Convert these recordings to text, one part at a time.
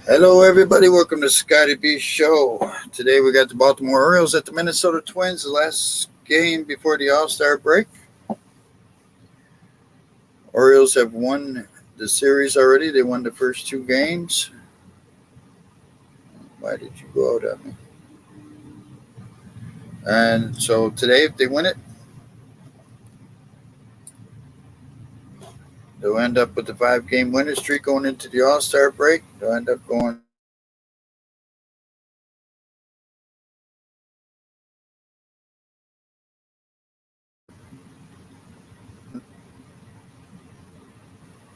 Hello, everybody. Welcome to Scotty B Show. Today we got the Baltimore Orioles at the Minnesota Twins, the last game before the All-Star break. Orioles have won the series already. They won the first two games. Why did you go out at me? And so today, if they win it, they'll end up with the 5-game winning streak going into the All-Star break. They'll end up going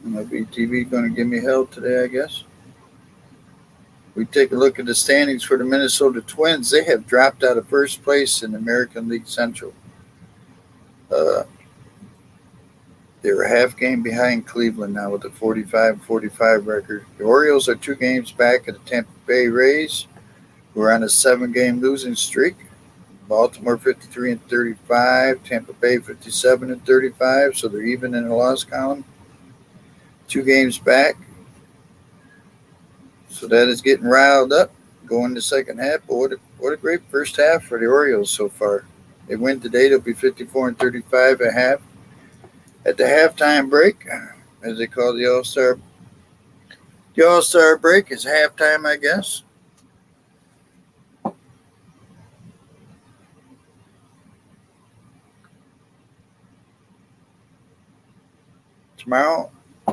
MLB TV going to give me hell today, I guess. We take a look at the standings for the Minnesota Twins. They have dropped out of first place in the American League Central. They're a half game behind Cleveland now with a 45-45 record. The Orioles are 2 games back of the Tampa Bay Rays, who are on a 7-game losing streak. Baltimore 53-35, Tampa Bay 57-35, so they're even in the loss column. 2 games back. So that is getting riled up going the second half. But what a great first half for the Orioles so far. They win today. They'll be 54-35 at half. At the halftime break, as they call the All-Star break is halftime, I guess.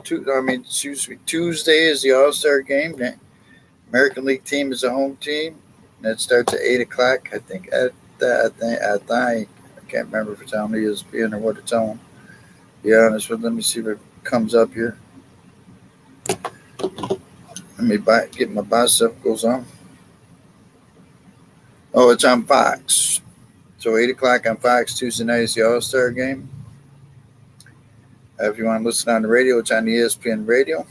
Tuesday is the All-Star game. The American League team is a home team. That starts at 8 o'clock, I think. I can't remember if it's on ESPN or what it's on. Be honest with you. Let me see if it comes up here. Let me get my boss stuff goes on. Oh, it's on Fox. So 8 o'clock on Fox Tuesday night is the All-Star game. If you want to listen on the radio, it's on the ESPN radio.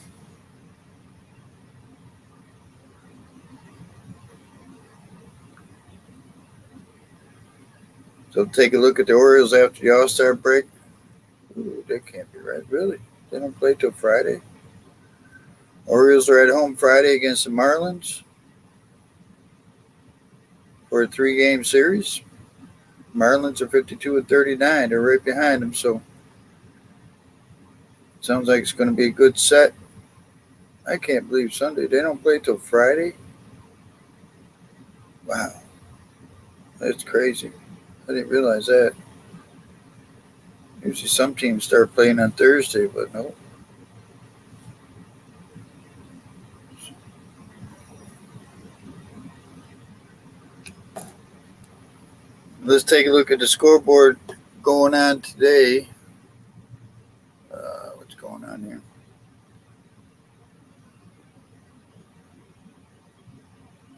So take a look at the Orioles after the All-Star break. Ooh, that can't be right, really. They don't play till Friday. Orioles are at home Friday against the Marlins for a 3-game series. Marlins are 52-39. They're right behind them, so sounds like it's going to be a good set. I can't believe Sunday. They don't play till Friday. Wow. That's crazy. I didn't realize that. Usually some teams start playing on Thursday, but no. Let's take a look at the scoreboard going on today. What's going on here?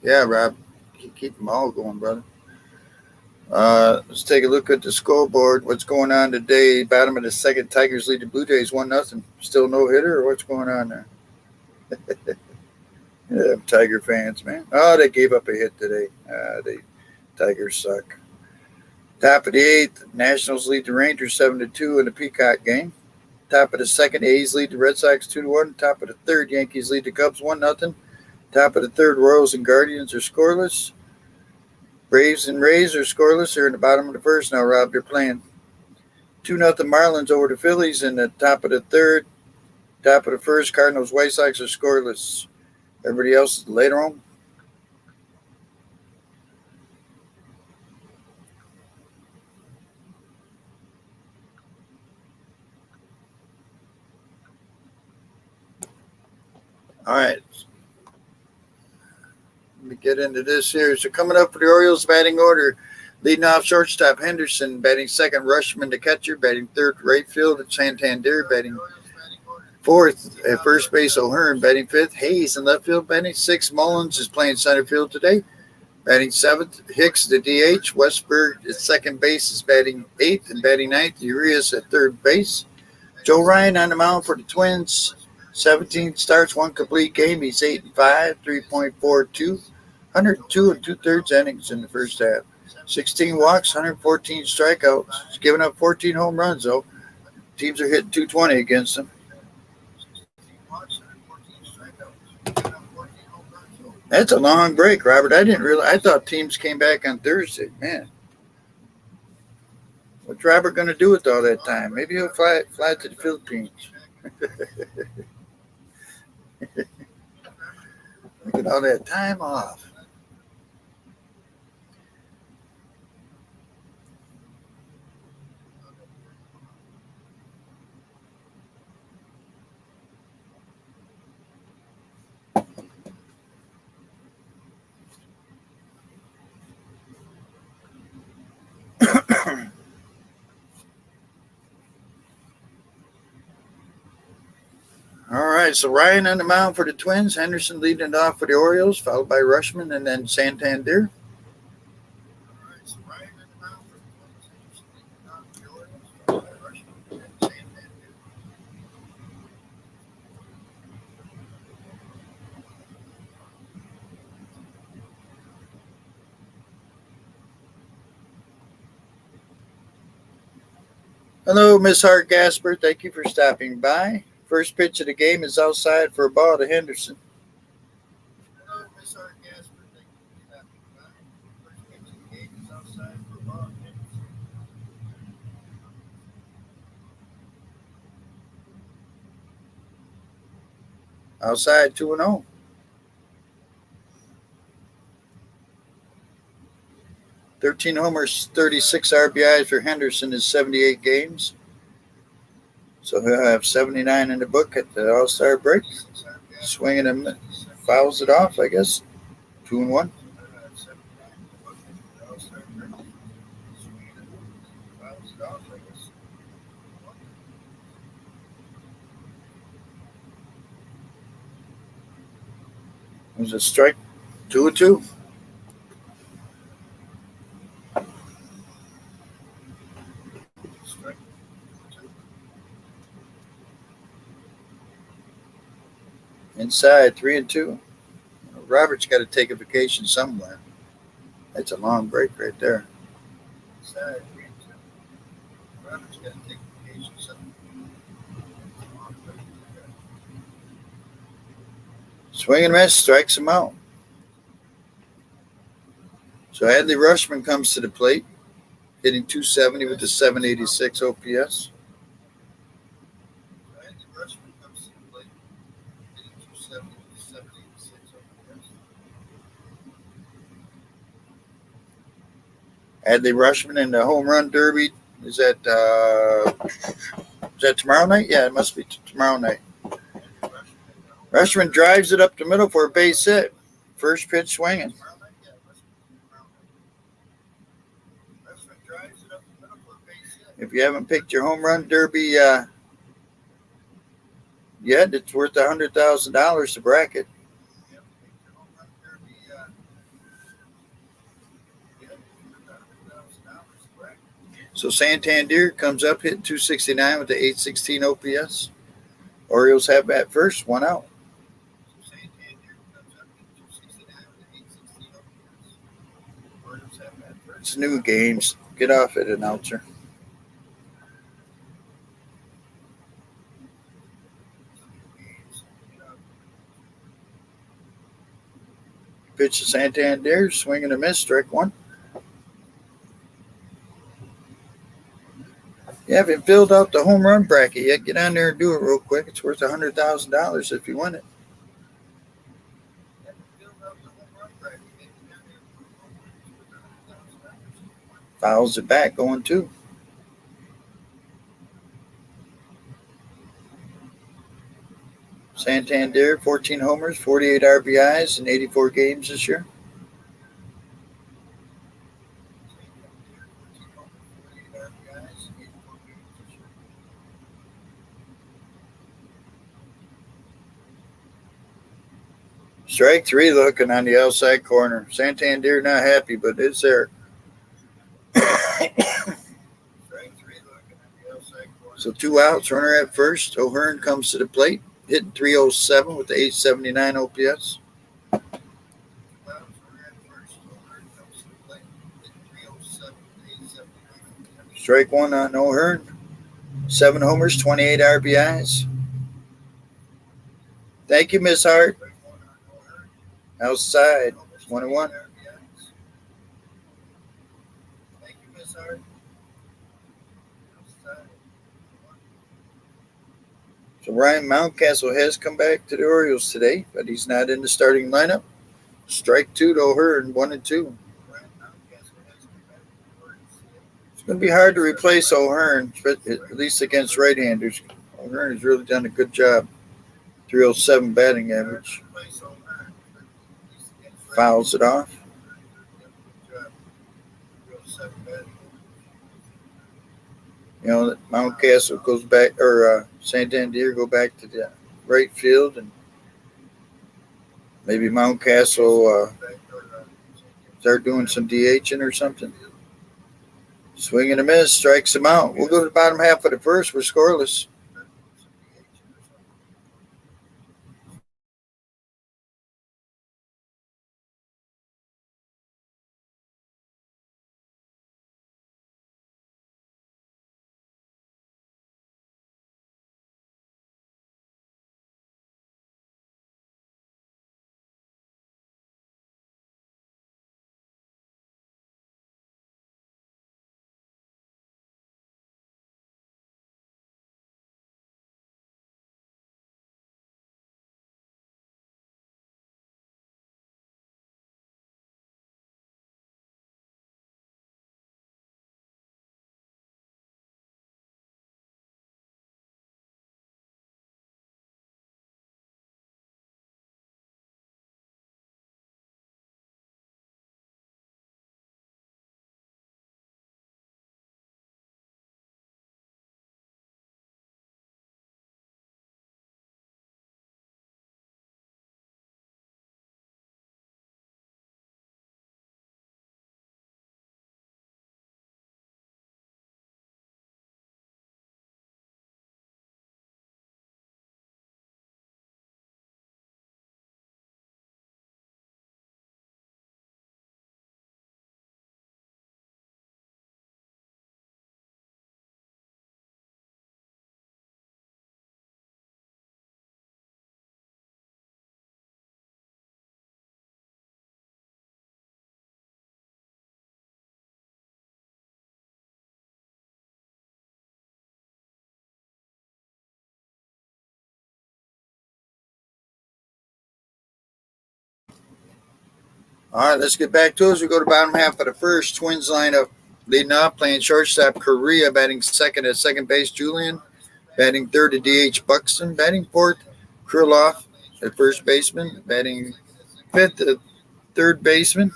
Yeah, Rob. Keep them all going, brother. Let's take a look at the scoreboard. What's going on today? Bottom of the second, Tigers lead the Blue Jays 1-0. Still no hitter, or what's going on there? Yeah, Tiger fans, man. Oh, they gave up a hit today. Tigers suck. Top of the 8th, Nationals lead the Rangers 7-2 in the Peacock game. Top of the second, A's lead the Red Sox 2-1. Top of the third, Yankees lead the Cubs 1-0. Top of the third, Royals and Guardians are scoreless. Braves and Rays are scoreless. They're in the bottom of the first now, Rob. They're playing 2-0 Marlins over the Phillies in the top of the third. Top of the first, Cardinals, White Sox are scoreless. Everybody else is later on. All right. Let me get into this here. So coming up for the Orioles batting order, leading off shortstop Henderson, batting second Rushman the catcher, batting third right field at Santander, batting fourth at first base O'Hearn, batting fifth Hayes in left field, batting sixth Mullins is playing center field today, batting seventh Hicks the DH, Westberg at second base is batting eighth, and batting ninth Urias at third base. Joe Ryan on the mound for the Twins, 17 starts, 1 complete game. He's 8-5, 3.42. 102 2/3 innings in the first half. 16 walks, 114 strikeouts. He's given up 14 home runs, though. Teams are hitting 220 against him. That's a long break, Robert. I didn't realize. I thought teams came back on Thursday. Man, what's Robert going to do with all that time? Maybe he'll fly to the Philippines. Look at all that time off. All right, so Ryan on the mound for the Twins. Henderson leading it off for the Orioles, followed by Rushman and then Santander. Hello, Miss Hart Gasper. Thank you for stopping by. First pitch of the game is outside for a ball to Henderson. Hello, Miss Hart Gasper. Thank you for stopping by. First pitch of the game is outside for a ball to Henderson. Outside 2-0. "13 homers, 36 RBIs for Henderson in 78 games. So he'll have 79 in the book at the All-Star break. Swinging and fouls it off, I guess. 2-1. It was a strike. 2-2. Inside 3-2. Robert's got to take a vacation somewhere. That's a long break right there. Inside 3-2. Robert's got to take a vacation somewhere. Swing and miss, strikes him out. So Adley Rushman comes to the plate, hitting .270 with the .786 OPS. Adley Rushman in the home run derby. Is that tomorrow night? Yeah, it must be tomorrow night. Rushman drives it up the middle for a base hit. First pitch swinging. If you haven't picked your home run derby yet, it's worth $100,000 to bracket. So Santander comes up hitting .269 with the .816 OPS. Orioles have at first, 1 out. It's new games. Get off it, announcer. Pitch to Santander, swing and a miss, strike 1. You haven't filled out the home run bracket yet. Get on there and do it real quick. It's worth $100,000 if you win it. Fouls it back, going 2. Santander, 14 homers, 48 RBIs in 84 games this year. Strike 3 looking on the outside corner. Santander not happy, but it's there. So 2 outs, runner at first. O'Hearn comes to the plate, hitting .307 with the .879 OPS. Strike 1 on O'Hearn. 7 homers, 28 RBIs. Thank you, Miss Hart. Outside, 21. So Ryan Mountcastle has come back to the Orioles today, but he's not in the starting lineup. Strike 2 to O'Hearn, 1-2. It's going to be hard to replace O'Hearn, at least against right-handers. O'Hearn has really done a good job. 307 batting average. Fouls it off. You know, Mountcastle goes back, or Santander go back to the right field, and maybe Mountcastle start doing some DHing or something. Swing and a miss, strikes him out. We'll go to the bottom half of the first. We're scoreless. All right, let's get back to it. We go to the bottom half of the first. Twins lineup leading off, playing shortstop Korea, batting second at second base Julian, batting third at DH Buxton, batting fourth Krylov at first baseman, batting fifth at third baseman.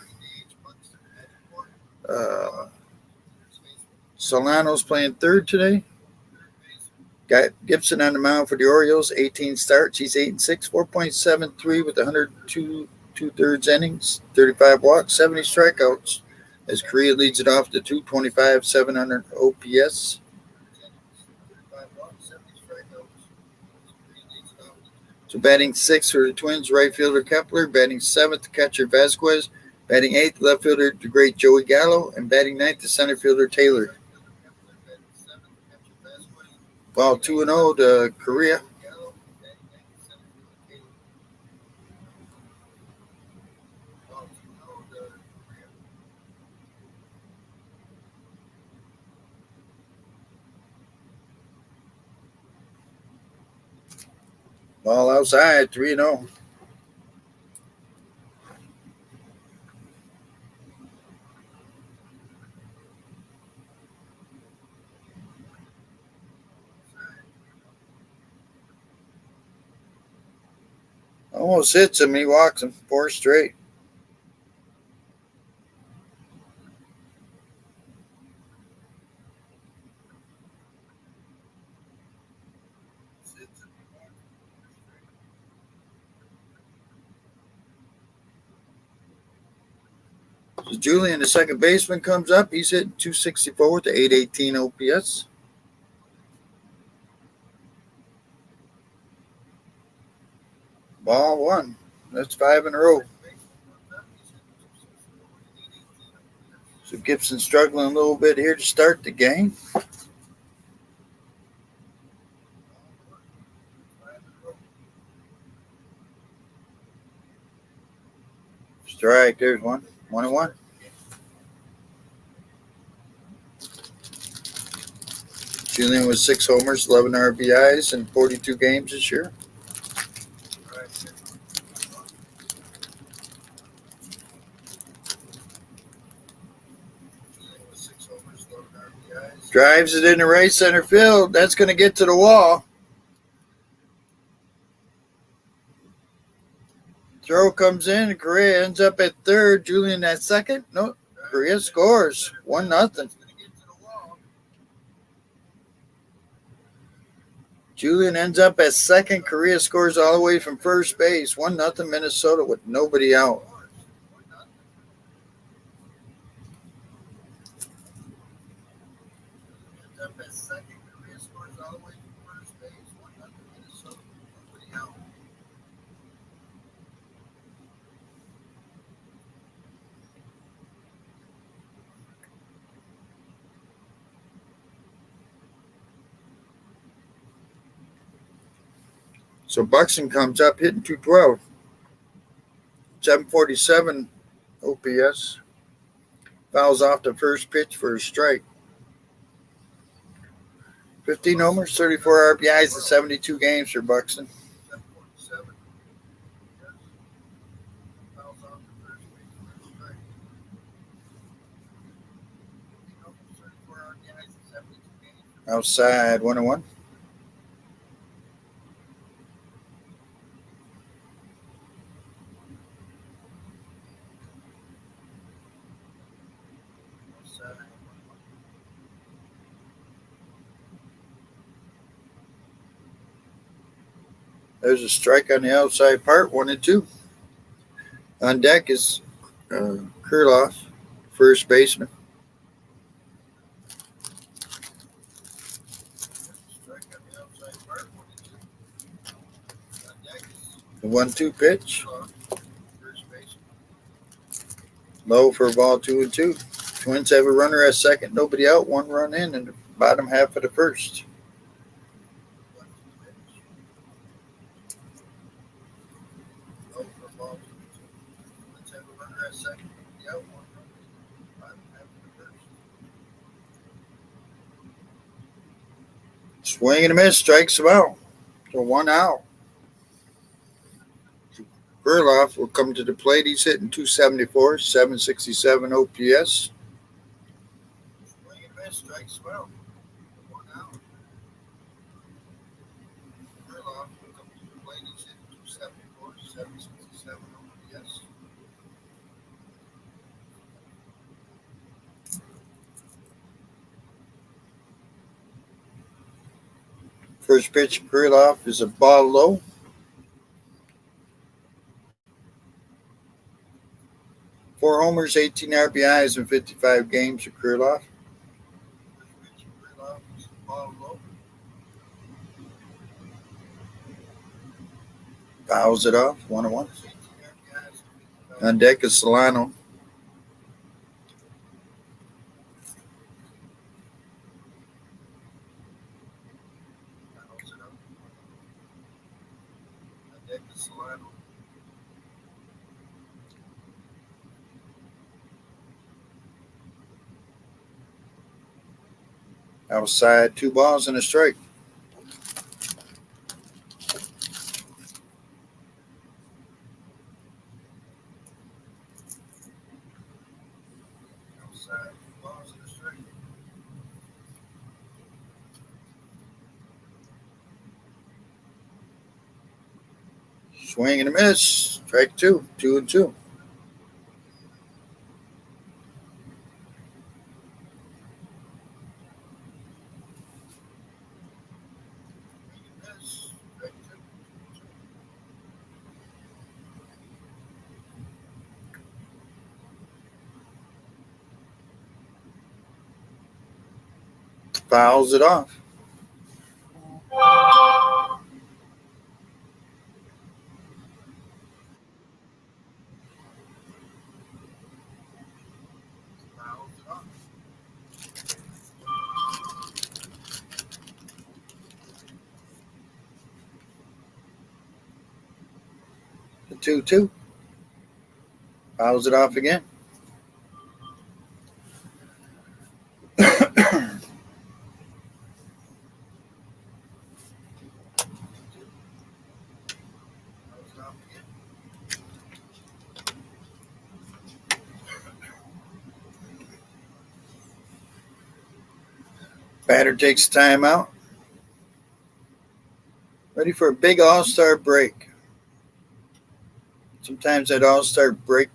Solano's playing third today. Got Gibson on the mound for the Orioles, 18 starts. He's 8-6, 4.73 with 102 2/3 innings, 35 walks, 70 strikeouts. As Korea leads it off to 225, 700 OPS. So batting sixth for the Twins, right fielder Kepler. Batting seventh, catcher Vasquez. Batting eighth, left fielder the great Joey Gallo. And batting ninth, the center fielder Taylor. Ball 2-0 to Korea. Ball outside, 3-0. Almost hits him. He walks him 4 straight. So Julian, the second baseman, comes up. He's hitting 264 with the 818 OPS. Ball 1. That's 5 in a row. So Gibson struggling a little bit here to start the game. Strike. There's one. 1-1. Julian with 6 homers, 11 RBIs in 42 games this year. Drives it into right center field. That's going to get to the wall. Throw comes in. Correa ends up at third. Julian at second. No, Correa scores. 1-0. Julian ends up at second. Correa scores all the way from first base. 1-0 Minnesota with nobody out. So Buxton comes up hitting 212. 747 OPS. Fouls off the first pitch for a strike. 15 homers, 34 RBIs in 72 games for Buxton. Outside, 1-1. There's a strike on the outside part, 1-2. On deck is Kurloff, first baseman. The 1-2 pitch. Low for ball 2-2. Twins have a runner at second, nobody out, 1 run in the bottom half of the first. Swing and a miss, strikes him out. So 1 out. Kurloff will come to the plate. He's hitting 274, 767 OPS. Swing and miss, strikes him out. 1 out. Kurloff will come to the plate. He's hitting 274, 767 OPS. First pitch, Kurloff is a ball low. Four homers, 18 RBIs in 55 games for Kurloff. Fouls it off, 1-1. On deck is Solano. Outside, 2 balls and a strike. Outside, 2 balls and a strike. Swing and a miss. Strike 2, 2-2. Fouls it off. The 2-2. Fouls it off again. Batter takes time out. Ready for a big all-star break. Sometimes that all-star break,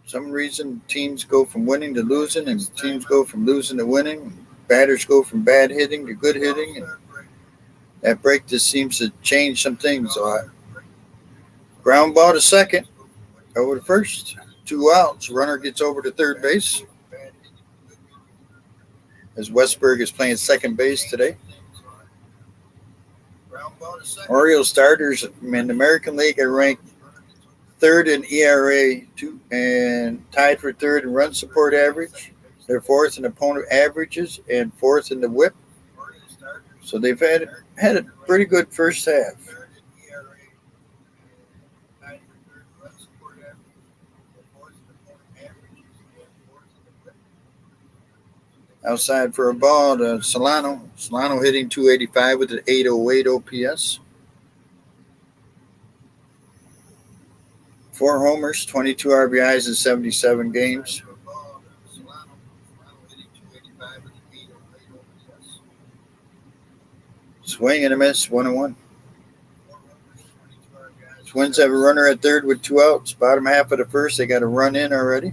some reason teams go from winning to losing, and teams go from losing to winning. Batters go from bad hitting to good hitting, and that break just seems to change some things a lot. Ground ball to second, over to first, 2 outs. Runner gets over to third base, as Westberg is playing second base today. Orioles starters in the American League are ranked third in ERA and tied for third in run support average. They're fourth in opponent averages and fourth in the WHIP. So they've had a pretty good first half. Outside for a ball to Solano. Solano hitting .285 with an .808 OPS. 4 homers, 22 RBIs in 77 games. Swing and a miss, 1-1. Twins have a runner at third with 2 outs. Bottom half of the first, they got a run in already.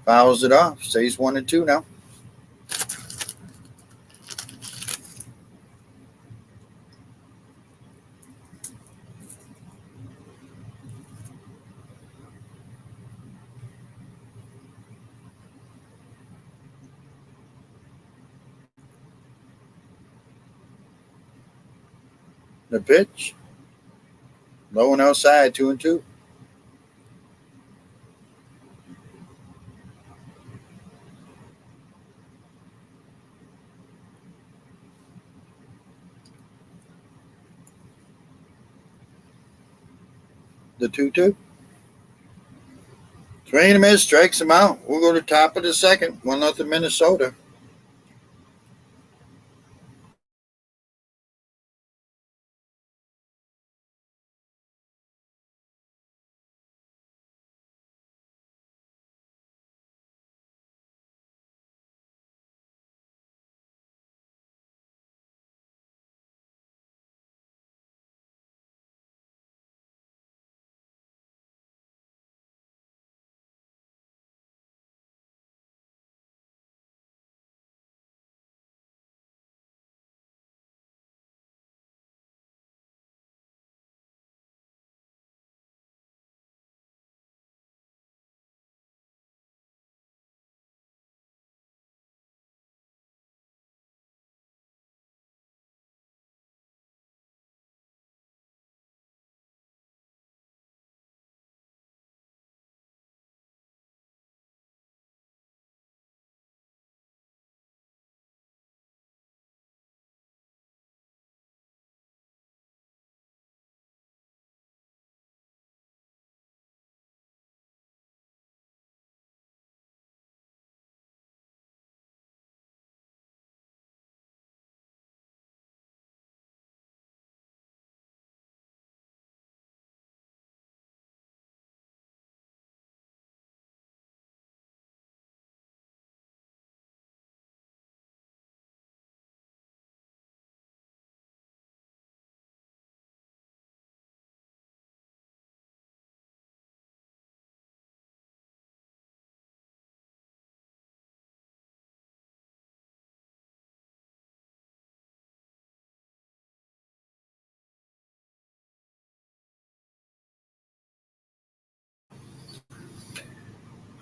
Fouls it off. Stays 1-2 now. The pitch. Low and outside, 2-2. The 2-2. Swing and a miss, strikes him out. We'll go to top of the second. 1-0 Minnesota.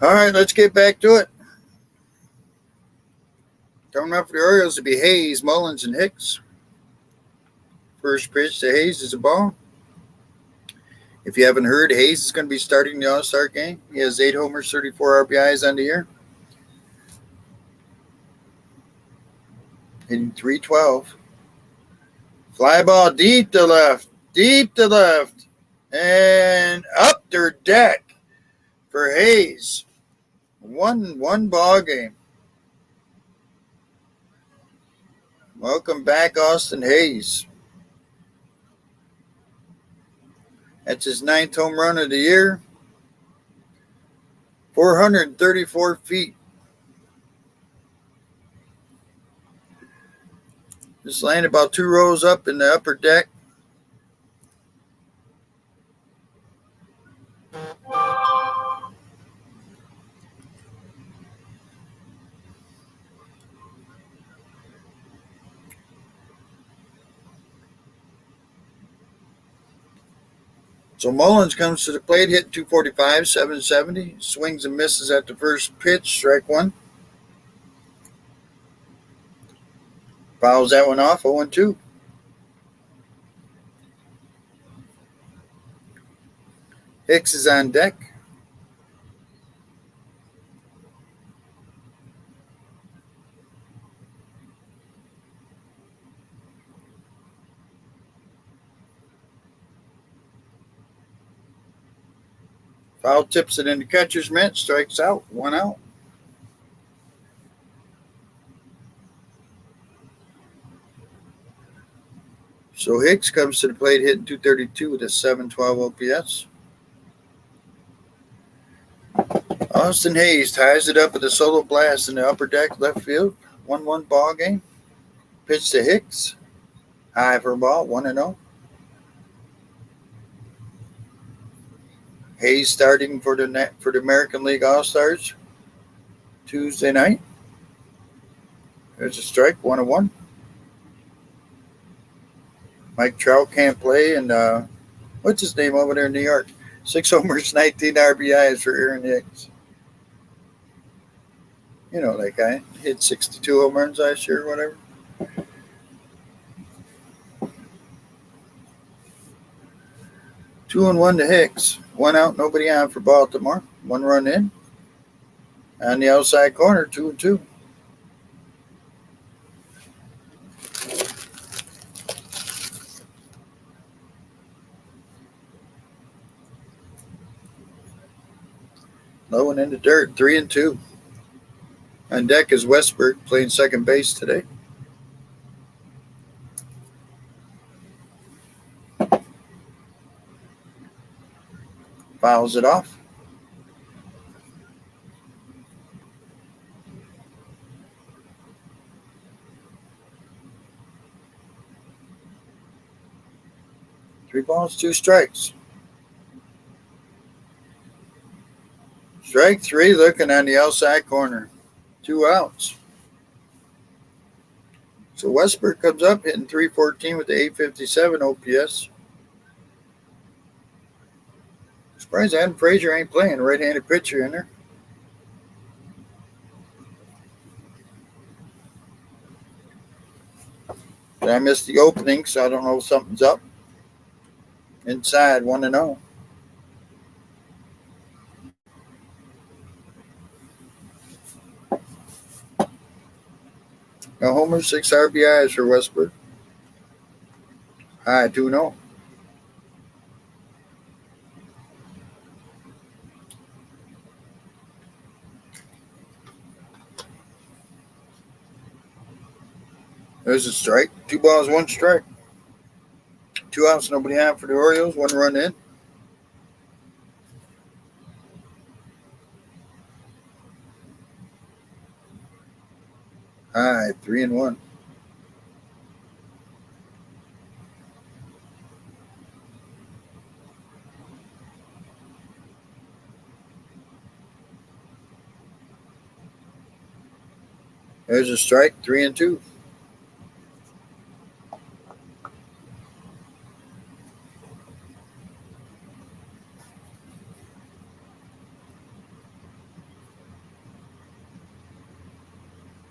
All right, let's get back to it. Coming up for the Orioles to be Hayes, Mullins, and Hicks. First pitch to Hayes is a ball. If you haven't heard, Hayes is going to be starting the All-Star game. He has 8 homers, 34 RBIs on the year. Hitting .312. Fly ball deep to left. And up their deck for Hayes. One ball game. Welcome back, Austin Hayes. That's his 9th home run of the year. 434 feet. Just landed about 2 rows up in the upper deck. So Mullins comes to the plate, hit 245, 770. Swings and misses at the first pitch, strike 1. Fouls that one off, 0-2. Hicks is on deck. Foul tips it into catcher's mitt, strikes out, 1 out. So Hicks comes to the plate, hitting 232 with a 712 OPS. Austin Hayes ties it up with a solo blast in the upper deck left field. 1-1 ball game. Pitch to Hicks. High for a ball, 1-0. Hayes starting for the American League All-Stars Tuesday night. There's a strike, 1-1. Mike Trout can't play, and what's his name over there in New York? 6 homers, 19 RBIs for Aaron Hicks. You know that guy. Hit 62 home runs last year or whatever. Two and 1 to Hicks. 1 out, nobody on for Baltimore. 1 run in. On the outside corner, 2-2. Low and in the dirt, 3-2. On deck is Westberg playing second base today. Fouls it off. Three balls, 2 strikes. Strike 3 looking on the outside corner. 2 outs. So Westberg comes up hitting 314 with the 857 OPS. Surprised Adam Frazier ain't playing. Right-handed pitcher in there. But I missed the opening, so I don't know if something's up. Inside, 1-0. No homer, 6 RBIs for Westberg. High, 2-0. There's a strike. 2 balls, 1 strike. 2 outs, nobody out for the Orioles. 1 run in. High, 3-1. There's a strike, 3-2.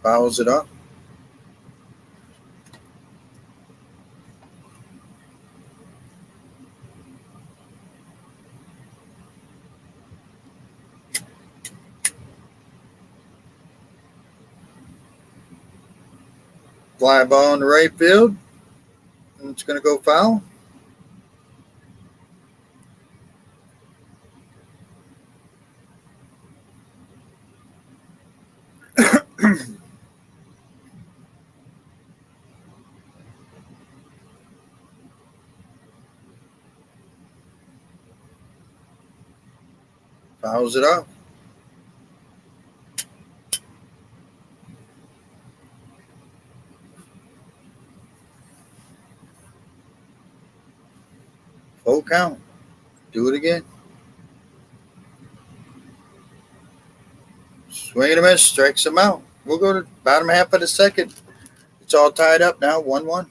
Fouls it up. Fly ball in the right field. And it's going to go foul. Fouls it off. Full count. Do it again. Swing and a miss. Strikes him out. We'll go to bottom half of the second. It's all tied up now. 1-1.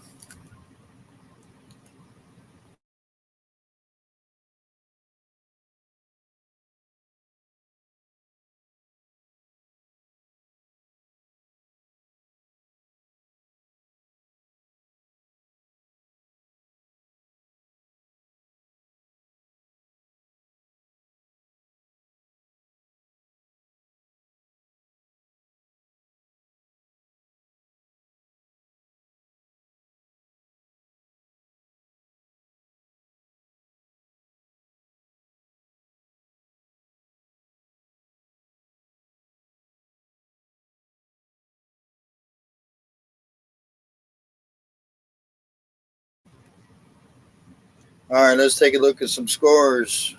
All right, let's take a look at some scores.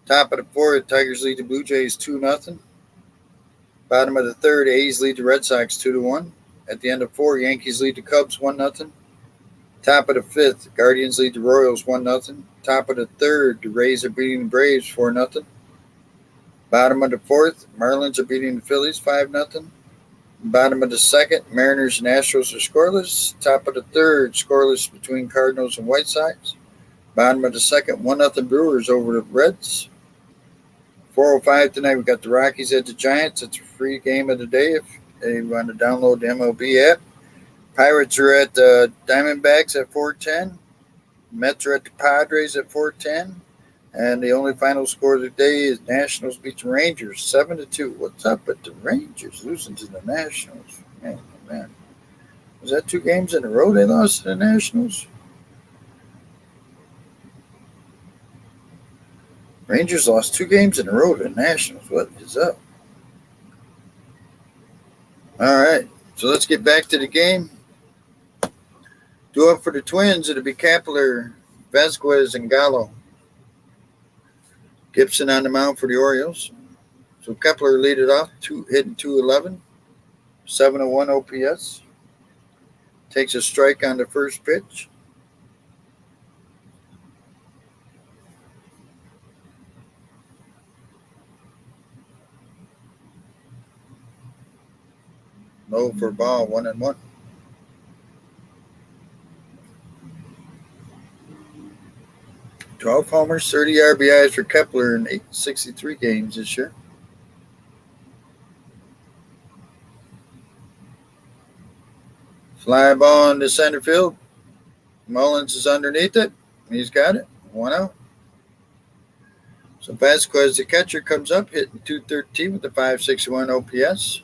Top of the fourth, Tigers lead the Blue Jays 2-0. Bottom of the third, A's lead the Red Sox 2-1. At the end of four, Yankees lead the Cubs 1-0. Top of the fifth, Guardians lead the Royals 1-0. Top of the third, the Rays are beating the Braves 4-0. Bottom of the fourth, Marlins are beating the Phillies 5-0. Bottom of the second, Mariners and Astros are scoreless. Top of the third, scoreless between Cardinals and White Sox. Bottom of the second, 1-0 Brewers over the Reds. 4:05 tonight, we got the Rockies at the Giants. It's a free game of the day if they want to download the MLB app. Pirates are at the Diamondbacks at 4:10. Mets are at the Padres at 4:10. And the only final score of the day is Nationals beat the Rangers 7-2. What's up with the Rangers losing to the Nationals? Man, oh man. Was that 2 games in a row they lost to the Nationals? Rangers lost 2 games in a row to the Nationals. What is up? All right, so let's get back to the game. Due up for the Twins, it'll be Kepler, Vasquez, and Gallo. Gibson on the mound for the Orioles. So Kepler lead it off, hitting 211, 701 OPS. Takes a strike on the first pitch. Low for ball, 1-1. Twelve homers, 30 RBIs for Kepler in 63 games this year. Fly ball into center field. Mullins is underneath it. He's got it. 1 out. So Vasquez, the catcher, comes up hitting 213 with the 561 OPS.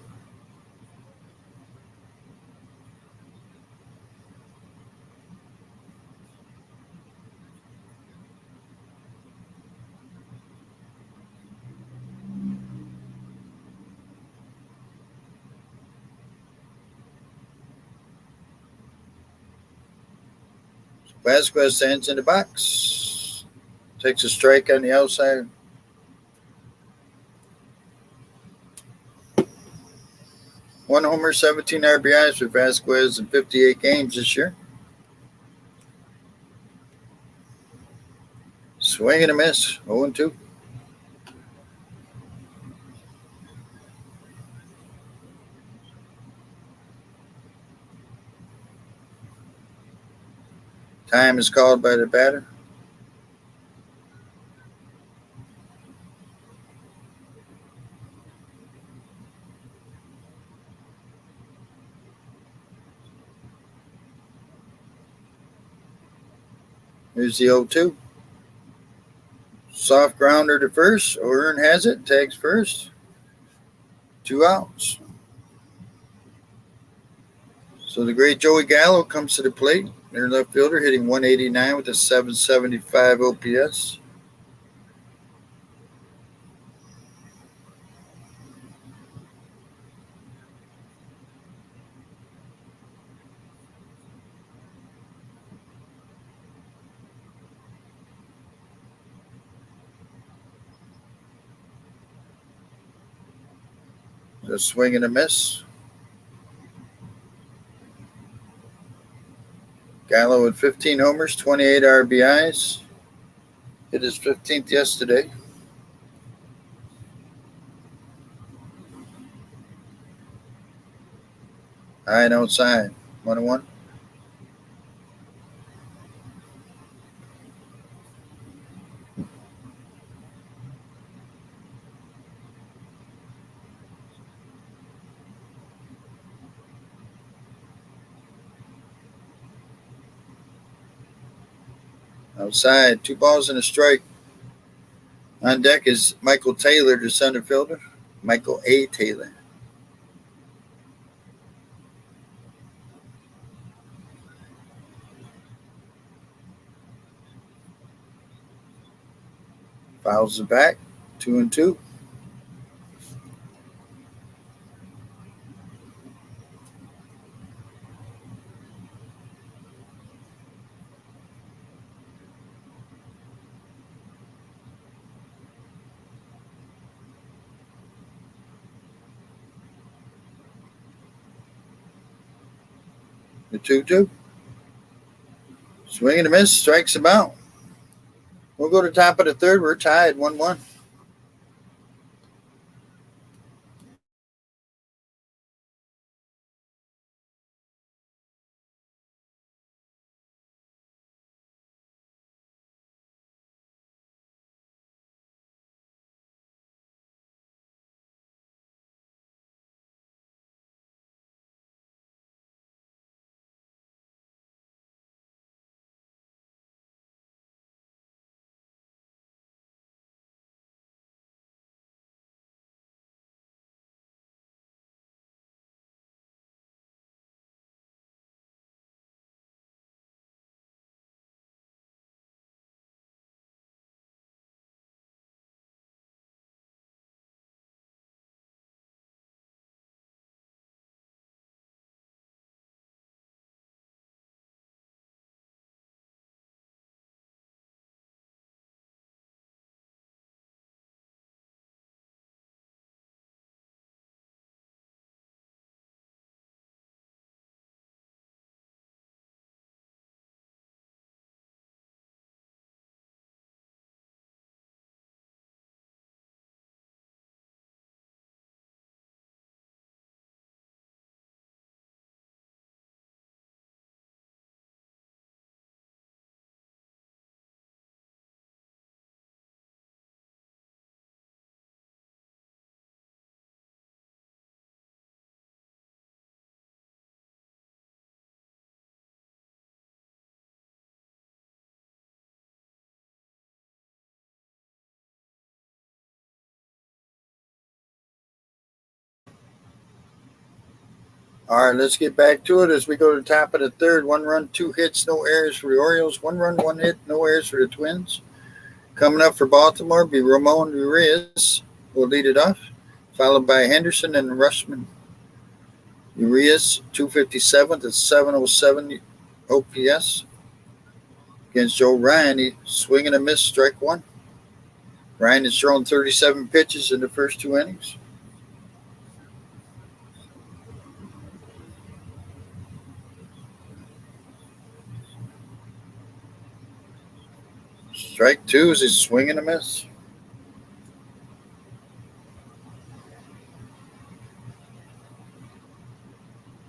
Vasquez stands in the box. Takes a strike on the outside. One homer, 17 RBIs for Vasquez in 58 games this year. Swing and a miss, 0-2. Time is called by the batter. Here's the 0-2. Soft grounder to first. O'Hearn has it. Tags first. 2 outs. So the great Joey Gallo comes to the plate. Their left fielder hitting 189 with a 775 OPS. A swing and a miss. Gallo with 15 homers, 28 RBIs. Hit his 15th yesterday. High and outside. 1-1. Outside, 2 balls and a strike. On deck is Michael Taylor, the center fielder. Michael A. Taylor. Fouls it back, 2-2. The 2-2. Swing and a miss, strikes him out. We'll go to top of the third. We're tied, 1-1. All right, let's get back to it as we go to the top of the third. 1 run, 2 hits, no errors for the Orioles. 1 run, 1 hit, no errors for the Twins. Coming up for Baltimore be Ramon Urias will lead it off, followed by Henderson and Rushman. Urias, 257 to 707 OPS. Against Joe Ryan, he swing and a miss, strike 1. Ryan has thrown 37 pitches in the first 2 innings. Strike 2 is his swing and a miss.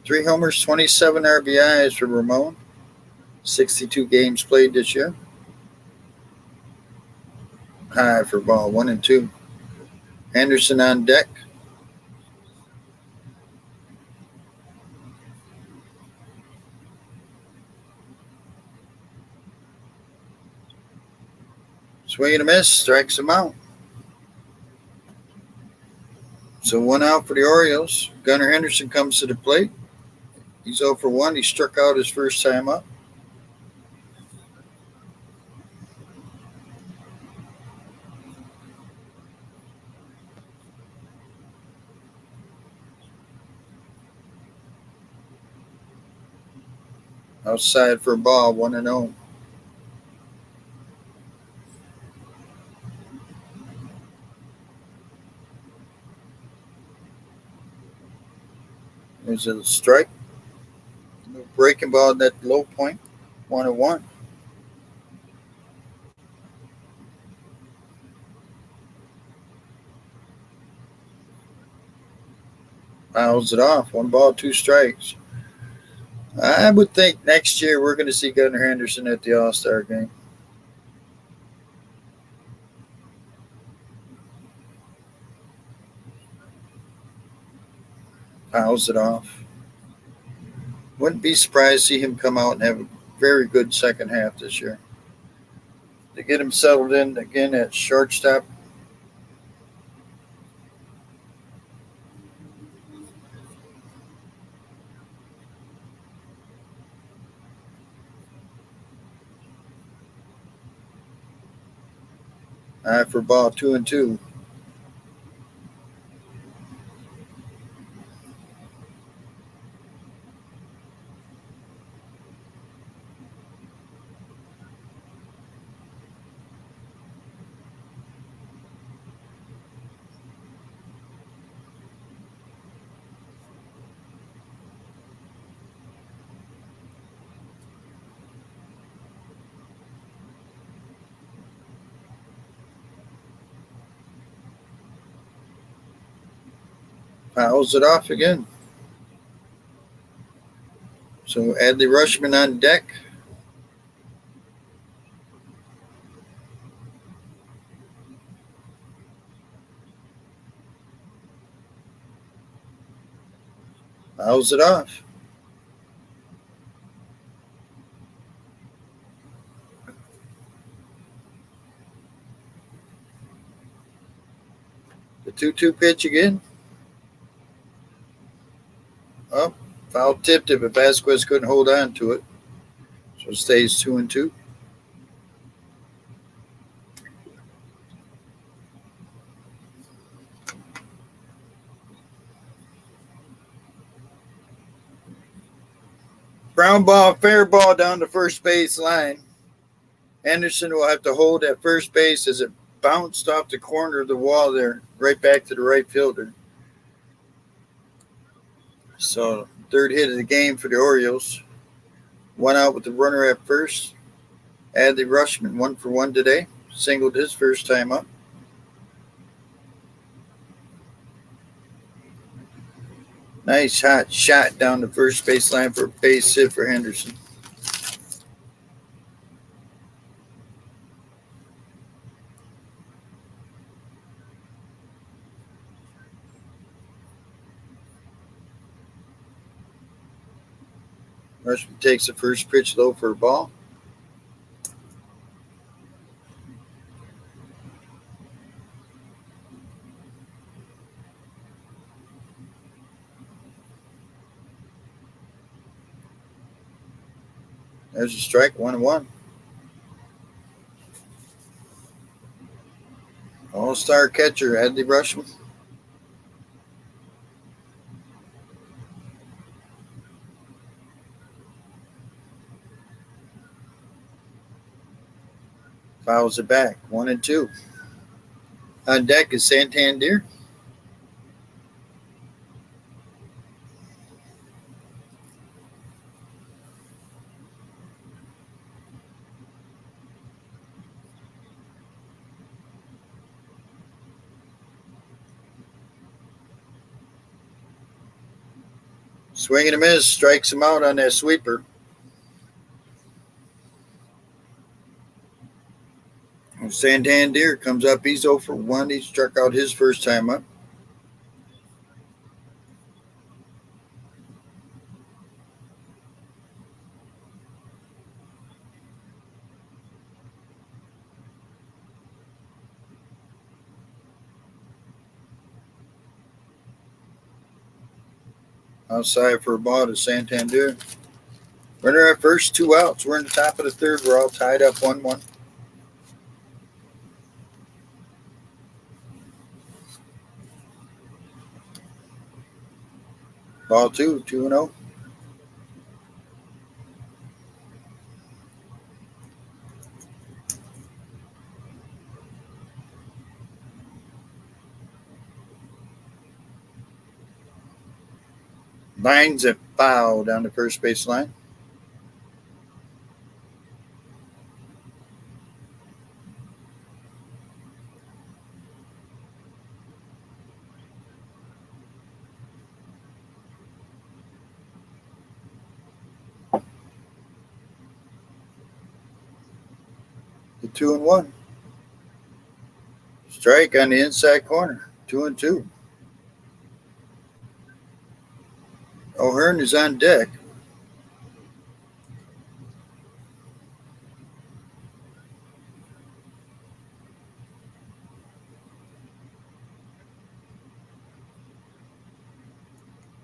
Three homers, 27 RBIs for Ramon. 62 games played this year. High for ball 1-2. Henderson on deck. Swing and a miss, strikes him out. So 1 out for the Orioles. Gunnar Henderson comes to the plate. He's 0 for 1. He struck out his first time up. Outside for a ball, 1-0. There's a strike. Breaking ball at that low point, 1-1. Fouls it off. 1 ball, 2 strikes. I would think next year we're going to see Gunnar Henderson at the All-Star game. Fouls it off. Wouldn't be surprised to see him come out and have a very good second half this year. To get him settled in again at shortstop. For ball, 2-2. Fouls it off again. So Adley Rutschman on deck. Fouls it off. The 2-2 pitch again. Oh, foul tipped it, but Vasquez couldn't hold on to it. So it stays 2-2. Ground ball, fair ball down the first base line. Henderson will have to hold at first base as it bounced off the corner of the wall there, right back to the right fielder. So, third hit of the game for the Orioles. 1 out with the runner at first. Adley Rutschman, 1 for 1 today. Singled his first time up. Nice hot shot down the first base line for a base hit for Henderson. Rutschman takes the first pitch low for a ball. There's a strike, 1-1. All-star catcher, Adley Rutschman. Fouls it back, 1-2. On deck is Santander. Swing and a miss, strikes him out on that sweeper. Santander comes up, he's 0 for 1. He struck out his first time up. Outside for a ball to Santander. Runner at first, 2 outs. We're in the top of the third. We're all tied up 1-1. Ball 2, 2-0. Lines at foul down the first base line. The 2-1. Strike on the inside corner. 2-2. O'Hearn is on deck.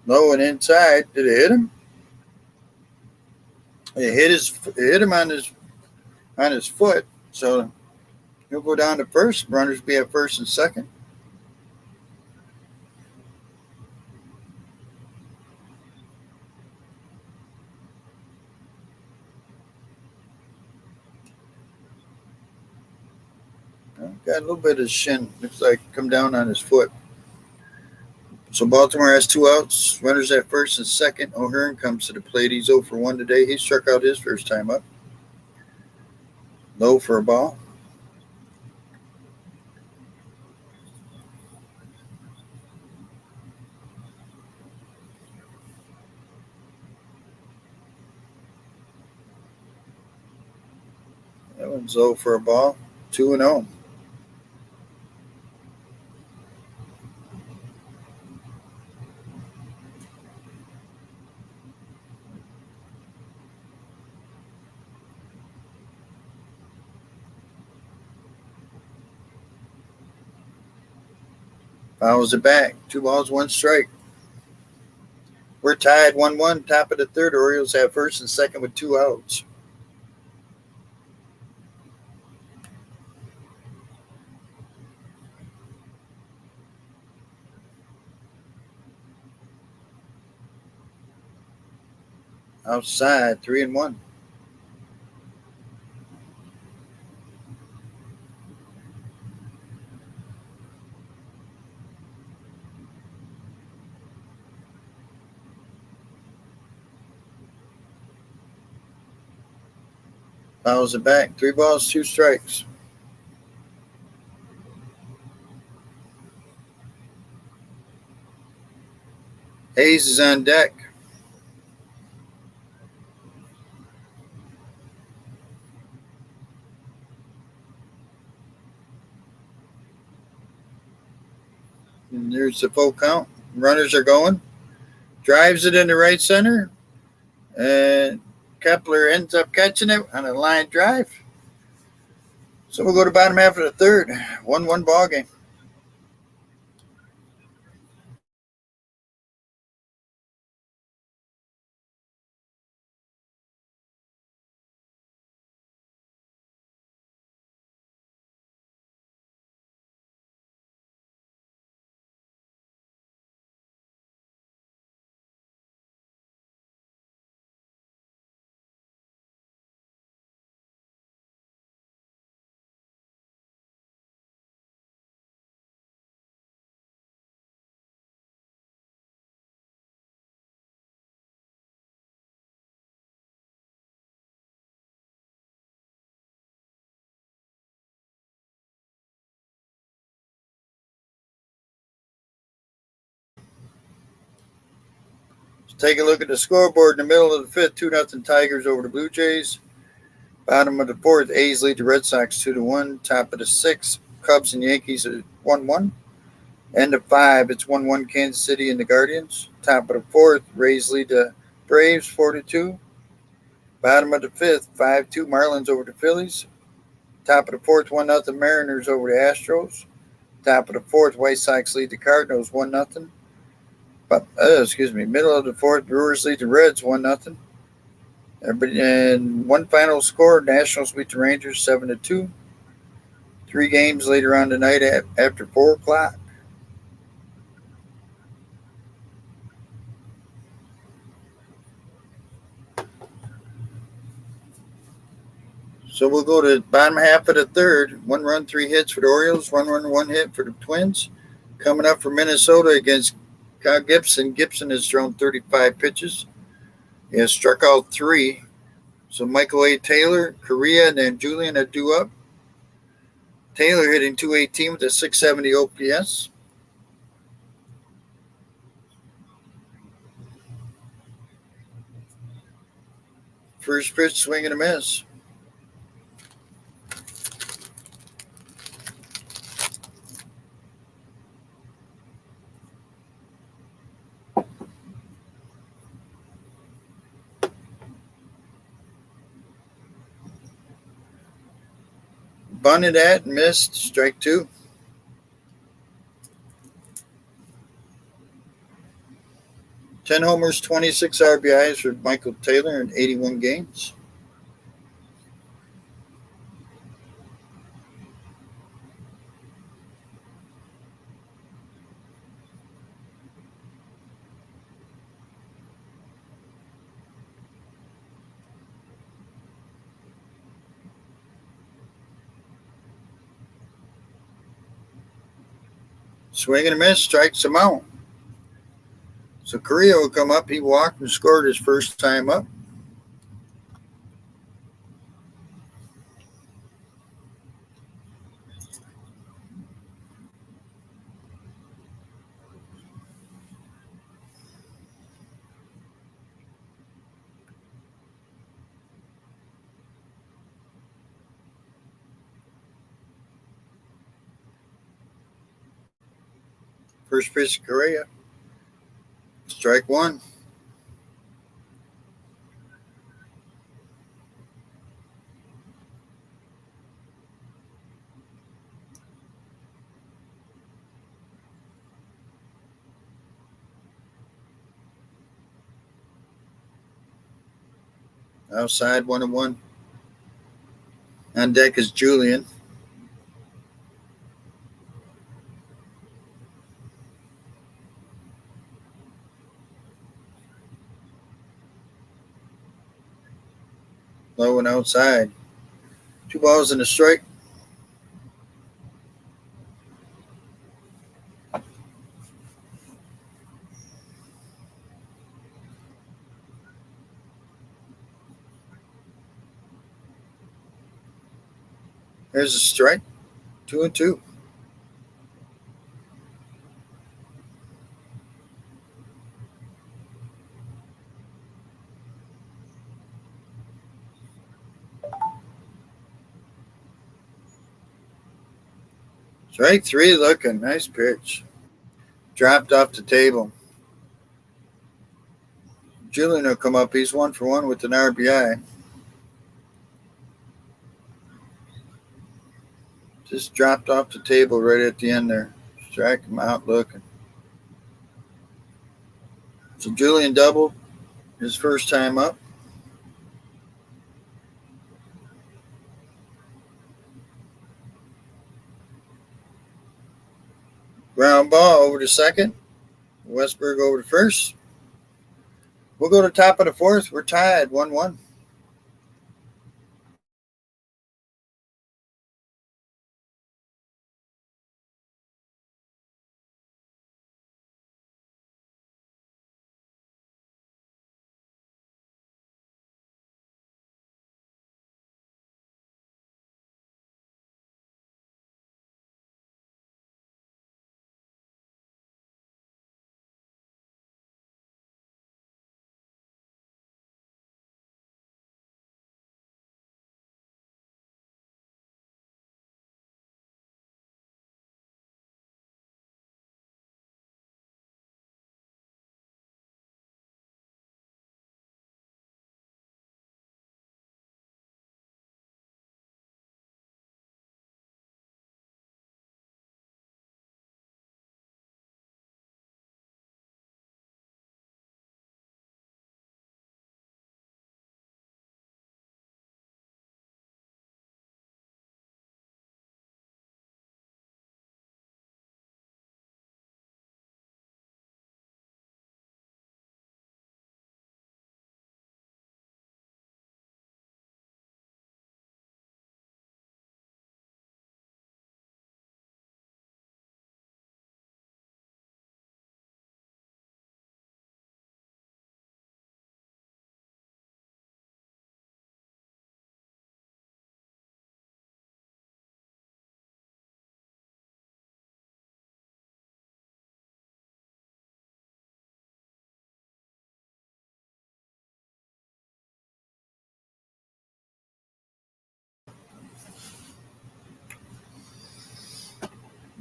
Low and inside. Did it hit him? It hit him on his foot. So he'll go down to first. Runners be at first and second. Got a little bit of shin. Looks like come down on his foot. So Baltimore has 2 outs. Runners at first and second. O'Hearn comes to the plate. He's 0 for 1 today. He struck out his first time up. Low for a ball. That one's 0 for a ball. 2-0. Fouls it back. 2 balls, 1 strike. We're tied 1-1. Top of the third. Orioles have first and second with 2 outs. Outside, 3-1. Fouls it back. 3 balls, 2 strikes. Hayes is on deck. And there's the full count. Runners are going. Drives it into right center. And Kepler ends up catching it on a line drive. So we'll go to bottom half of the third. 1-1 ball game. Take a look at the scoreboard in the middle of the fifth. 2-0 Tigers over the Blue Jays. Bottom of the fourth, A's lead the Red Sox 2-1. Top of the sixth, Cubs and Yankees are 1-1. End of 5, it's 1-1 Kansas City and the Guardians. Top of the fourth, Rays lead the Braves 4-2. Bottom of the fifth, 5-2 Marlins over the Phillies. Top of the fourth, 1-0 Mariners over the Astros. Top of the fourth, White Sox lead the Cardinals 1-0. Middle of the fourth, Brewers lead the Reds 1-0. And one final score: Nationals beat the Rangers 7-2. 3 games later on tonight after 4 o'clock. So we'll go to the bottom half of the third. 1 run, 3 hits for the Orioles. 1 run, 1 hit for the Twins. Coming up for Minnesota against Kyle Gibson. Gibson has thrown 35 pitches. He has struck out 3. So Michael A. Taylor, Correa, and then Julian are due up. Taylor hitting .218 with a .670 OPS. First pitch, swing and a miss. Bunted at, missed, strike 2. Ten homers, 26 RBIs for Michael Taylor in 81 games. Swing and a miss, strikes him out. So Correa will come up. He walked and scored his first time up. First pitch, Correa. Strike 1. Outside, 1-1. On deck is Julian. Low and outside. 2 balls and a strike. There's a strike. 2-2. Strike 3 looking. Nice pitch. Dropped off the table. Julian will come up. He's 1 for 1 with an RBI. Just dropped off the table right at the end there. Strike him out looking. So Julian doubled his first time up. Ground ball over to second. Westberg over to first. We'll go to top of the fourth. We're tied 1-1.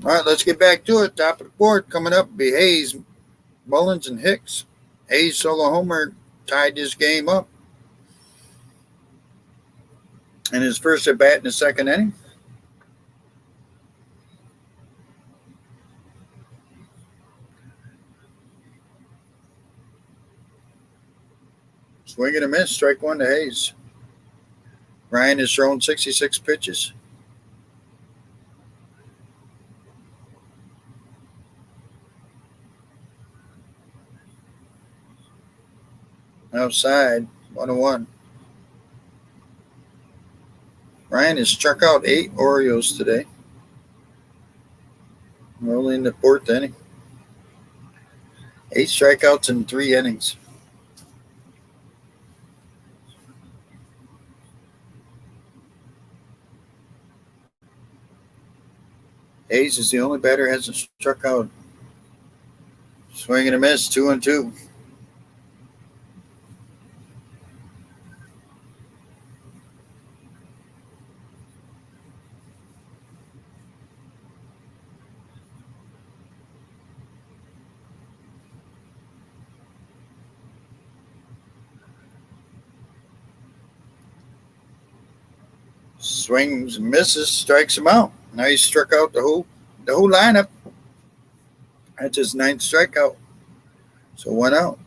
All right, let's get back to it. Top of the board coming up will be Hayes, Mullins, and Hicks. Hayes solo homer tied this game up in his first at bat in the second inning. Swing and a miss, strike one to Hayes. Ryan has thrown 66 pitches. Outside, 1-1. Ryan has struck out 8 Orioles today. We're only in the fourth inning. 8 strikeouts in 3 innings. Hayes is the only batter who hasn't struck out. Swing and a miss, 2-2. Swings and misses, strikes him out. Now he's struck out the whole lineup. That's his 9th strikeout. So 1 out.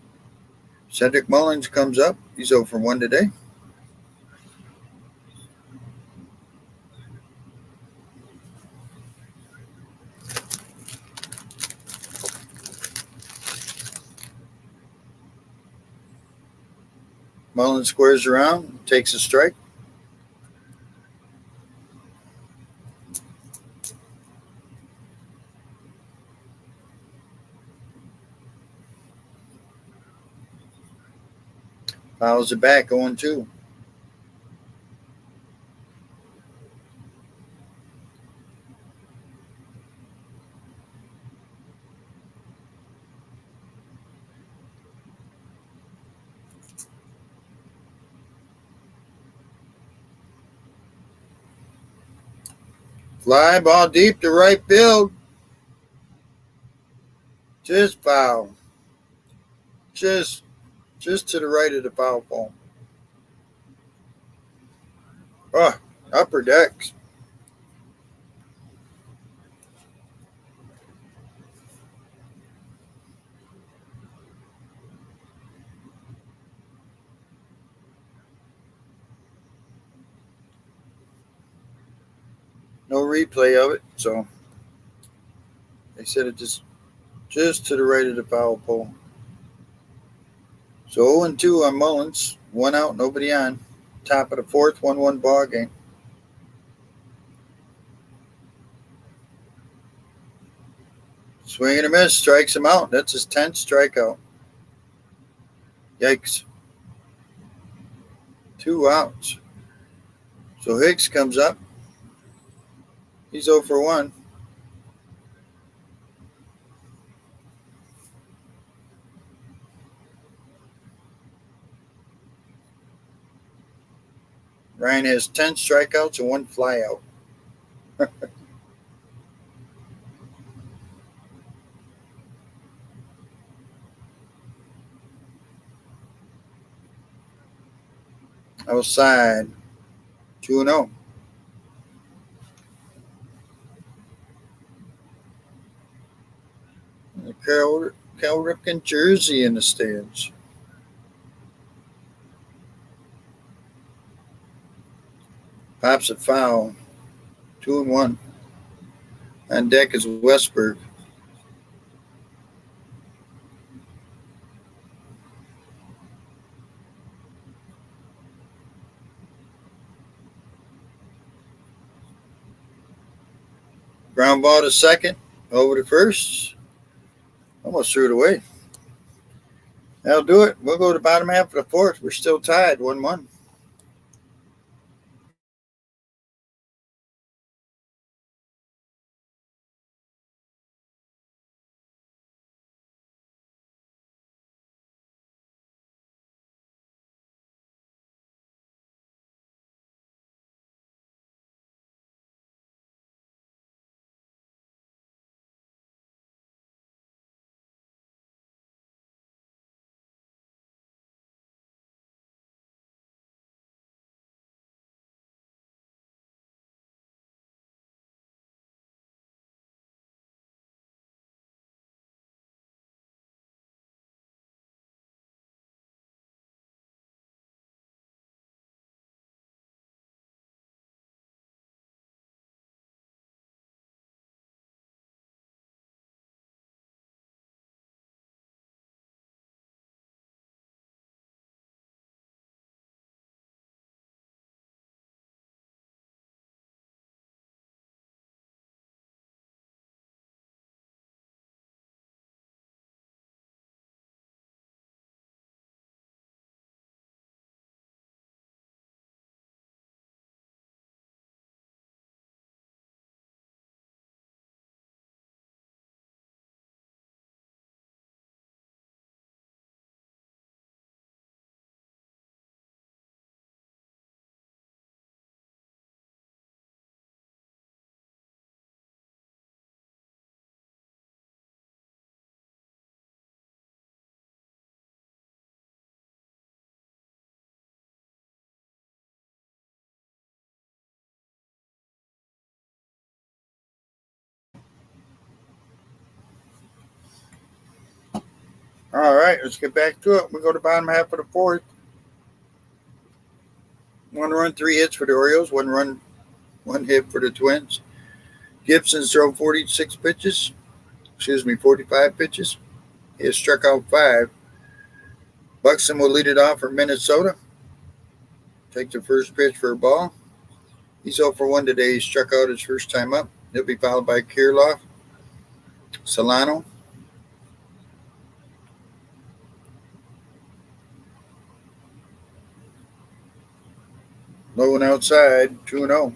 Cedric Mullins comes up. He's 0 for 1 today. Mullins squares around, takes a strike. Fouls it back, 0-2. Fly ball deep to right field. Just foul. Just to the right of the foul pole. Oh, upper decks. No replay of it, so they said it just to the right of the foul pole. So 0-2 on Mullins. 1 out, nobody on. Top of the fourth, 1-1 ball game. Swing and a miss, strikes him out. That's his 10th strikeout. Yikes. 2 outs. So Hicks comes up. He's 0 for 1. Ryan has 10 strikeouts and 1 flyout. Outside, 2-0. The Cal Ripken jersey in the stands. Pops it foul. 2-1. On deck is Westberg. Ground ball to second. Over to first. Almost threw it away. That'll do it. We'll go to the bottom half of the fourth. We're still tied, 1-1. All right, let's get back to it. We go to bottom half of the fourth. 1 run, 3 hits for the Orioles. 1 run, 1 hit for the Twins. Gibson's thrown 45 pitches. He has struck out 5. Buxton will lead it off for Minnesota. Take the first pitch for a ball. He's 0 for 1 today. He struck out his first time up. He'll be followed by Kirilloff, Solano, low and outside, 2-0.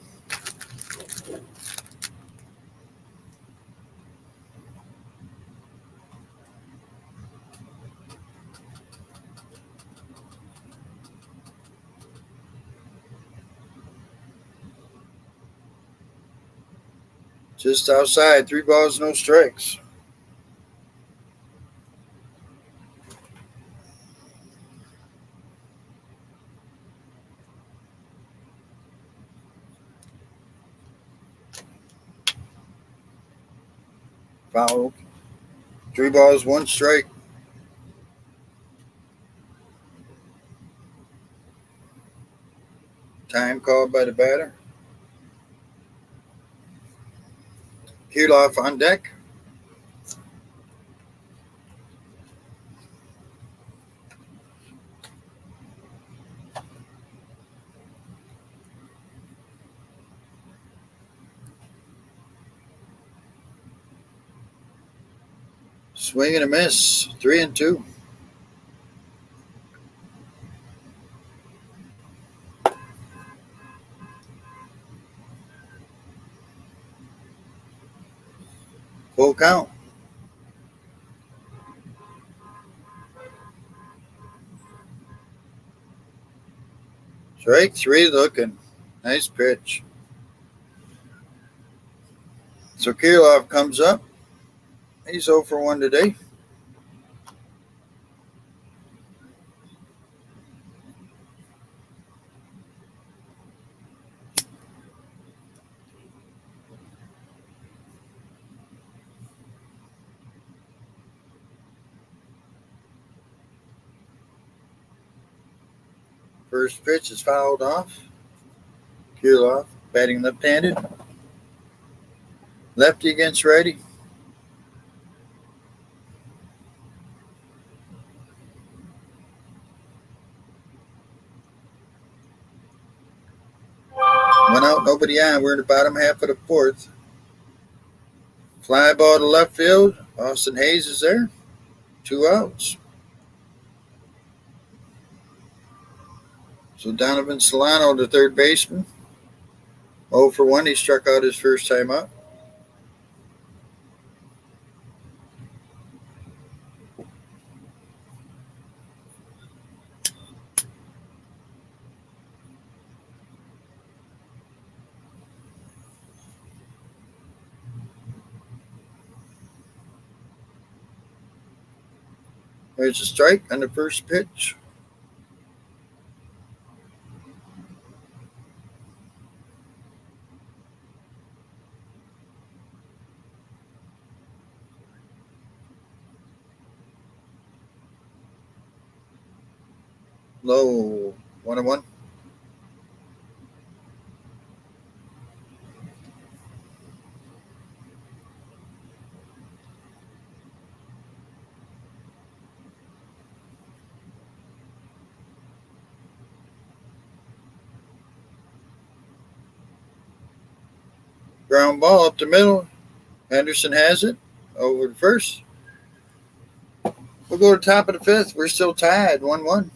Just outside, 3 balls, no strikes. Foul. 3 balls, 1 strike. Time called by the batter. Kirilloff on deck. Swing and a miss, 3-2. Full count. Strike 3 looking. Nice pitch. So Kirilloff comes up. He's 0 for 1 today. First pitch is fouled off. Kirilloff batting left-handed. Lefty against righty. One out, nobody on. We're in the bottom half of the fourth. Fly ball to left field. Austin Hayes is there. 2 outs. So Donovan Solano, the third baseman. 0 for 1. He struck out his first time up. There's a strike on the first pitch. Low, 1-1. Ground ball up the middle. Henderson has it over to first. We'll go to the top of the fifth. We're still tied, 1-1.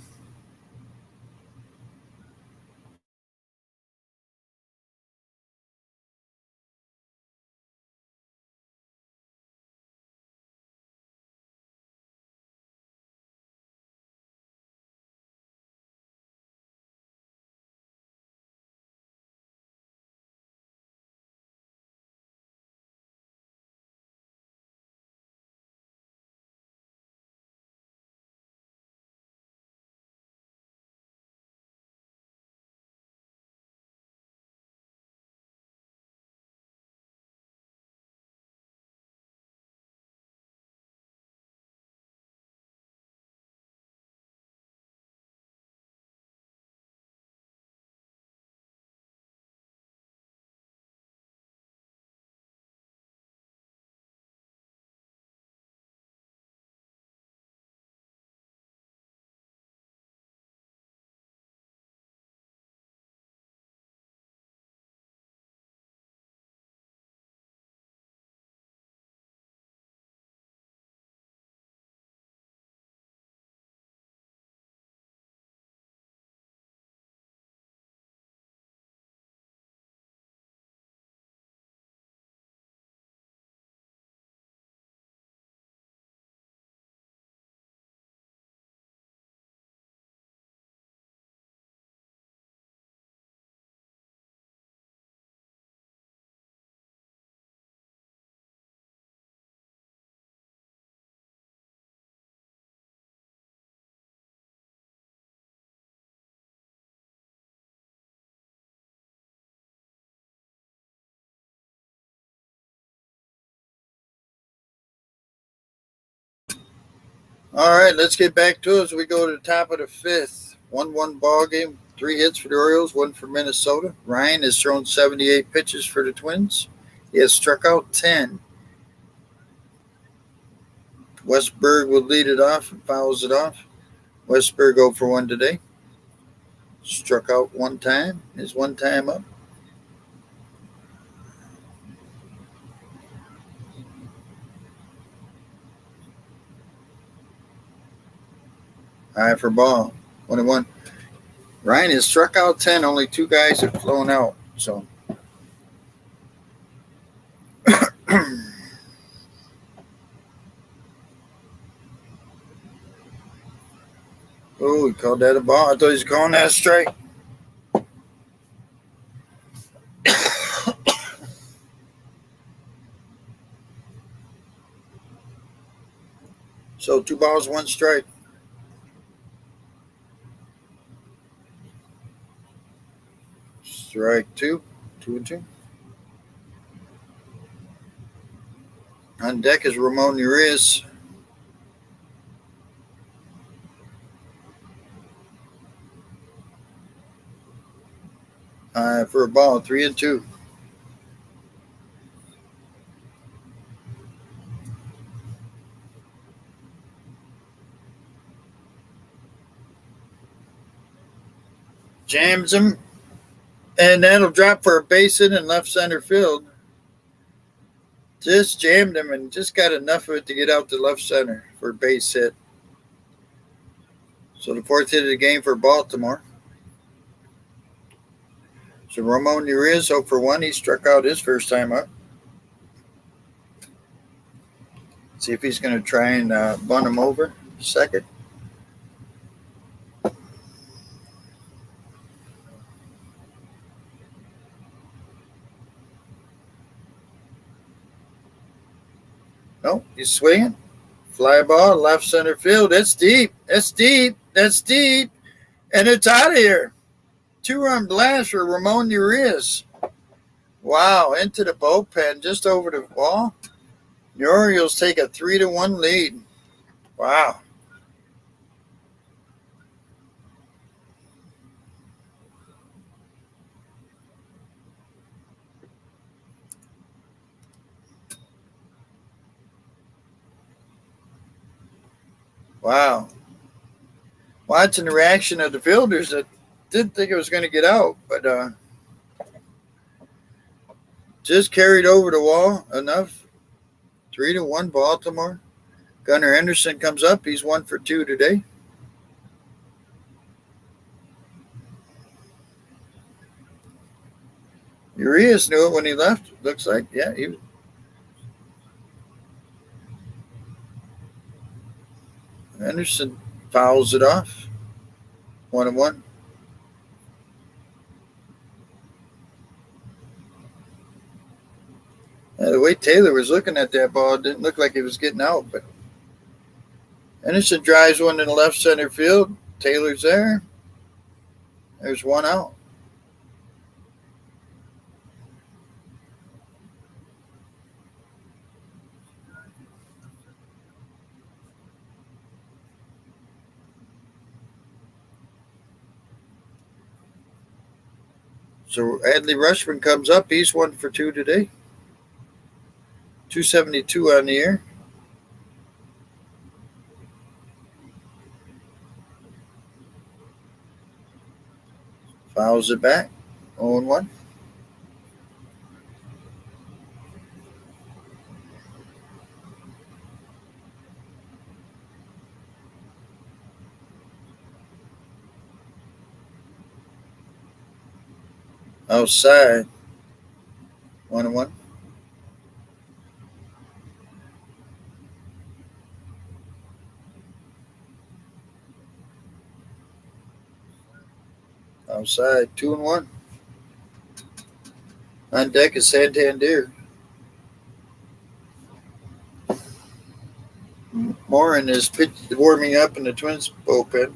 All right, let's get back to it as we go to the top of the fifth. 1-1 ball game. 3 hits for the Orioles, 1 for Minnesota. Ryan has thrown 78 pitches for the Twins. He has struck out 10. Westberg will lead it off and fouls it off. Westberg 0 for 1 today. Struck out 1 time. His 1 time up. Eye for ball. 1-1. Ryan has struck out 10. Only 2 guys have flown out. So. Oh, he called that a ball. I thought he was calling that a strike. So 2 balls, 1 strike. Strike 2. 2-2. On deck is Ramon Urias. For a ball, 3-2. Jams him, and that'll drop for a base hit in left center field. Just jammed him and just got enough of it to get out to left center for a base hit. So the 4th hit of the game for Baltimore. So Ramon Urias 0 for 1. He struck out his first time up. See if he's going to try and bunt him over second. No, he's swinging. Fly ball, left center field. That's deep. That's deep. That's deep. And it's out of here. 2-run blast for Ramon Urias. Wow, into the bullpen, just over the wall. The Orioles take a 3-1 lead. Wow. Wow. Watching the reaction of the fielders that didn't think it was going to get out, but just carried over the wall enough. 3-1 Baltimore. Gunnar Henderson comes up. He's 1 for 2 today. Urias knew it when he left. Looks like, yeah, he was. Henderson fouls it off. 1-1. The way Taylor was looking at that ball, it didn't look like he was getting out, but Henderson drives one in the left center field. Taylor's there. There's 1 out. So Adley Rutschman comes up. He's 1 for 2 today. 272 on the year. Fouls it back. 0-1. Outside. 1-1. Outside. 2-1. On deck is Santander. Morin is warming up in the Twins bullpen.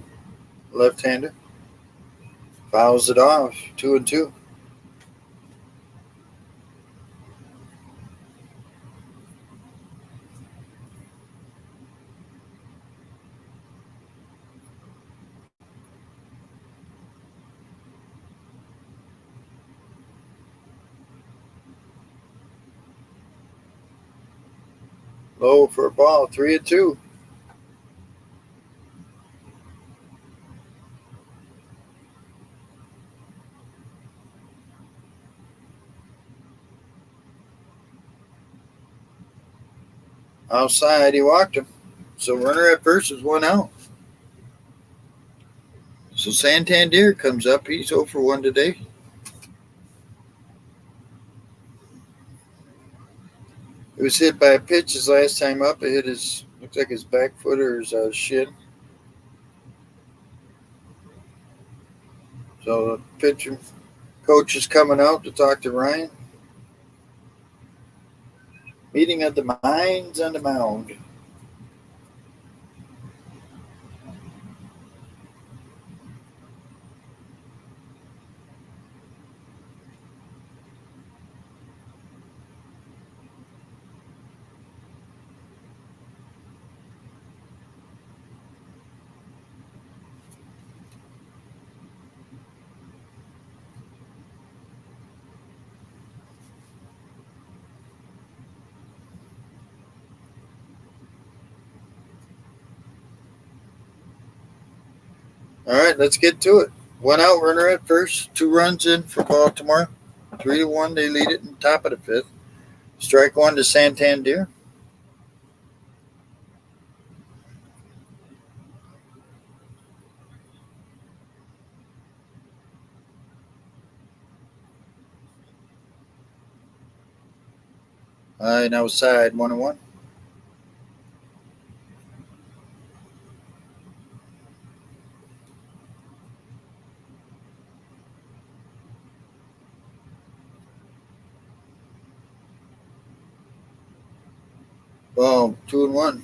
Left-hander. Fouls it off. 2-2. Low for a ball, 3-2. Outside, he walked him. So runner at first is 1 out. So Santander comes up. He's 0 for 1 today. It was hit by a pitch his last time up. It hit his, looks like his back foot or his shin. So the pitcher coach is coming out to talk to Ryan. Meeting of the minds on the mound. All right, let's get to it. 1 out, runner at first. 2 runs in for Baltimore. 3-1, they lead it in the top of the 5th. Strike 1 to Santander. And outside, 1-1. Boom, 2-1.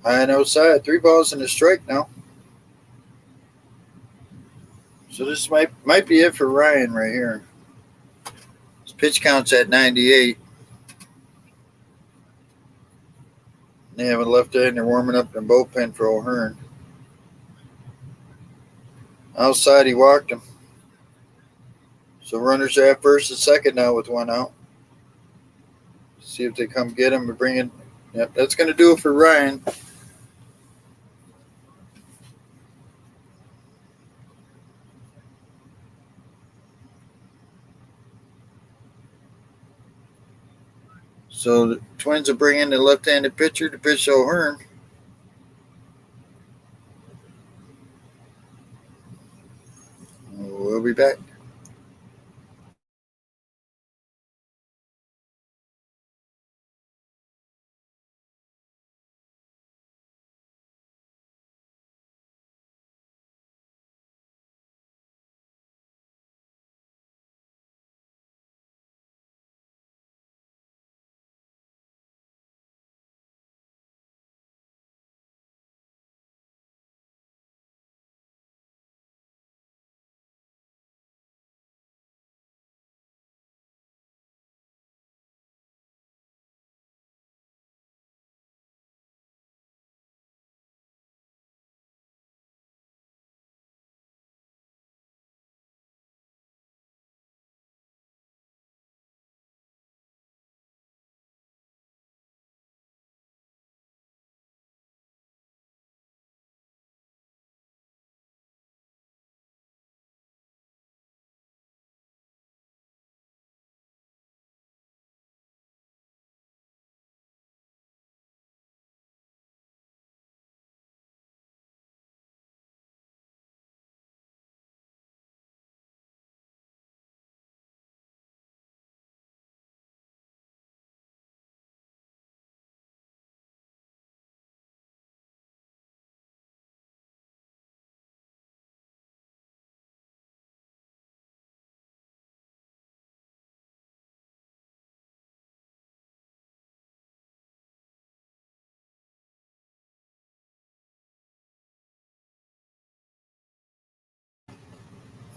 And outside, 3 balls and a strike now. So this might be it for Ryan right here. His pitch count's at 98. They have a left-hander warming up in the bullpen for O'Hearn. Outside, he walked him. So runners are at first and second now with 1 out. See if they come get him and bring in. Yep, that's going to do it for Ryan. So the Twins will bring in the left-handed pitcher to pitch O'Hearn. We'll be back.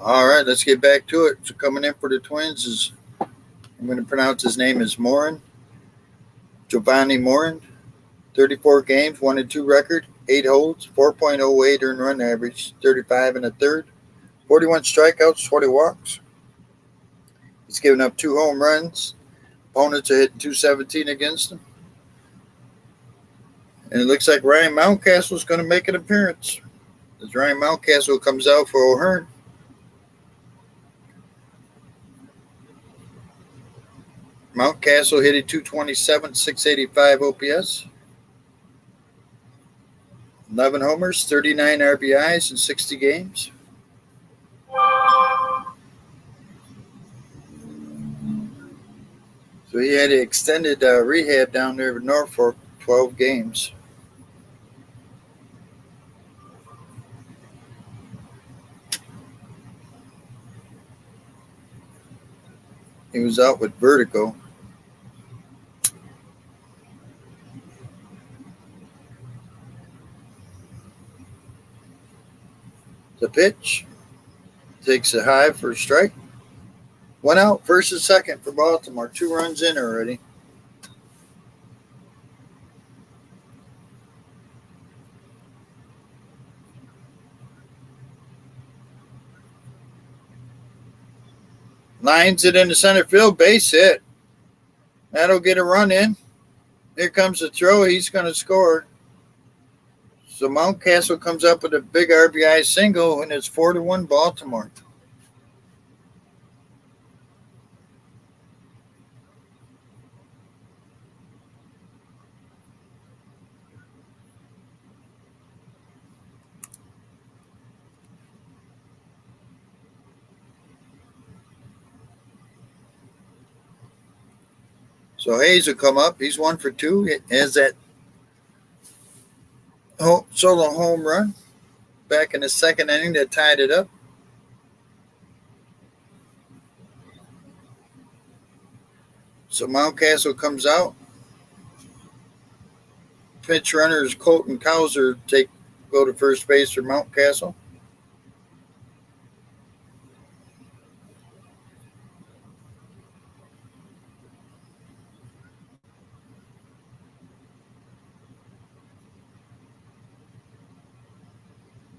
All right, let's get back to it. So coming in for the Twins is I'm going to pronounce his name as Morin. Giovanni Morin. 34 games, 1-2 record, 8 holds, 4.08 earned run average, 35 and a third, 41 strikeouts, 20 walks. He's given up 2 home runs. Opponents are hitting .217 against him. And it looks like Ryan Mountcastle is going to make an appearance. As Ryan Mountcastle comes out for O'Hearn. Mountcastle hitting .227, 685 OPS. 11 homers, 39 RBIs in 60 games. So he had an extended rehab down there in Norfolk, 12 games. He was out with vertigo. The pitch takes a high for a strike. 1 out, first and second for Baltimore. 2 runs in already. Lines it into center field, base hit. That'll get a run in. Here comes the throw. He's going to score. So Mountcastle comes up with a big RBI single, and it's 4-1 Baltimore. So Hayes will come up. He's 1 for 2. He has that solo home run back in the second inning that tied it up. So Mountcastle comes out. Pinch runners Colton Cowser go to first base for Mountcastle.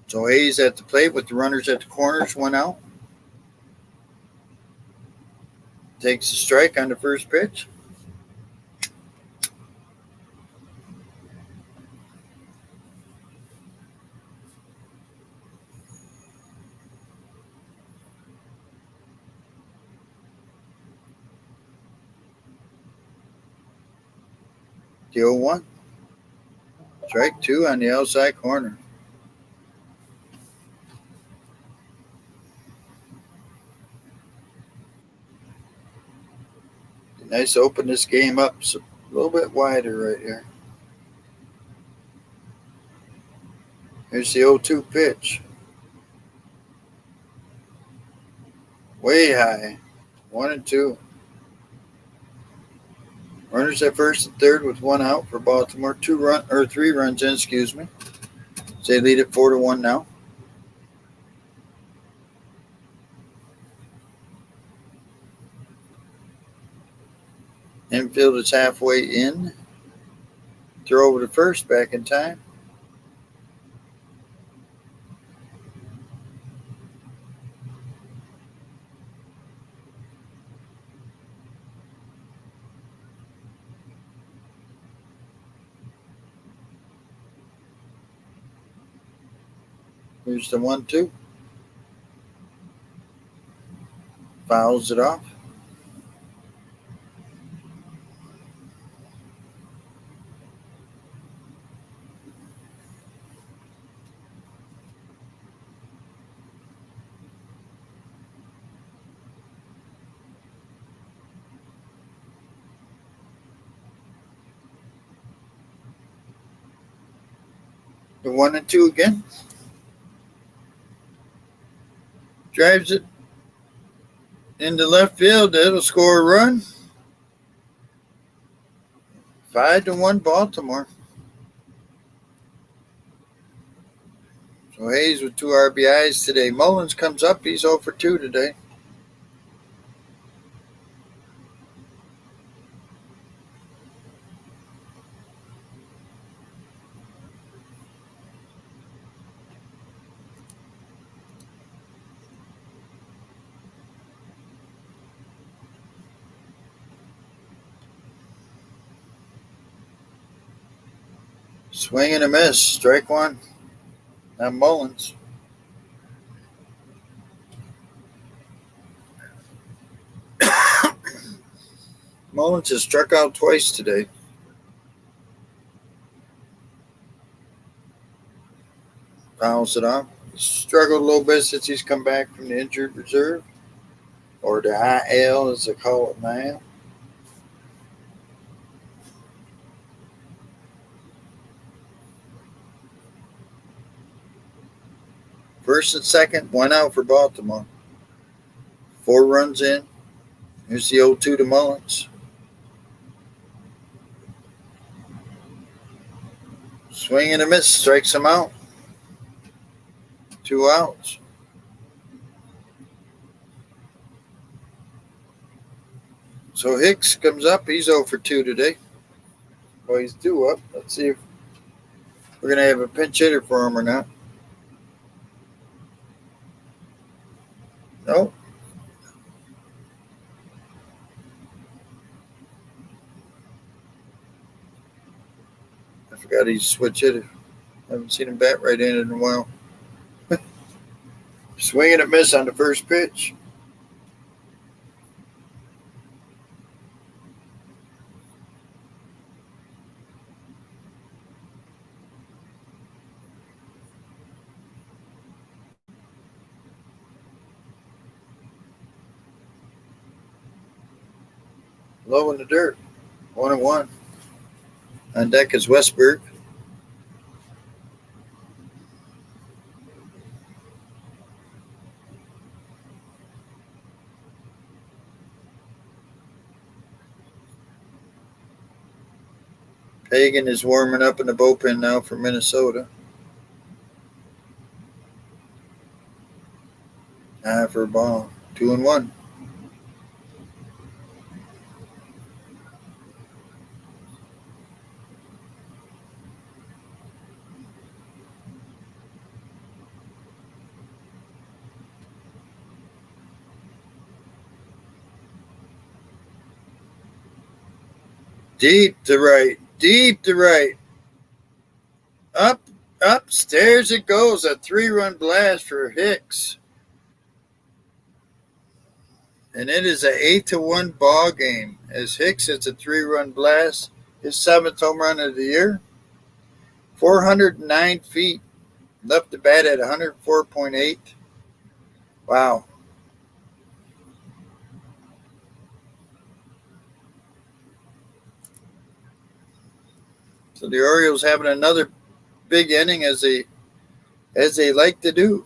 So Hayes at the plate with the runners at the corners, 1 out. Takes a strike on the first pitch. The 0-1. Strike 2 on the outside corner. Nice to open this game up a little bit wider right here. Here's the 0-2 pitch. Way high. 1-2. Runners at first and third with 1 out for Baltimore. 3 runs in, excuse me. So they lead it 4-1 now. Infield is halfway in. Throw over to first, back in time. Here's the 1-2. Fouls it off. The 1-2 again. Drives it into left field. It'll score a run. 5-1 Baltimore. So Hayes with 2 RBIs today. Mullins comes up. He's 0 for 2 today. Swing and a miss. Strike one. Now Mullins. Mullins has struck out twice today. Fouls it off. He's struggled a little bit since he's come back from the injured reserve, or the IL as they call it now. First and second, one out for Baltimore. 4 runs in. Here's the 0-2 to Mullins. Swing and a miss. Strikes him out. 2 outs. So Hicks comes up. He's 0 for 2 today. Well, he's 2 up. Let's see if we're going to have a pinch hitter for him or not. Nope. I forgot he's a switch hitter. Haven't seen him bat right in a while. Swing and a miss on the first pitch. Low in the dirt. 1-1. On deck is Westberg. Hagan is warming up in the bullpen now for Minnesota. High for a ball. 2-1. Deep to right. Deep to right. Upstairs it goes. A 3-run blast for Hicks. And it is an 8-1 ball game as Hicks hits a 3-run blast. His 7th home run of the year. 409 feet. Left the bat at 104.8. Wow. So the Orioles having another big inning as they like to do.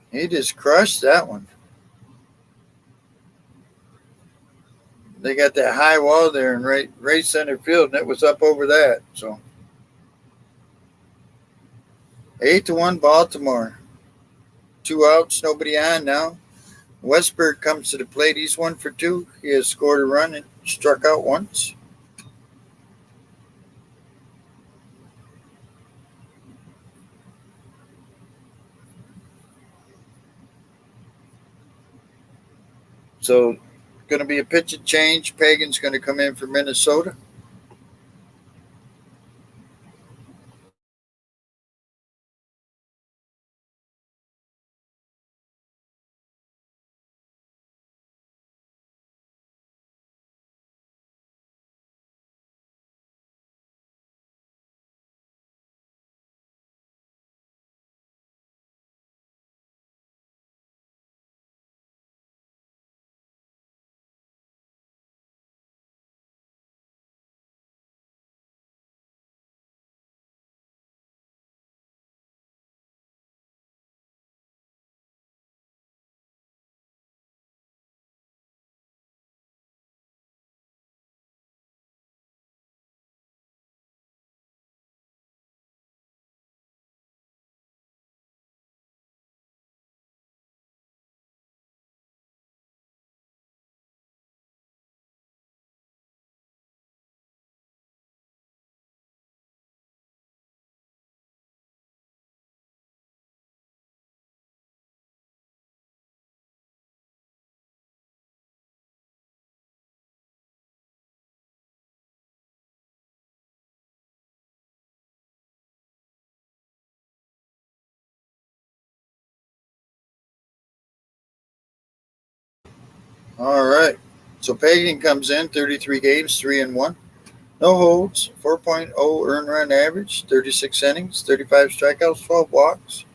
He just crushed that one. They got that high wall there in right center field, and it was up over that. So 8-1 Baltimore. 2 outs, nobody on now. Westberg comes to the plate. He's 1 for 2. He has scored a run and struck out once. So going to be a pitch and change. Pagan's going to come in for Minnesota. All right. So Pagan comes in 33 games, 3-1. No holds, 4.0 earned run average, 36 innings, 35 strikeouts, 12 walks.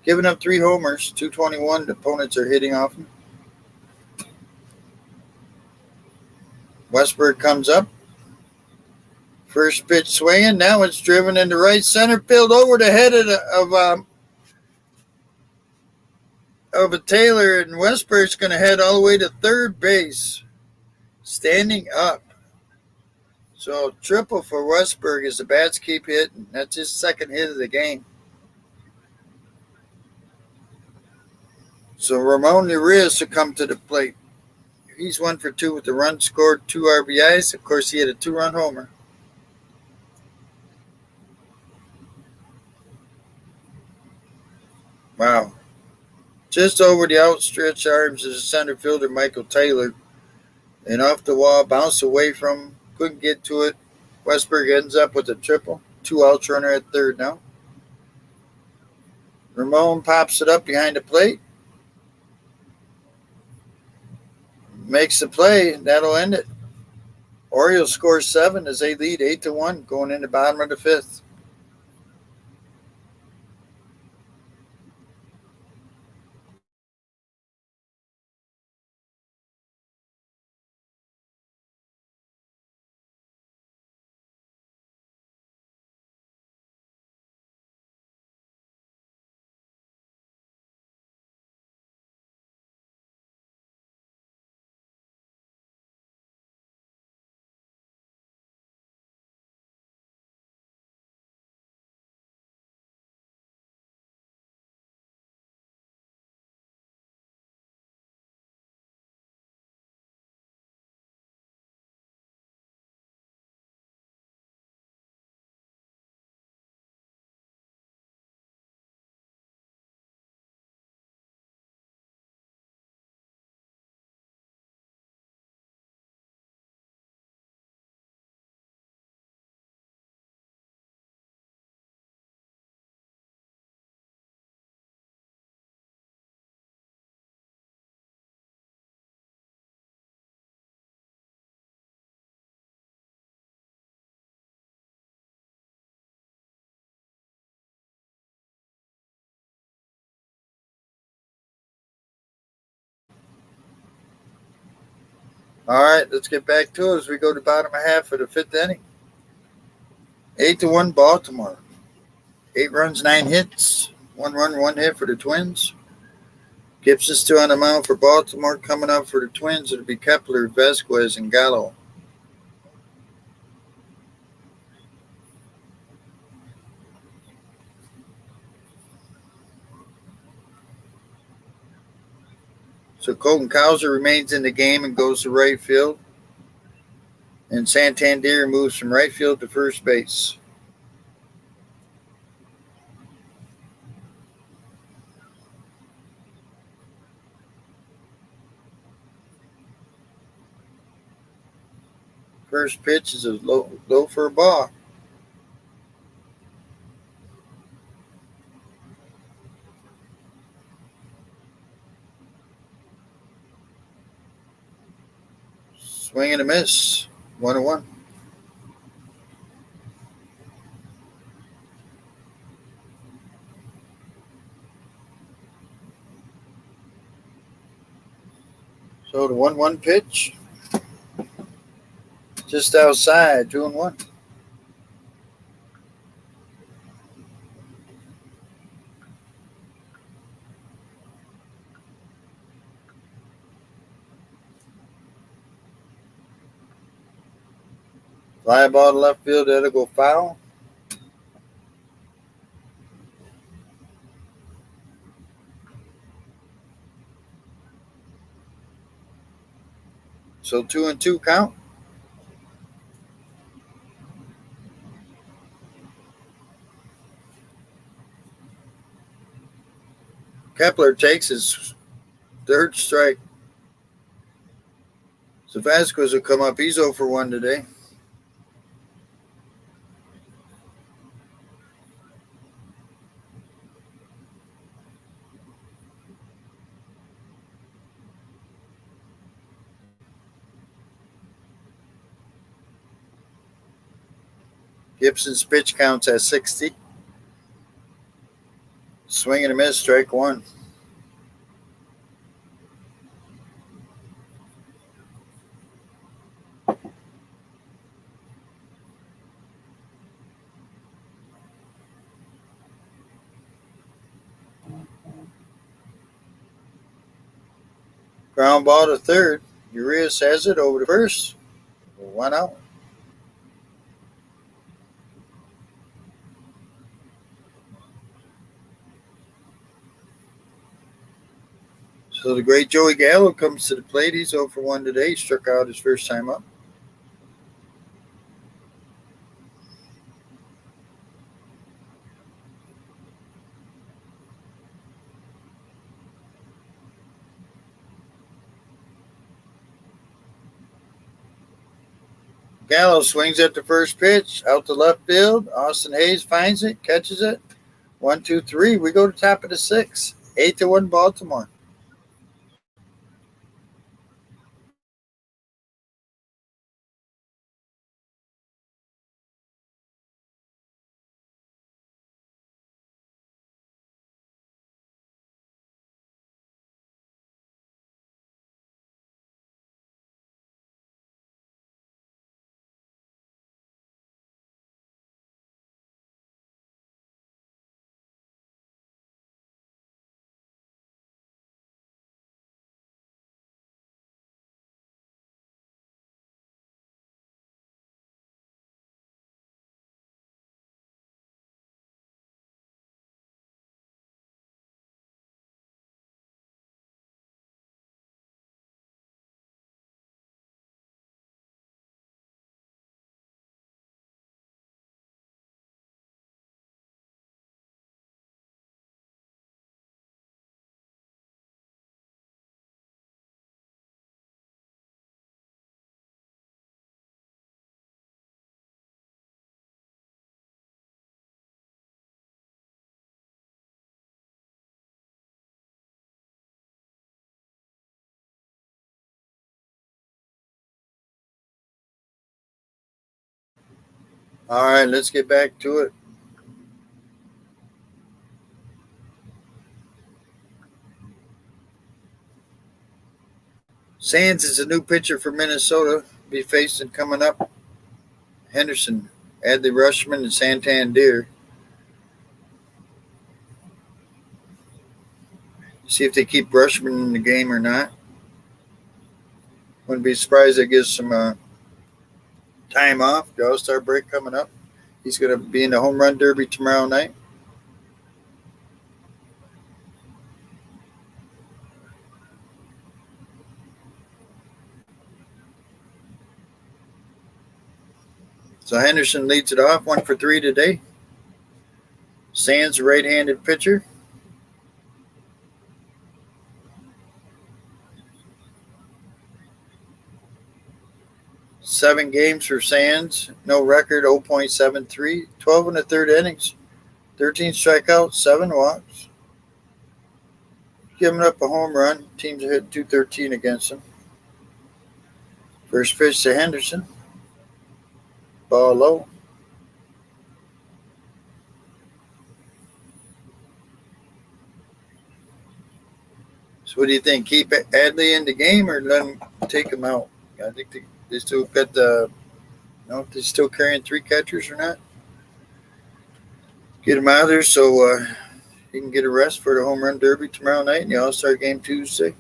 Giving up 3 homers, 221. The opponents are hitting off him. Westberg comes up. First pitch swinging. Now it's driven into right center field over the head of a Taylor, and Westberg's going to head all the way to third base, standing up. So triple for Westberg as the bats keep hitting. That's his second hit of the game. So Ramon Urias will come to the plate. He's 1 for 2 with the run scored, 2 RBIs. Of course, he had a 2-run homer. Wow. Just over the outstretched arms is the center fielder, Michael Taylor. And off the wall, bounced away from him. Couldn't get to it. Westberg ends up with a triple. 2 outs, runner at third now. Ramon pops it up behind the plate. Makes the play. That'll end it. Orioles score 7 as they lead 8-1 going in the bottom of the 5th. All right, let's get back to it as we go to the bottom half of the 5th inning. 8-1 Baltimore. 8 runs, 9 hits. 1 run, 1 hit for the Twins. Gibson's still on the mound for Baltimore. Coming up for the Twins, it'll be Kepler, Vasquez, and Gallo. So Colton Cowser remains in the game and goes to right field. And Santander moves from right field to first base. First pitch is a low for a ball. Swing and a miss. 1-1. So the 1-1 pitch. Just outside, 2-1. Fly ball to left field, that'll go foul. So 2-2 count. Kepler takes his 3rd strike. So Vasquez will come up. He's 0 for 1 today. Gibson's pitch counts at 60. Swing and a miss, strike one. Ground ball to third. Urias has it over to first. 1 out. So the great Joey Gallo comes to the plate. He's 0 for 1 today. He struck out his first time up. Gallo swings at the first pitch, out to left field. Austin Hayes finds it, catches it. 1, 2, 3. We go to top of the 6th. 8-1 Baltimore. All right, let's get back to it. Sands is a new pitcher for Minnesota. Be facing coming up. Henderson, Adley Rutschman, and Santander. See if they keep Rutschman in the game or not. Wouldn't be surprised they give some time off. The All-Star break coming up. He's going to be in the home run derby tomorrow night. So Henderson leads it off, 1 for 3 today. Sands, a right-handed pitcher. Seven games for Sands. No record, 0.73. 12 in the third innings. 13 strikeouts, 7 walks. Giving up a home run. Teams hit .213 against him. First pitch to Henderson. Ball low. So what do you think? Keep Adley in the game or let him take him out? I think they still got the, if they're still carrying 3 catchers or not. Get him out of there so he can get a rest for the home run derby tomorrow night and the All-Star game Tuesday.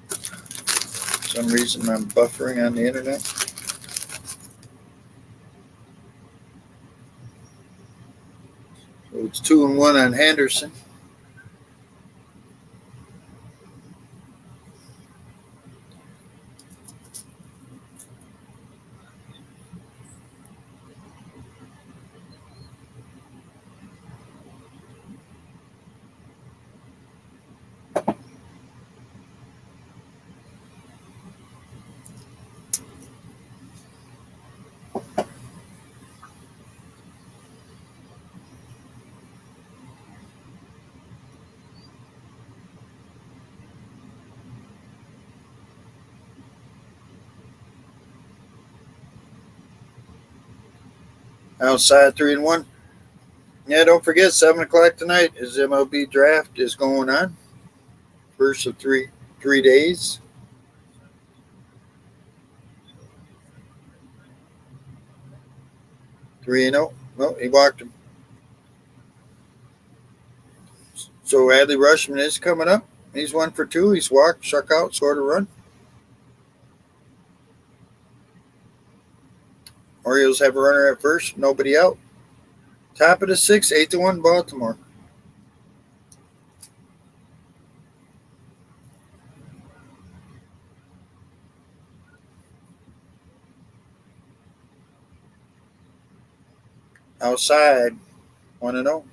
For some reason I'm buffering on the internet. So it's 2-1 on Henderson. Outside 3-1. Yeah, don't forget 7 o'clock tonight is MLB draft is going on. First of three days. 3-0. Well, he walked him. So Adley Rutschman is coming up. He's 1 for 2. He's walked, struck out, scored a run. Orioles have a runner at first, nobody out. Top of the 6th, 8-1 Baltimore. Outside, 1-0.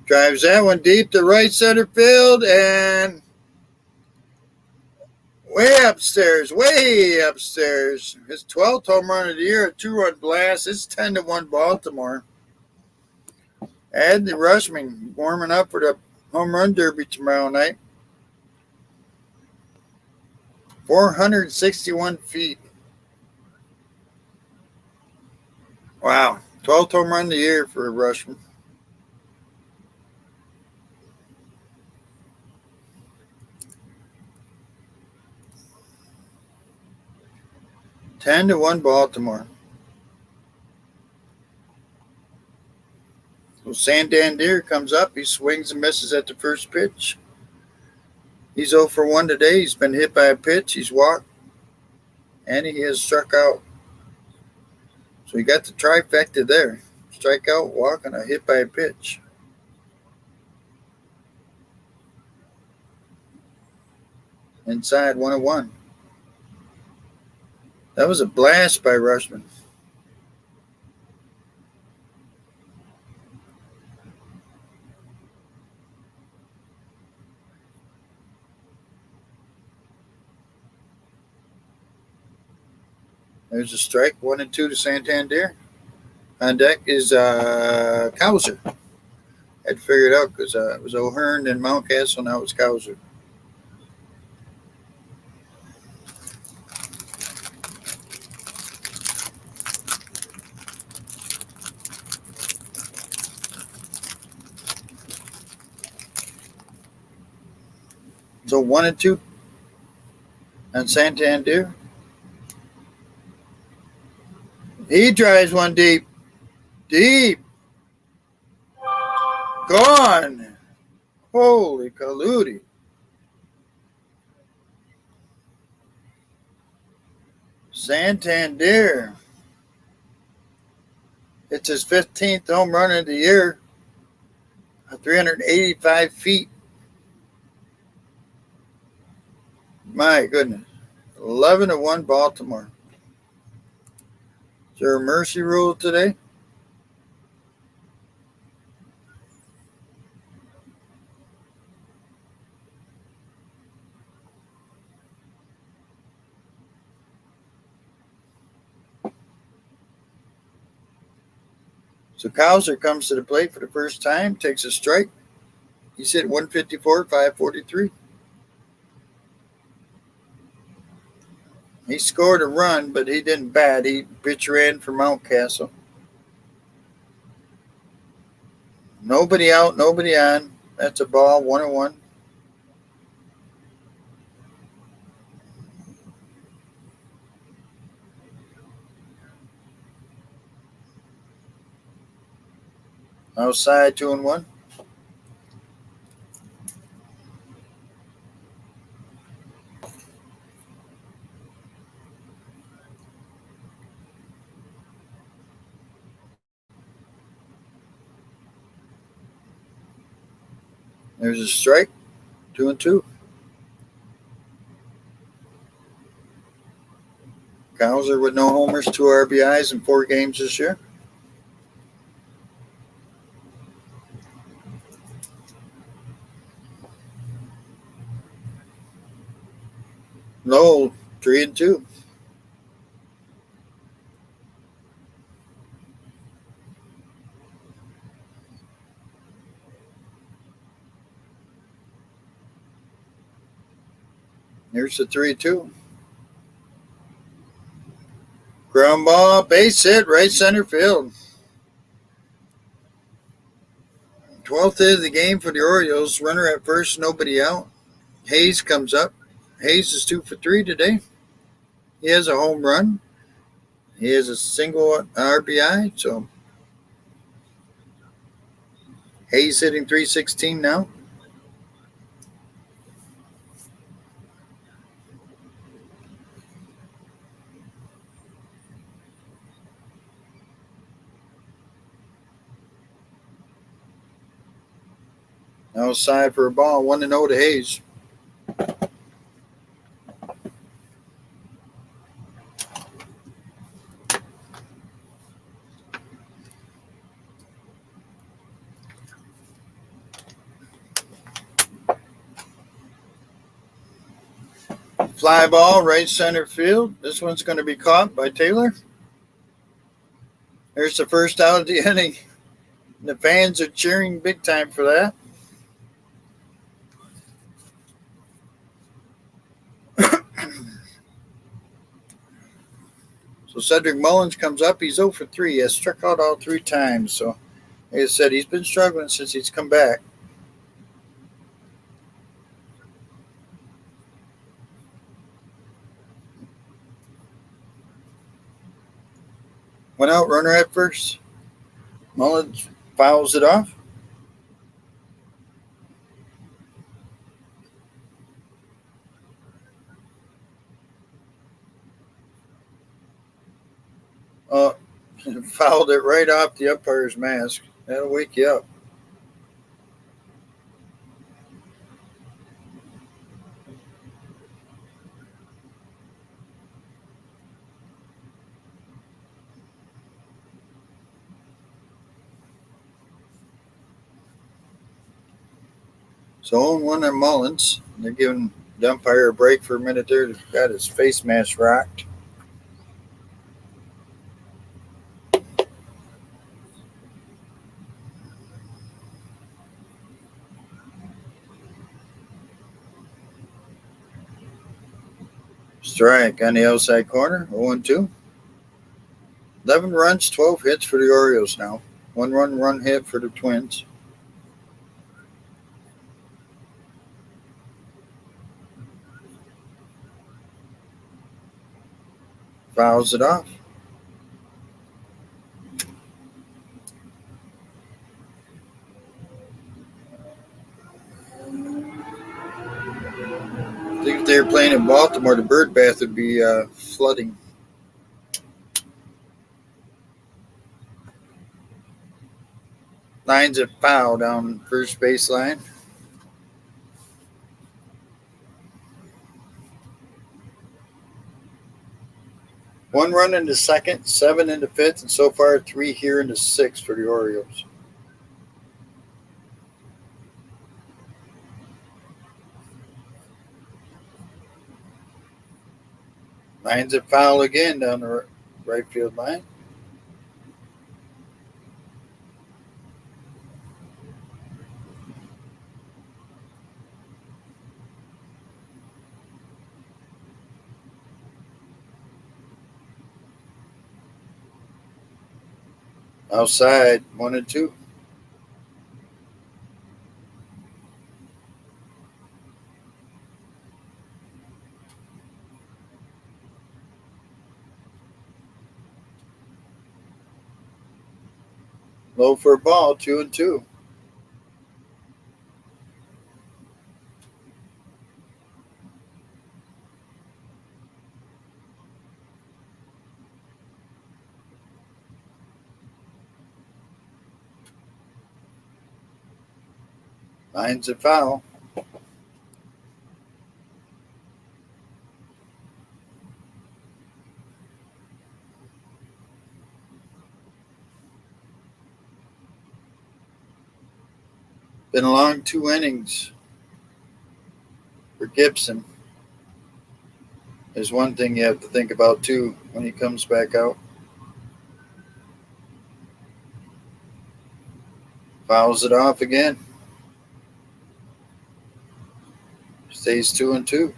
Drives that one deep to right center field and way upstairs. His 12th home run of the year, a 2-run blast. It's 10-1 Baltimore. Adley Rutschman warming up for the home run derby tomorrow night. 461 feet. Wow. 12th home run of the year for Rutschman. Ten to 1 Baltimore. So Santander comes up. He swings and misses at the first pitch. He's 0 for 1 today. He's been hit by a pitch. He's walked. And he has struck out. So he got the trifecta there. Strikeout, walk, and a hit by a pitch. Inside 1-1. That was a blast by Rutschman. There's a strike, 1-2 to Santander. On deck is Cowser. Had to figure it out because it was O'Hearn and Mountcastle, now it's Cowser. So 1-2 on Santander. He drives one deep. Gone. Holy Kaludi. Santander. It's his 15th home run of the year. 385 feet. My goodness. 11-1 Baltimore. Is there a mercy rule today? So Cowser comes to the plate for the first time, takes a strike. He's hit 154, 543. He scored a run, but he didn't bat. He pitch ran for Mountcastle. Nobody out, nobody on. That's a ball, 1-1. Outside, 2-1. There's a strike, 2-2. Cowser with no homers, 2 RBIs in 4 games this year. Lowell, 3-2. Here's the 3-2. Ground ball, base hit, right center field. 12th hit of the game for the Orioles. Runner at first, nobody out. Hayes comes up. Hayes is 2 for 3 today. He has a home run. He has a single RBI. So Hayes hitting .316 now. Outside for a ball, 1-0 to Hayes. Fly ball, right center field. This one's going to be caught by Taylor. There's the first out of the inning. The fans are cheering big time for that. So Cedric Mullins comes up. He's 0 for 3. He has struck out all 3 times. So, like I said, he's been struggling since he's come back. Went out, runner at first. Mullins fouls it off. Fouled it right off the umpire's mask. That'll wake you up. So 0-1 on Mullins. They're giving the umpire a break for a minute there. He's got his face mask rocked. Strike on the outside corner, 0-2. 11 runs, 12 hits for the Orioles now. 1 run hit for the Twins. Fouls it off. I think if they were playing in Baltimore, the bird bath would be flooding. Lines a foul down first baseline. One run in the second, 7 in the fifth, and so far 3 here in the sixth for the Orioles. Lines a foul again down the right field line. Outside, 1-2. Low for a ball, 2-2. Lines a foul. Been a long 2 innings for Gibson. There's one thing you have to think about, too, when he comes back out. Fouls it off again. Stays 2-2.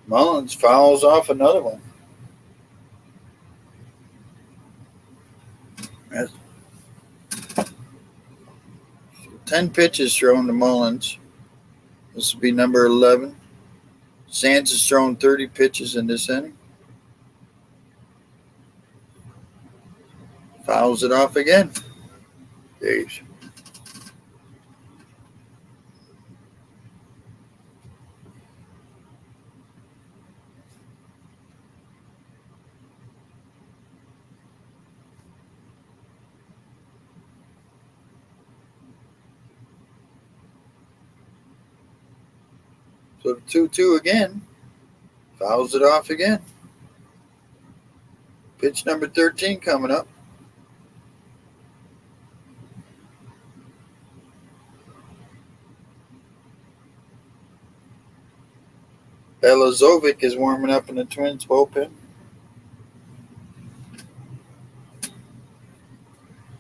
Mullins fouls off another one. That's 10 pitches thrown to Mullins. This will be number 11. Sands has thrown 30 pitches in this inning. Fouls it off again. Jeez. So 2-2 again. Fouls it off again. Pitch number 13 coming up. Belazovic is warming up in the Twins bullpen.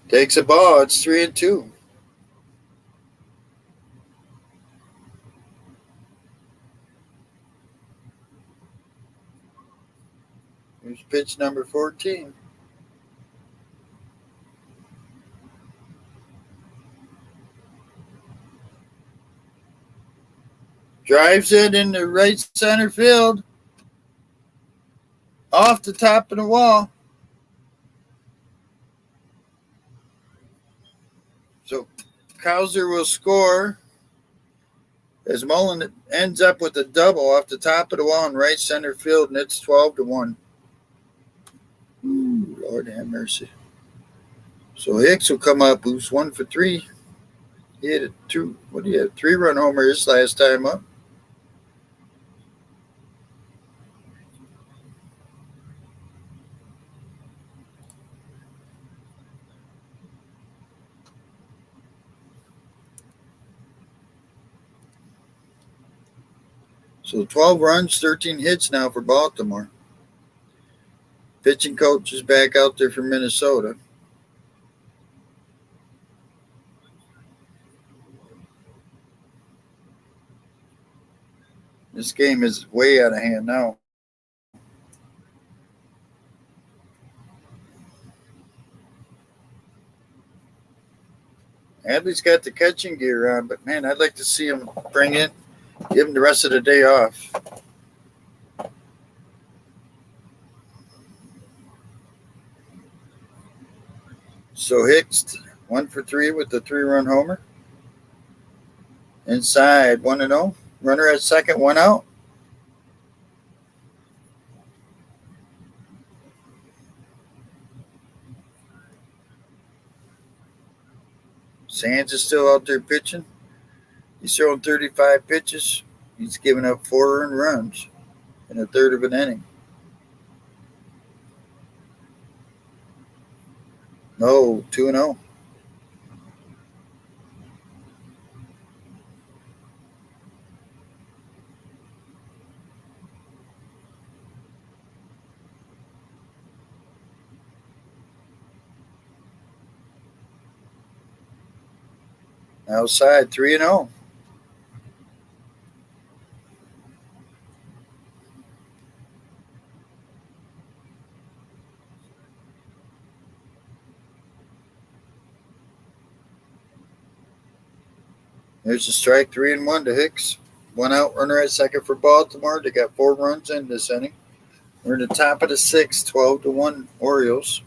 Takes a ball. It's 3-2. Here's pitch number 14. Drives it into right center field. Off the top of the wall. So Cowser will score as Mullen ends up with a double off the top of the wall in right center field, and it's 12-1. Ooh, Lord have mercy. So Hicks will come up, who's 1 for 3. He had a 3-run homer his last time up. So 12 runs, 13 hits now for Baltimore. Pitching coach is back out there for Minnesota. This game is way out of hand now. Adley's got the catching gear on, but man, I'd like to see him give him the rest of the day off. So Hicks, 1 for 3 with the 3-run homer. Inside, 1-0. Runner at second, 1 out. Sands is still out there pitching. He's throwing 35 pitches. He's given up 4 earned runs in a third of an inning. No, 2-0. Outside, 3-0. There's a strike, 3-1 to Hicks. 1 out, runner at second for Baltimore. They got 4 runs in this inning. We're in the top of the 6th, 12-1 Orioles.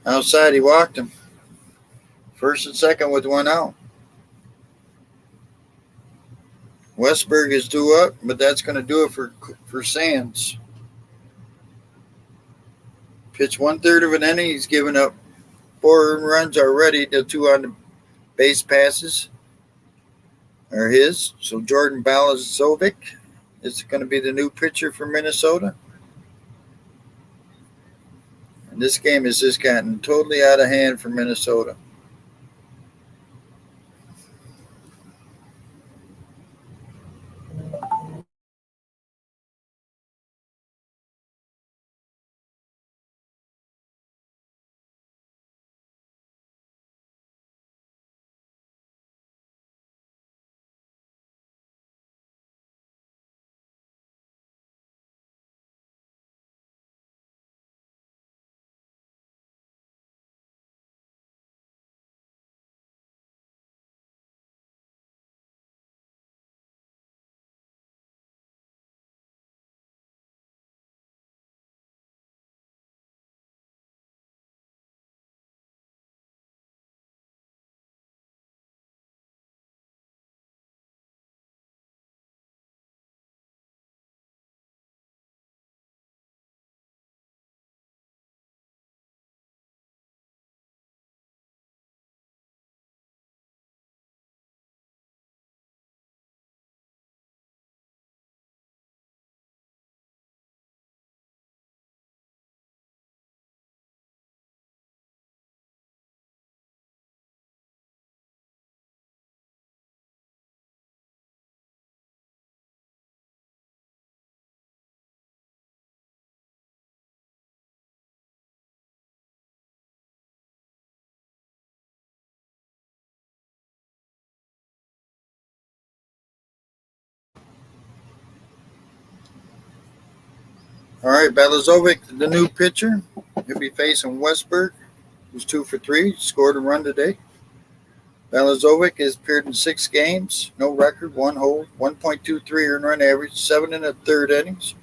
Outside, he walked him. First and second with 1 out. Westberg is due up, but that's going to do it for Sands. Pitch 1/3 of an inning. He's given up 4 runs already. The 2 on the base passes are his. So Jordan Balazovic is going to be the new pitcher for Minnesota. And this game has just gotten totally out of hand for Minnesota. All right, Balazovic, the new pitcher. He'll be facing Westberg, who's 2 for 3, scored a run today. Balazovic has appeared in 6 games, no record, 1 hold, 1.23 earned run average, 7 1/3 innings,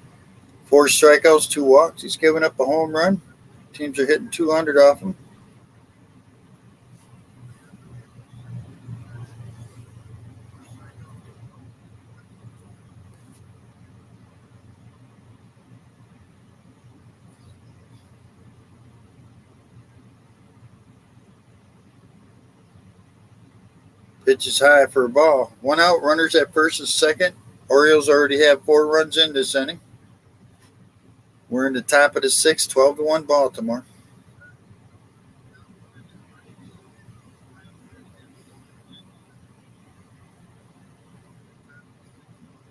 4 strikeouts, 2 walks. He's given up a home run. Teams are hitting 200 off him. Pitch is high for a ball. 1 out, runners at first and second. Orioles already have 4 runs in this inning. We're in the top of the 6th, 12-1 Baltimore.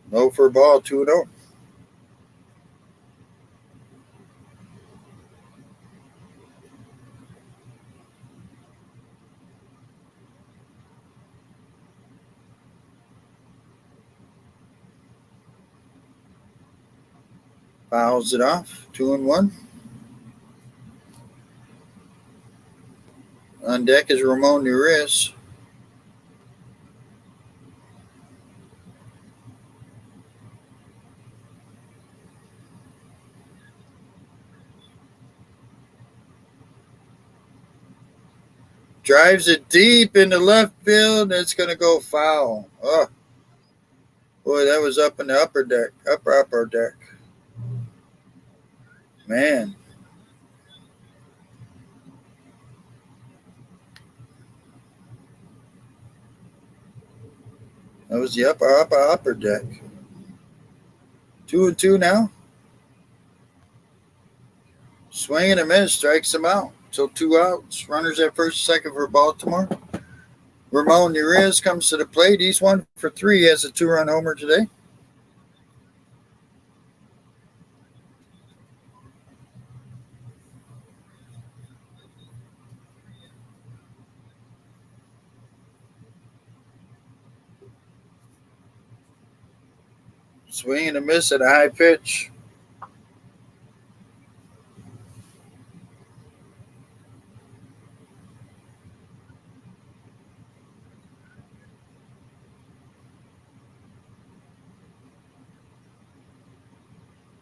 No for a ball, 2-0. Fouls it off, 2-1. On deck is Ramon Urias. Drives it deep into left field. It's going to go foul. Oh, boy, that was up in the upper deck. Man. That was the upper deck. 2-2 now. Swing and a miss, strikes him out. So 2 outs. Runners at first, second for Baltimore. Ramon Urias comes to the plate. He's 1 for 3. He has a 2-run homer today. Swing and a miss at a high pitch.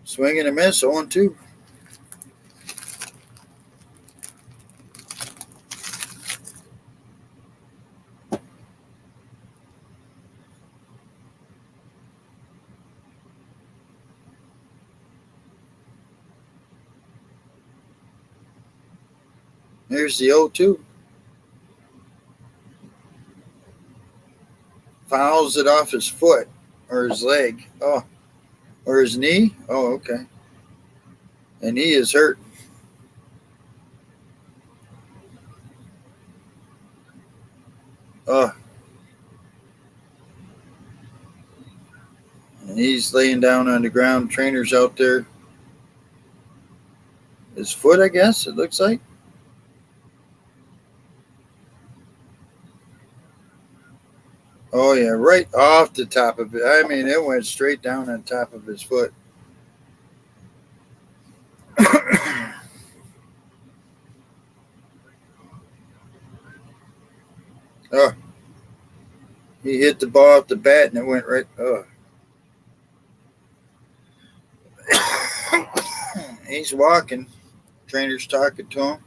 Swing and a miss, 0-2. Here's the 0-2. Fouls it off his foot or his leg. Oh, or his knee. Oh, okay. And he is hurt. Oh. And he's laying down on the ground. Trainer's out there. His foot, I guess, it looks like. Oh, yeah, right off the top of it. I mean, it went straight down on top of his foot. Oh. He hit the ball off the bat and it went right. Oh. He's walking. Trainer's talking to him.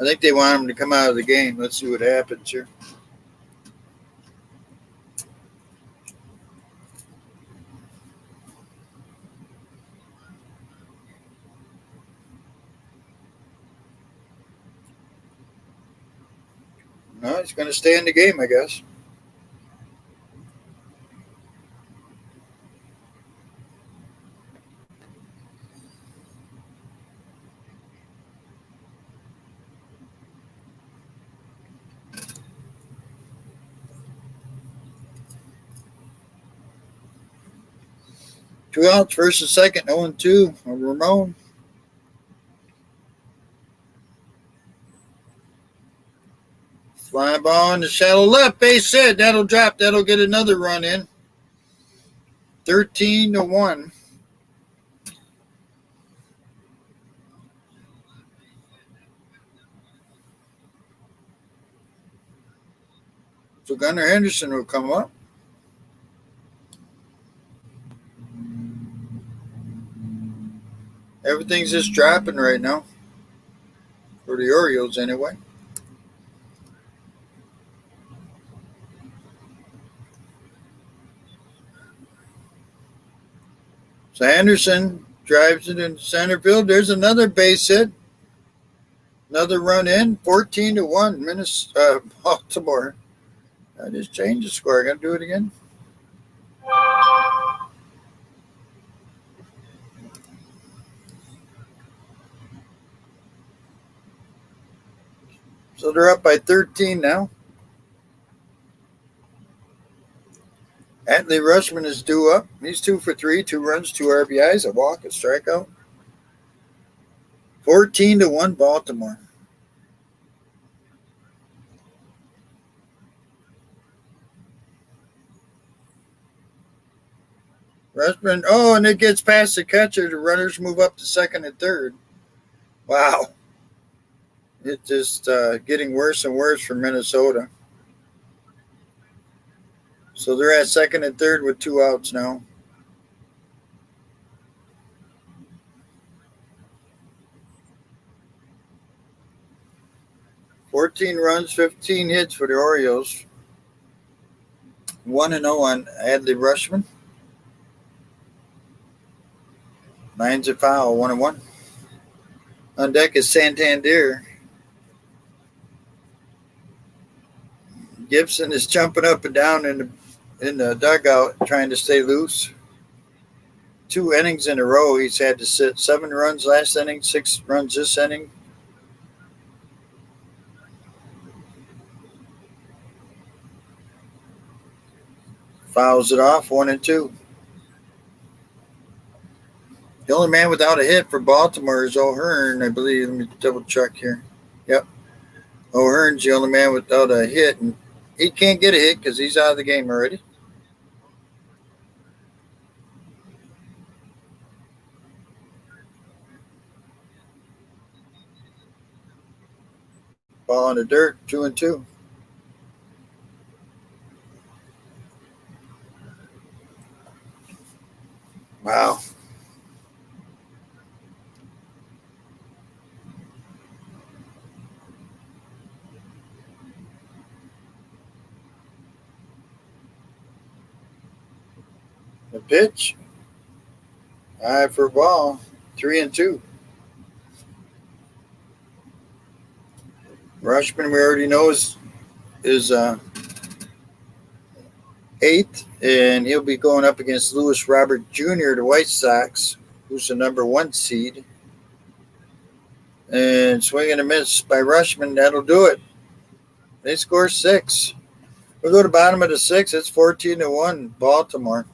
I think they want him to come out of the game. Let's see what happens here. No, he's going to stay in the game, I guess. 2 outs, first and second, 0-2 on Ramon. Fly ball in the shallow left, base hit. That'll drop. That'll get another run in. 13-1. So Gunnar Henderson will come up. Everything's just dropping right now. For the Orioles, anyway. So Henderson drives it in center field. There's another base hit. Another run in. 14-1. Minnesota, Baltimore. I just changed the score. I got to do it again. So they're up by 13 now. Adley Rutschman is due up. He's 2 for 3, 2 runs, 2 RBIs, a walk, a strikeout. 14-1 Baltimore. Rutschman, and it gets past the catcher. The runners move up to second and third. Wow. It's just getting worse and worse for Minnesota. So they're at second and third with 2 outs now. $14 runs, 15 hits for the Orioles. 1-0 on Adley Rutschman. 9's a foul, 1-1. On deck is Santander. Gibson is jumping up and down in the dugout trying to stay loose. 2 innings in a row he's had to sit. 7 runs last inning, 6 runs this inning. Fouls it off, 1-2. The only man without a hit for Baltimore is O'Hearn, I believe. Let me double check here. Yep. O'Hearn's the only man without a hit, and he can't get a hit because he's out of the game already. Ball in the dirt, 2-2. Wow. The pitch. Eye for ball. 3-2. Rutschman, we already know, is 8th, and he'll be going up against Lewis Robert Jr., the White Sox, who's the number 1 seed. And swing and a miss by Rutschman. That'll do it. They score 6. We'll go to bottom of the 6th. It's 14-1 Baltimore.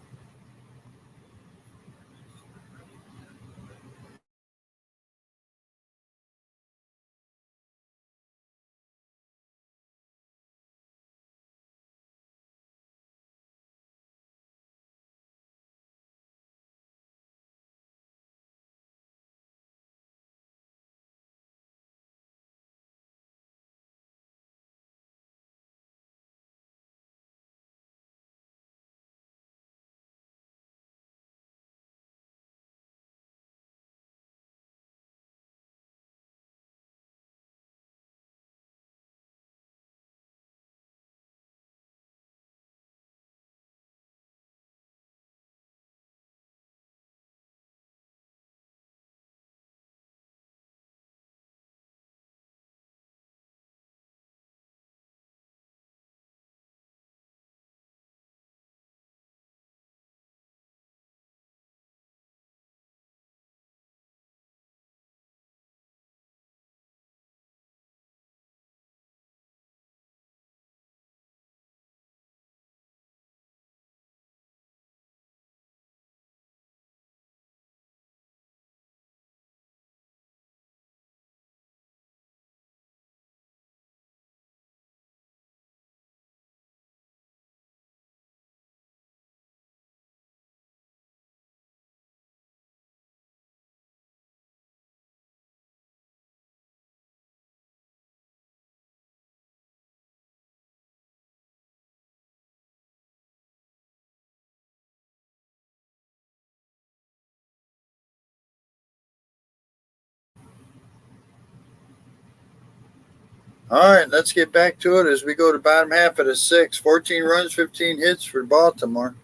All right, let's get back to it as we go to bottom half of the sixth. 14 runs, 15 hits for Baltimore.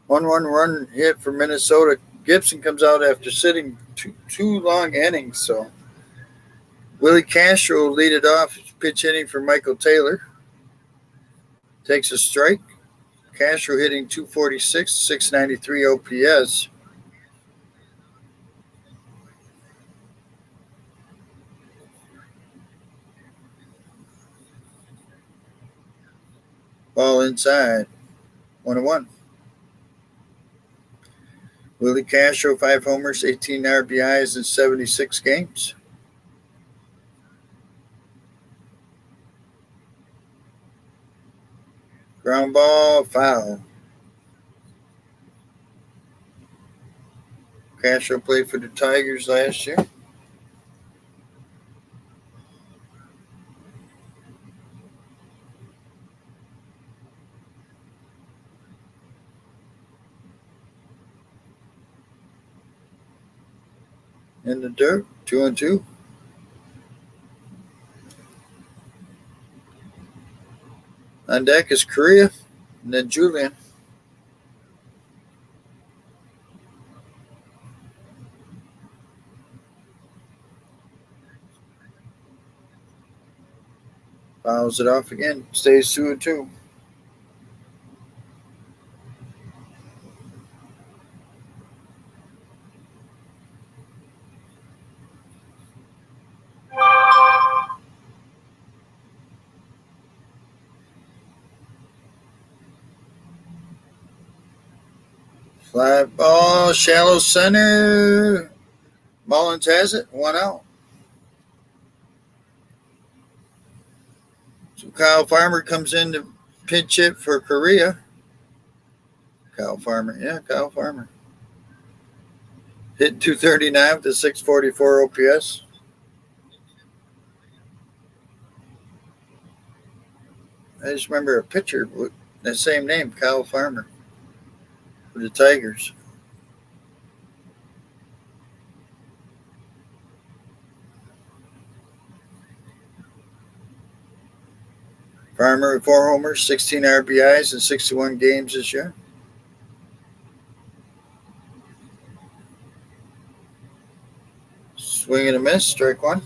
1-1 run hit for Minnesota. Gibson comes out after sitting two long innings. So Willie Castro will lead it off. Pitch hitting for Michael Taylor. Takes a strike. Castro hitting 246, 693 OPS. Ball inside. 1-1. Willie Castro, 5 homers, 18 RBIs in 76 games. Ground ball, foul. Castro played for the Tigers last year. In the dirt, 2-2. On deck is Correa and then Julian. Fouls it off again. Stays 2-2. Fly ball, shallow center. Mullins has it. 1 out. So Kyle Farmer comes in to pinch hit for Correa. Kyle Farmer. Hit 239 with a 644 OPS. I just remember a pitcher with the same name, Kyle Farmer, for the Tigers. Farmer with 4 homers, 16 RBIs in 61 games this year. Swing and a miss, strike 1.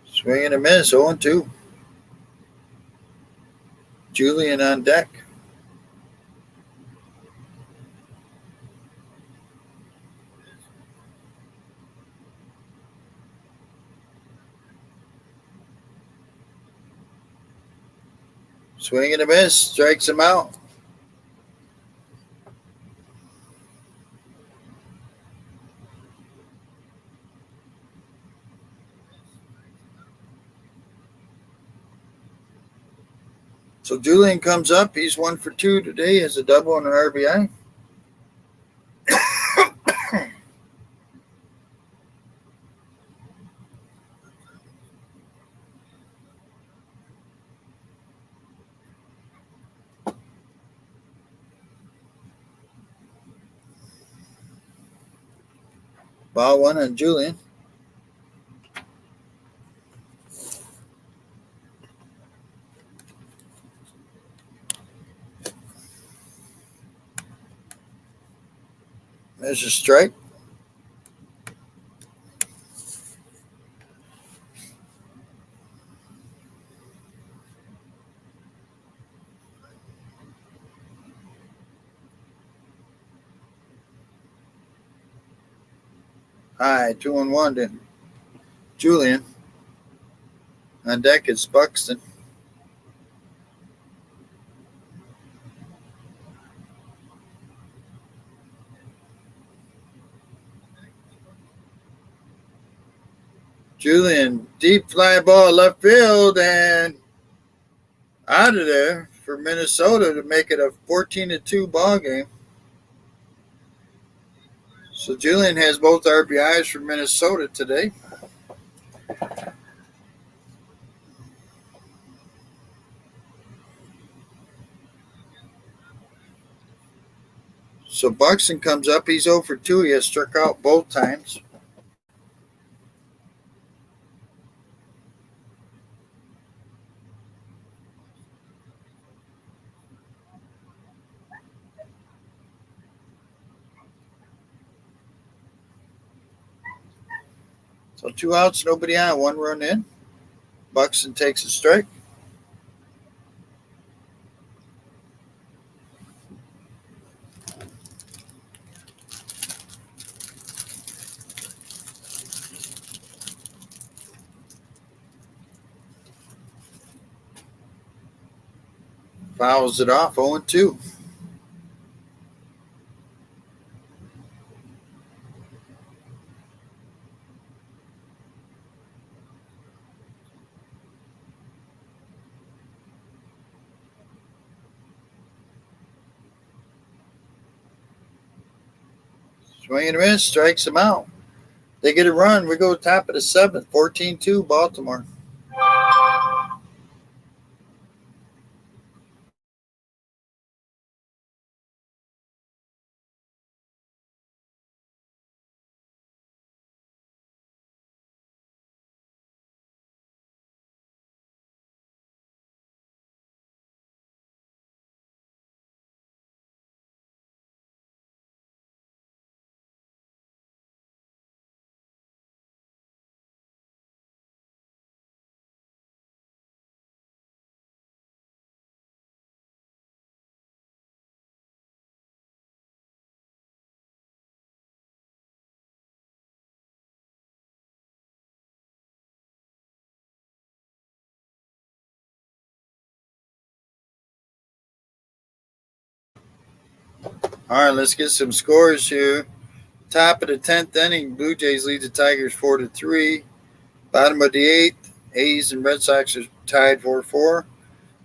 Swing and a miss, 0-2. Julian on deck. Swing and a miss, strikes him out. So Julian comes up. He's 1 for 2 today. He has a double and an RBI. Ball 1 on Julian. There's a strike. High, 2-1 to Julian. On deck is Buxton. Julian, deep fly ball left field and out of there for Minnesota to make it a 14-2 ball game. So Julian has both RBIs for Minnesota today. So Buxton comes up. He's 0 for 2. He has struck out both times. So 2 outs, nobody on, 1 run in. Buxton takes a strike. Fouls it off, 0-2. Swing and a miss, strikes him out. They get a run. We go top of the 7th, 14-2, Baltimore. All right, let's get some scores here. Top of the 10th inning, Blue Jays lead the Tigers 4-3. Bottom of the 8th, A's and Red Sox are tied 4-4.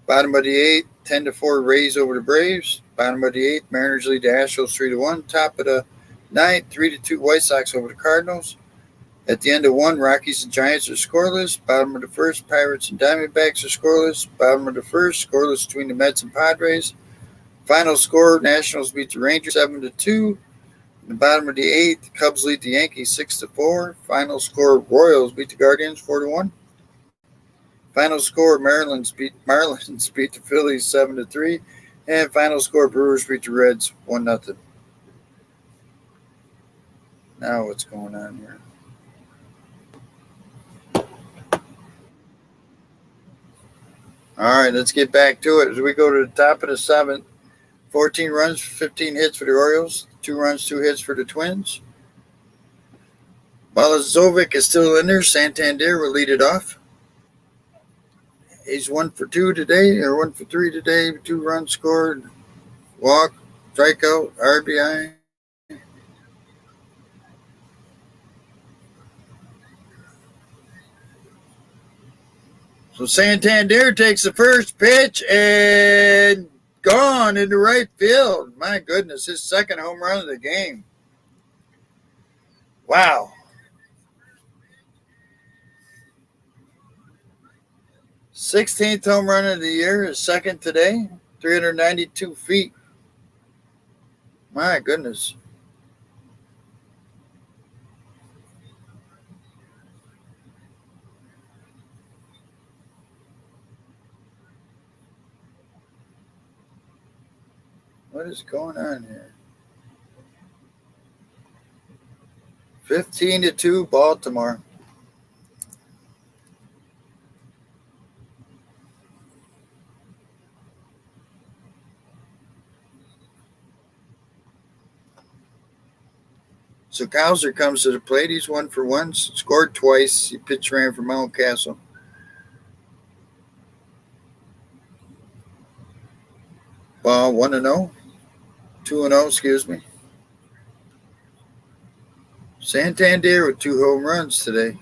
Bottom of the 8th, 10-4 Rays over the Braves. Bottom of the 8th, Mariners lead the Astros 3-1. Top of the 9th, 3-2 White Sox over the Cardinals. At the end of 1, Rockies and Giants are scoreless. Bottom of the 1st, Pirates and Diamondbacks are scoreless. Bottom of the 1st, scoreless between the Mets and Padres. Final score, Nationals beat the Rangers 7-2. In the bottom of the 8th, Cubs lead the Yankees 6-4. Final score, Royals beat the Guardians 4-1. Final score, Marlins beat the Phillies 7-3. And final score, Brewers beat the Reds 1-0. Now what's going on here? All right, let's get back to it. As we go to the top of the 7th, 14 runs, 15 hits for the Orioles, 2 runs, 2 hits for the Twins. Balazovic is still in there. Santander will lead it off. He's 1 for 2 today, or 1 for 3 today. 2 runs scored, walk, strikeout, RBI. So Santander takes the first pitch and gone into right field. My goodness, his 2nd home run of the game. Wow. 16th home run of the year, his 2nd today, 392 feet. My goodness. What is going on here? 15-2 Baltimore. So Cowser comes to the plate. He's 1 for 1, scored twice. He pitch ran for Mountcastle. Ball 1-0. 2-0, excuse me. Santander with 2 home runs today.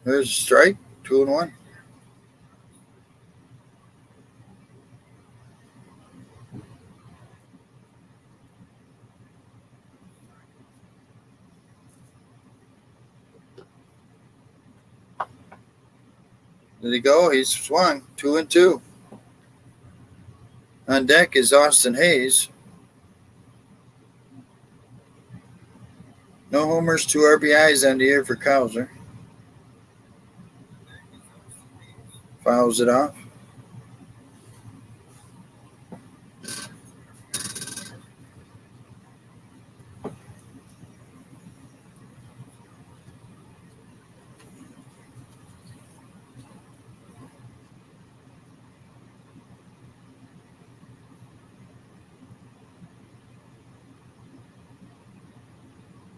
There's a strike, 2-1. Did he go? He's swung. 2-2. On deck is Austin Hayes. No homers, 2 RBIs on the year for Cowser. Fouls it off.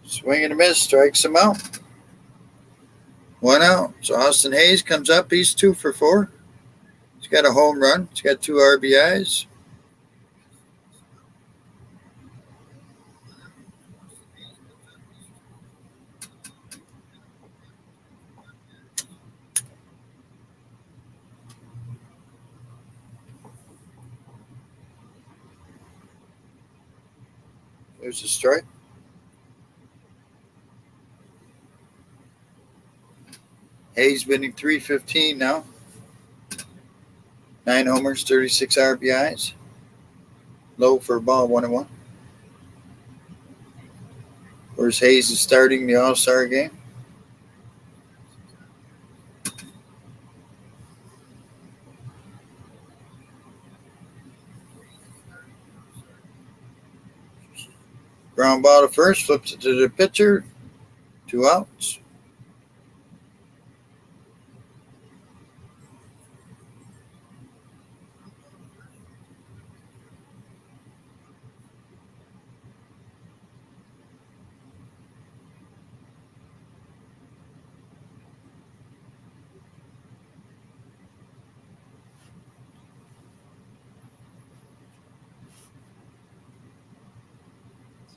Swing and a miss, strikes him out. 1 out. So Austin Hayes comes up. He's 2 for 4. He's got a home run. He's got 2 RBIs. There's a strike. Hayes winning .315 now. 9 homers, 36 RBIs. Low for a ball, 1-1. Whereas Hayes is starting the All-Star game. Ground ball to first, flips it to the pitcher. 2 outs.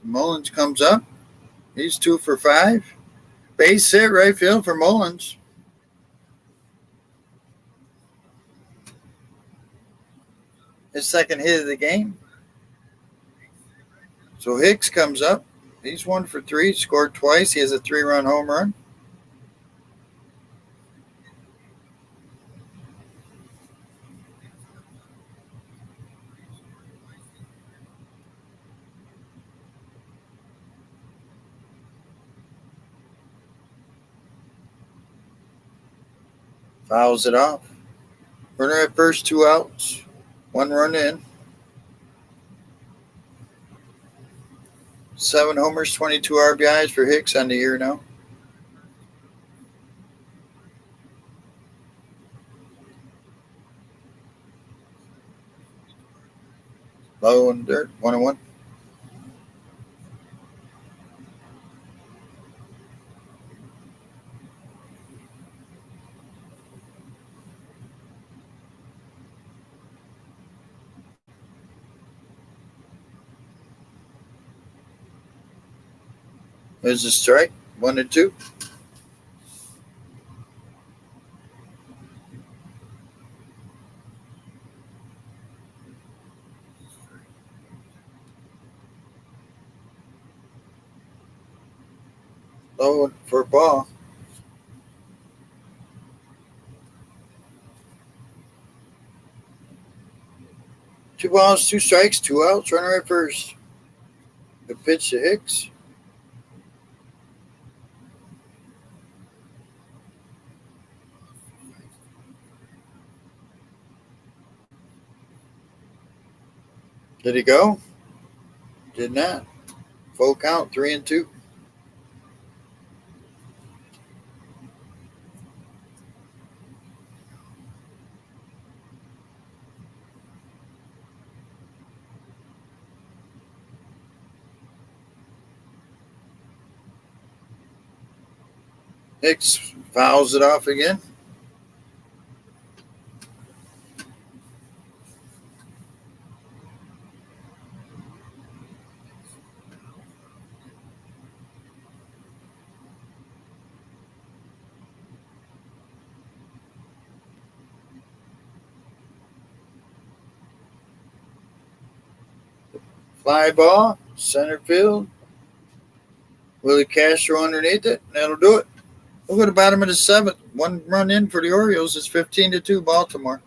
Mullins comes up. He's 2 for 5. Base hit, right field for Mullins. His second hit of the game. So Hicks comes up. He's 1 for 3. Scored twice. He has a 3-run home run. Fouls it off. Runner at first, 2 outs. 1 run in. 7 homers, 22 RBIs for Hicks on the year now. Low and dirt, 1-1. There's a strike, 1-2. Low for a ball. Two balls, 2 strikes, 2 outs. Runner at first. The pitch to Hicks. Did he go? Did not. Full count, 3-2. Hicks fouls it off again. Fly ball, center field. Willie Castro underneath it. That'll do it. We'll go to the bottom of the 7th. one run in for the Orioles. It's 15-2 Baltimore.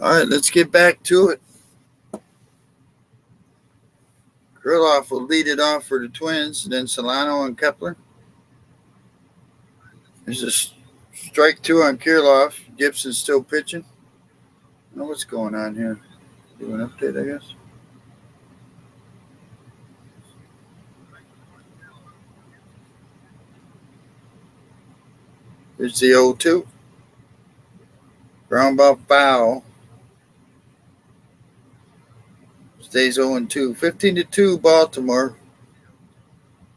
All right, let's get back to it. Krylov will lead it off for the Twins, then Solano and Kepler. There's a strike two on Krylov. Gibson's still pitching. I don't know what's going on here. Do an update, I guess. There's the 0-2. Ground ball foul. Stays 0-2. 15-2 Baltimore.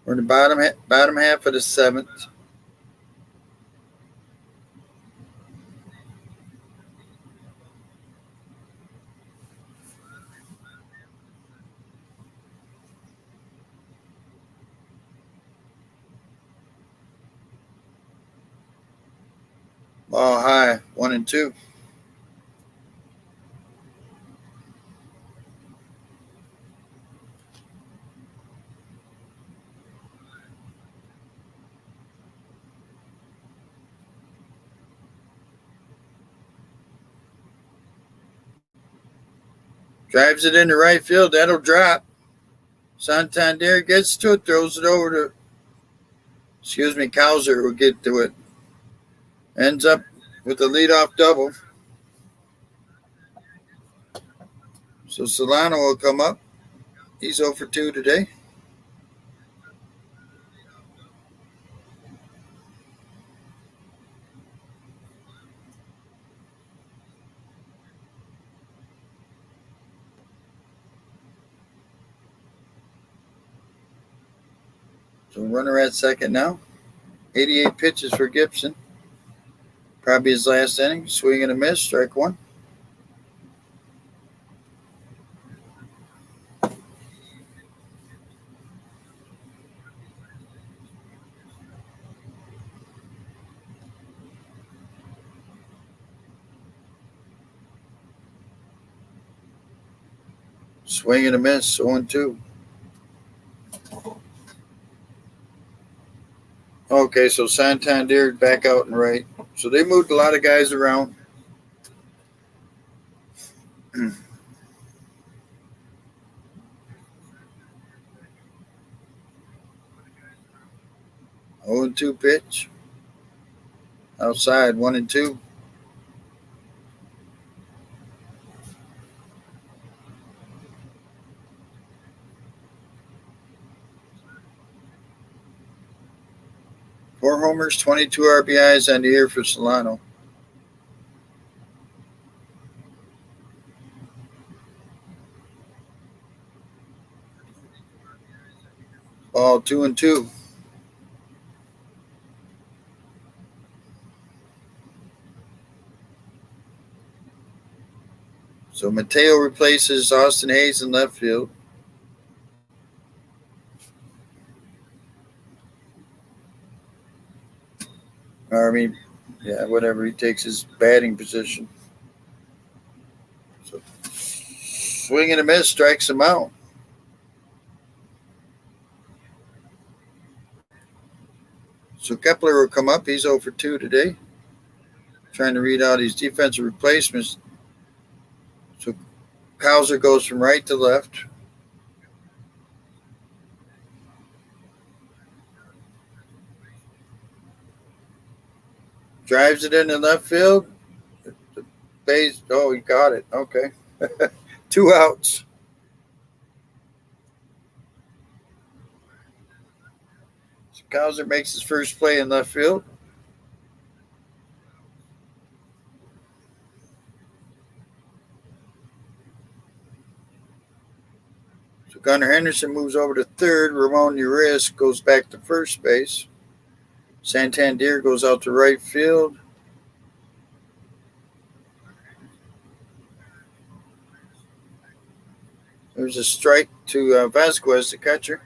We're in the bottom half of the seventh. Ball high, 1-2. Drives it into right field. That'll drop. Santander gets to it, throws it over to, Cowser will get to it. Ends up with a leadoff double. So Solano will come up. He's 0 for 2 today. So runner at second now. 88 pitches for Gibson. Probably his last inning. Swing and a miss. Strike one. Swing and a miss. 0-2. Okay, so Santander back out and right. So they moved a lot of guys around. Oh and 2 pitch. Outside, 1-2. Four homers, 22 RBIs on the year for Solano. Ball 2-2. So Mateo replaces Austin Hayes in left field. Whatever. He takes his batting position. So swing and a miss, strikes him out. So Kepler will come up. He's 0 for 2 today. Trying to read out his defensive replacements. So Kowser goes from right to left. Drives it into left field. The base. Oh, he got it. Okay. 2 outs. So Kowser makes his first play in left field. So Gunnar Henderson moves over to third. Ramon Urias goes back to first base. Santander goes out to right field. There's a strike to Vasquez, the catcher.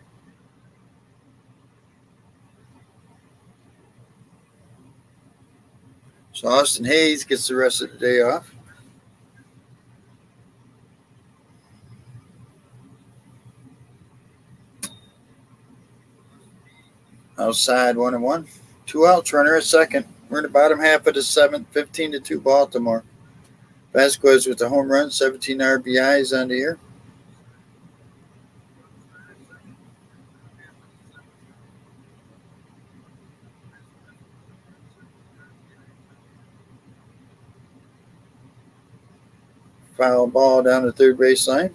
So Austin Hayes gets the rest of the day off. Outside, 1-1. 2 outs, runner at second. We're in the bottom half of the seventh, 15-2 Baltimore. Vasquez with a home run, 17 RBIs on the year. Foul ball down the third base line.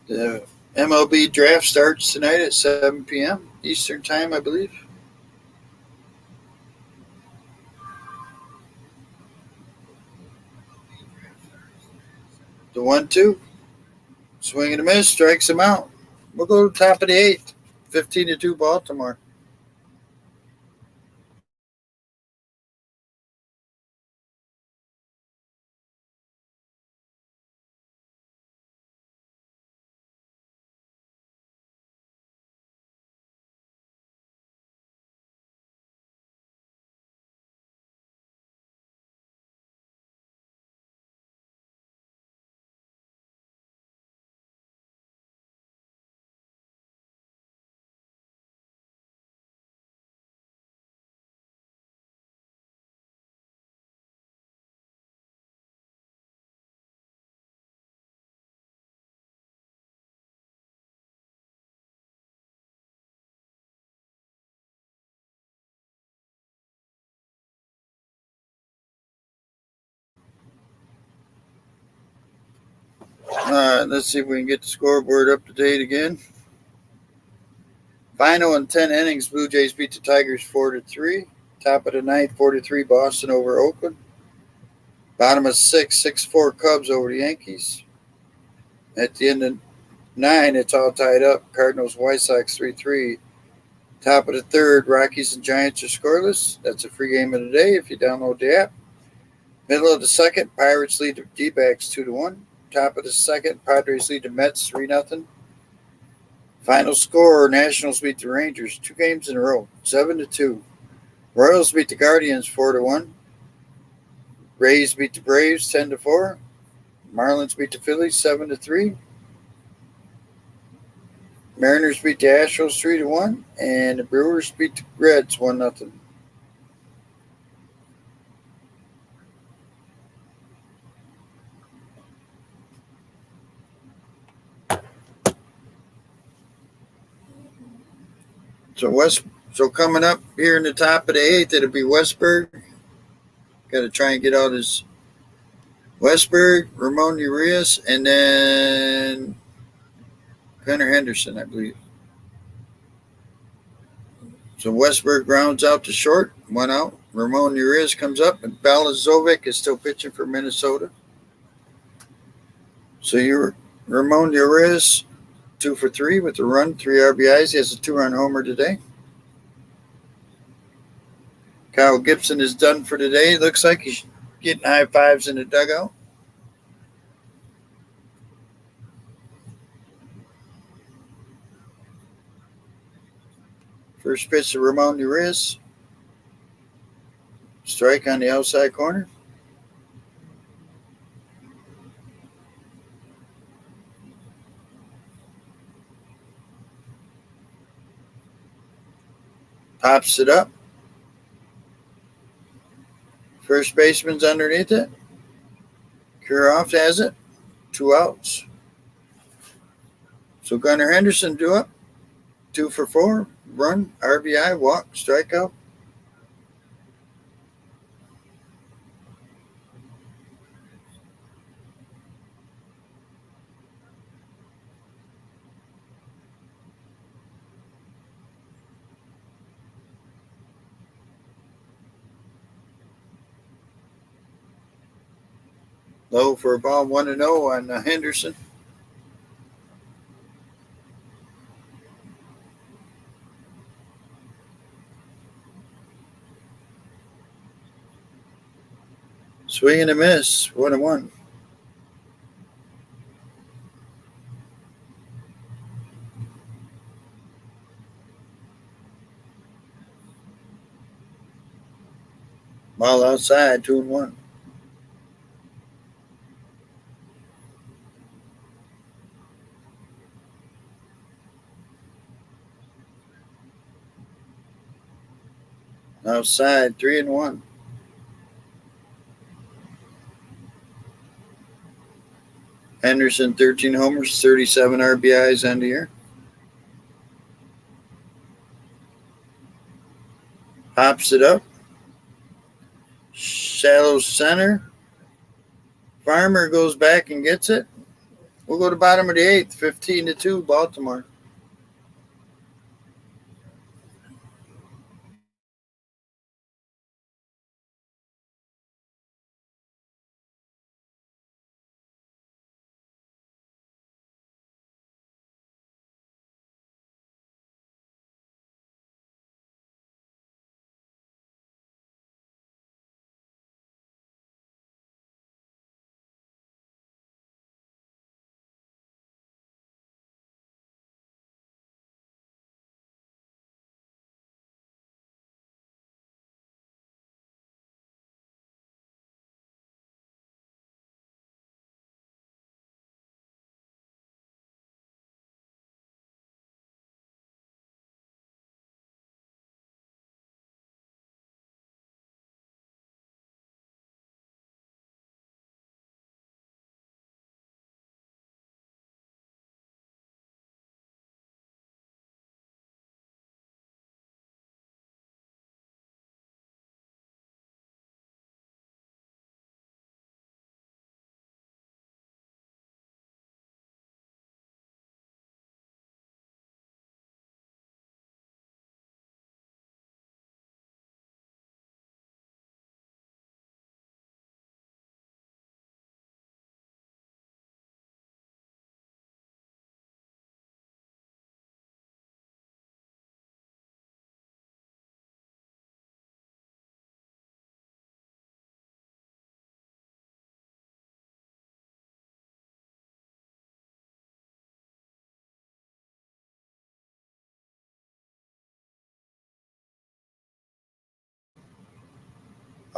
The MLB draft starts tonight at 7 p.m. Eastern time, I believe. The 1-2. Swing and a miss, strikes him out. We'll go to the top of the eighth, 15-2 Baltimore. Let's see if we can get the scoreboard up to date again. Final in 10 innings, Blue Jays beat the Tigers 4-3. Top of the ninth, 4-3 Boston over Oakland. Bottom of 6, 6-4 Cubs over the Yankees. At the end of 9, it's all tied up. Cardinals, White Sox 3-3. Top of the third, Rockies and Giants are scoreless. That's a free game of the day if you download the app. Middle of the second, Pirates lead the D-backs 2-1. Top of the second, Padres lead the Mets 3-0. Final score, Nationals beat the Rangers 2 games in a row, 7-2. Royals beat the Guardians 4-1. Rays beat the Braves 10-4. Marlins beat the Phillies 7-3. Mariners beat the Astros 3-1. And the Brewers beat the Reds 1-0. So coming up here in the top of the 8th, it'll be Westberg. Got to try and get out his Westberg, Ramon Urias, and then Gunnar Henderson, I believe. So Westberg rounds out the short, 1 out. Ramon Urias comes up, and Balazovic is still pitching for Minnesota. So you're Ramon Urias, 2 for 3 with a run, 3 RBIs. He has a 2-run homer today. Kyle Gibson is done for today. Looks like he's getting high fives in the dugout. First pitch to Ramon Urias. Strike on the outside corner. Pops it up. First baseman's underneath it. Kuroff has it. 2 outs. So Gunnar Henderson due up. 2 for 4. Run, RBI, walk, strikeout. Low for a ball, 1-0 on Henderson. Swing and a miss, 1-1. Ball outside, 2-1. Outside, 3-1. Henderson, 13 homers, 37 RBIs on the year. Pops it up. Shallow center. Farmer goes back and gets it. We'll go to bottom of the 8th, 15-2, Baltimore.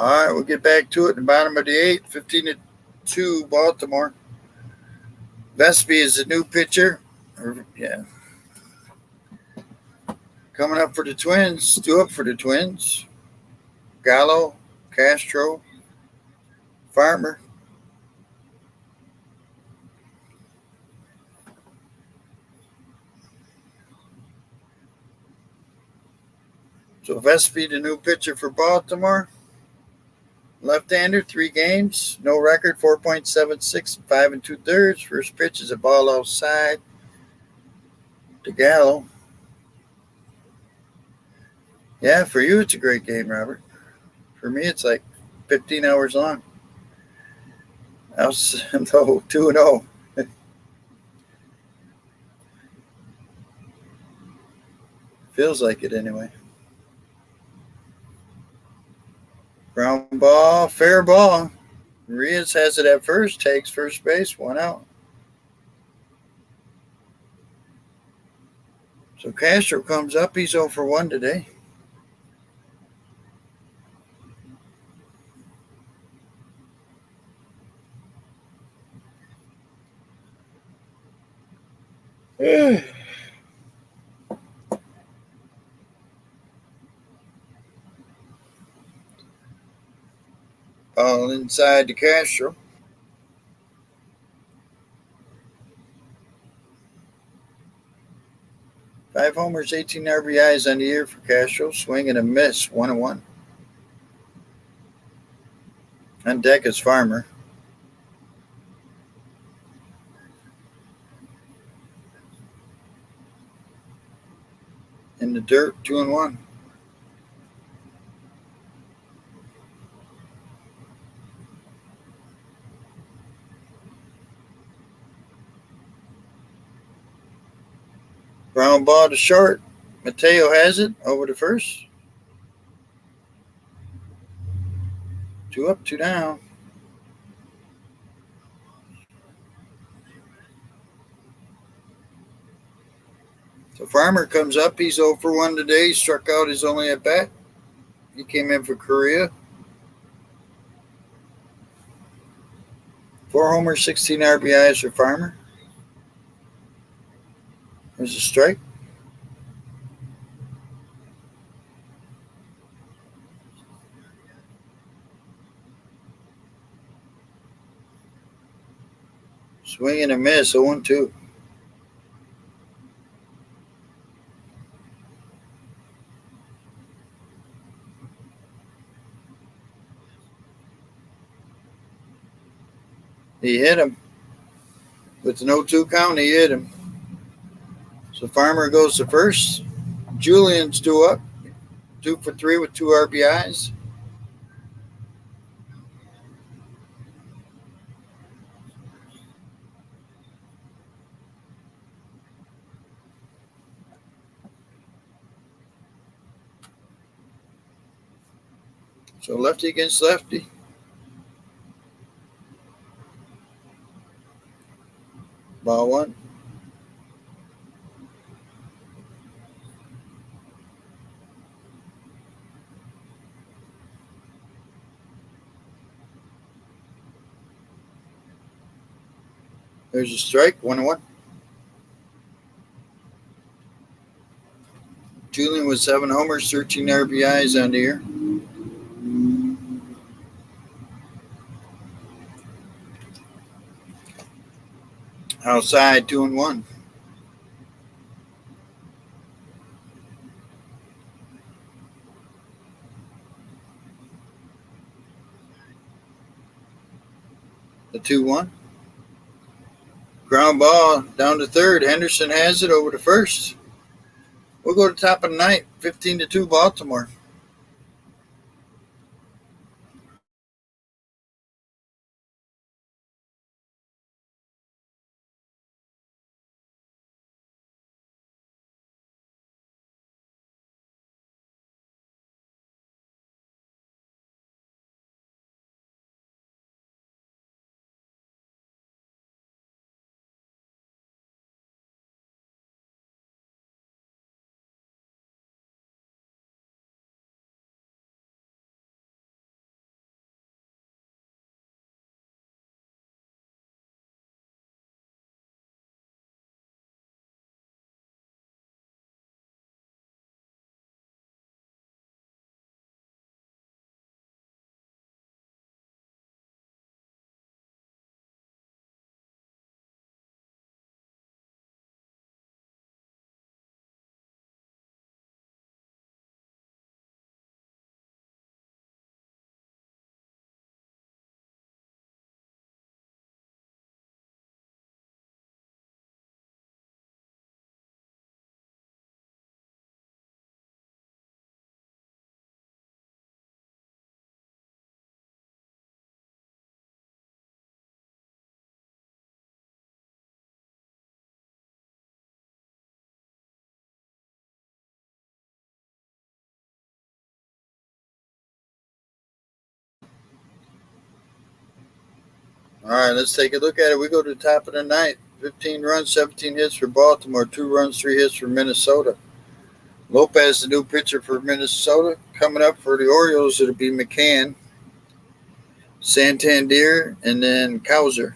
All right, we'll get back to it in the bottom of the eighth, 15-2 Baltimore. Vespi is the new pitcher. Coming up for the Twins, two up for the Twins. Gallo, Castro, Farmer. So Vespi, the new pitcher for Baltimore. Left-hander, 3 games, no record, 4.76, 5 2/3. First pitch is a ball outside to Gallo. Yeah, for you it's a great game, Robert. For me, it's like 15 hours long. I was 2-0. Feels like it anyway. Ground ball, fair ball. Rios has it at first, takes first base, 1 out. So Castro comes up. He's 0 for 1 today. Ball inside to Castro. 5 homers, 18 RBIs on the year for Castro. Swing and a miss, 1-1. On deck is Farmer. In the dirt, 2-1. Ground ball to short. Mateo has it over to first. 2 up, 2 down. So Farmer comes up. He's 0 for 1 today. He struck out his only at bat. He came in for Korea. 4 homers, 16 RBIs for Farmer. There's a strike. Swing and a miss, 0-2. He hit him. With an 0-2 count, he hit him. So Farmer goes to first. Julian's 2 up. 2 for 3 with 2 RBIs. So lefty against lefty. Ball 1. There's a strike, 1-1. Julian with 7 homers, 13 RBIs on the year. Outside, 2-1. The 2-1. Ground ball down to third. Henderson has it over to first. We'll go to top of the ninth, 15-2 Baltimore. All right, let's take a look at it. We go to the top of the ninth. 15 runs, 17 hits for Baltimore. 2 runs, 3 hits for Minnesota. Lopez, the new pitcher for Minnesota. Coming up for the Orioles, it'll be McCann, Santander, and then Cowser.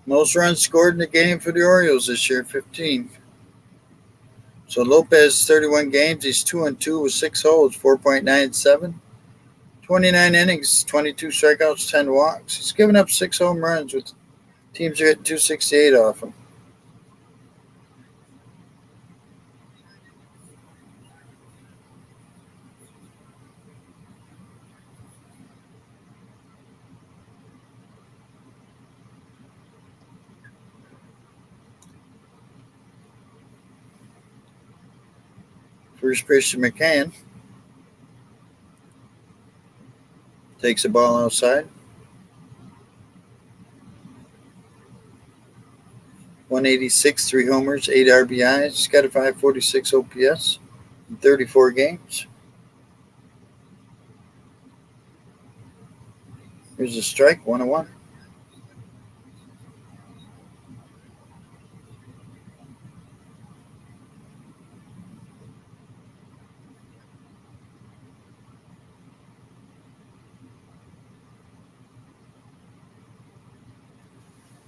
Most runs scored in the game for the Orioles this year, 15. So Lopez, 31 games. He's 2-2 with 6 holds, 4.97. 29 innings, 22 strikeouts, 10 walks. He's given up 6 home runs with teams are hitting 268 off him. First pitch to McCann. Takes the ball outside. 186, 3 homers, 8 RBIs. He's got a 546 OPS in 34 games. Here's a strike, 1-1.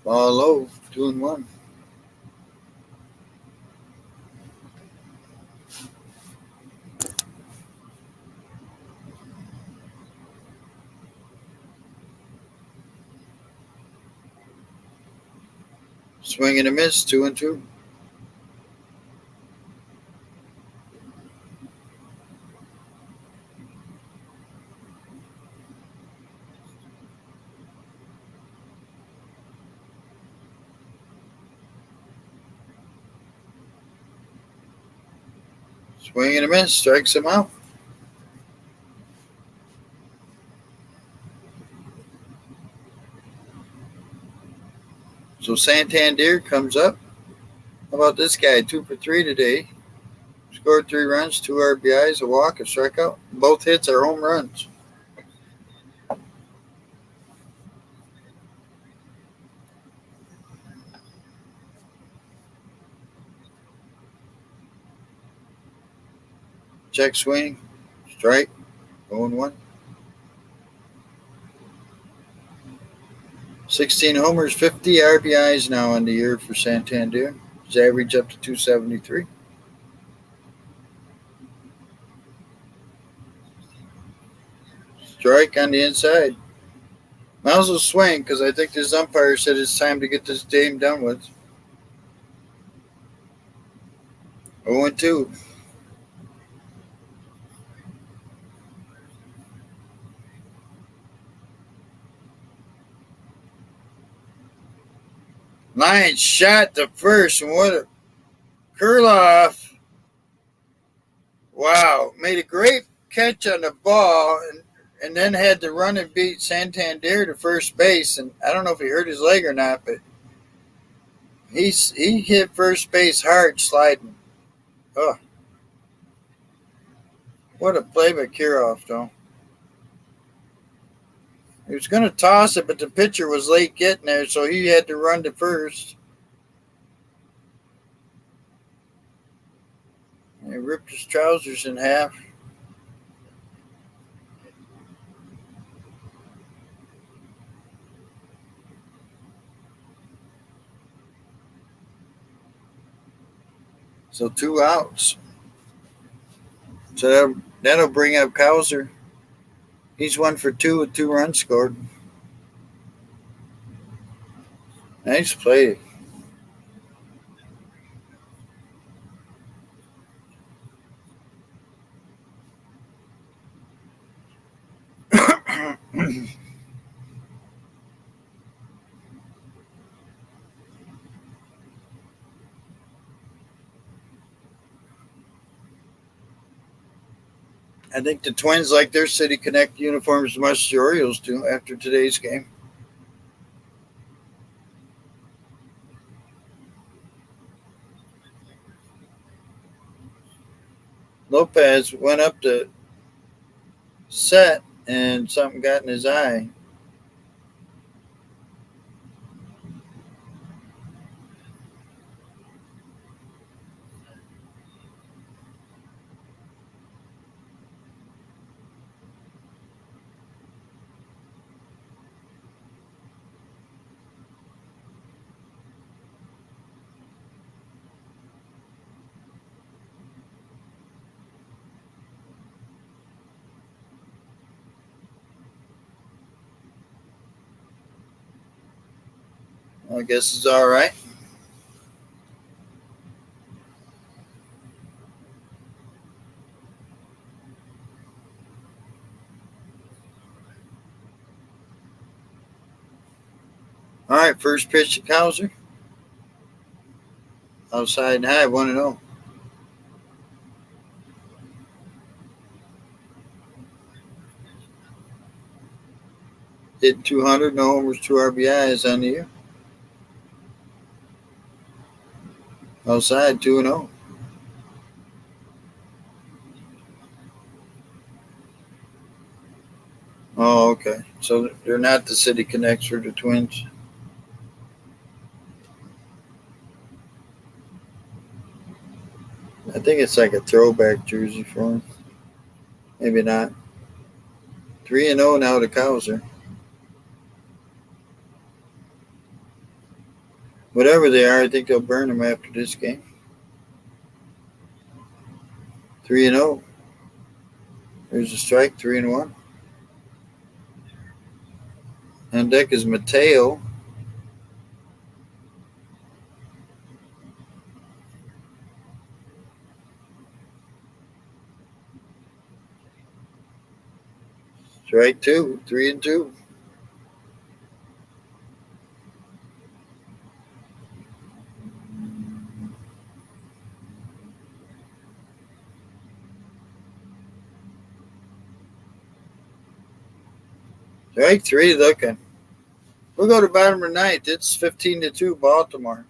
Ball low, 2-1. Swing and a miss, 2-2. Swing and a miss, strikes him out. So Santander comes up. How about this guy? 2 for 3 today. Scored 3 runs, 2 RBIs, a walk, a strikeout. Both hits are home runs. Check swing, strike, 0-1. 16 homers, 50 RBIs now on the year for Santander. His average up to 273. Strike on the inside. Might as well swing because I think this umpire said it's time to get this game done with. 0-2. Line shot to first, and what a Kurloff. Wow, made a great catch on the ball and then had to run and beat Santander to first base. And I don't know if he hurt his leg or not, but he hit first base hard sliding. Oh, what a play by Kurloff, though. He was going to toss it, but the pitcher was late getting there, so he had to run to first. He ripped his trousers in half. So 2 outs. So that'll bring up Cowser. He's 1 for 2 with 2 runs scored. Nice play. I think the Twins like their City Connect uniforms as much as the Orioles do after today's game. Lopez went up to set and something got in his eye. I guess it's all right. All right, first pitch to Cowser. Outside and high, 1-0. Hit 200, no homers, 2 RBIs on the year. Outside, 2-0. Oh, okay. So they're not the City Connects for the Twins. I think it's like a throwback jersey for him. Maybe not. 3-0 now to Cowser. Whatever they are, I think they'll burn them after this game. 3-0. There's a strike, 3-1. On deck is Mateo. Strike 2, 3-2. Strike 3 looking. We'll go to bottom of the ninth. It's 15-2 Baltimore.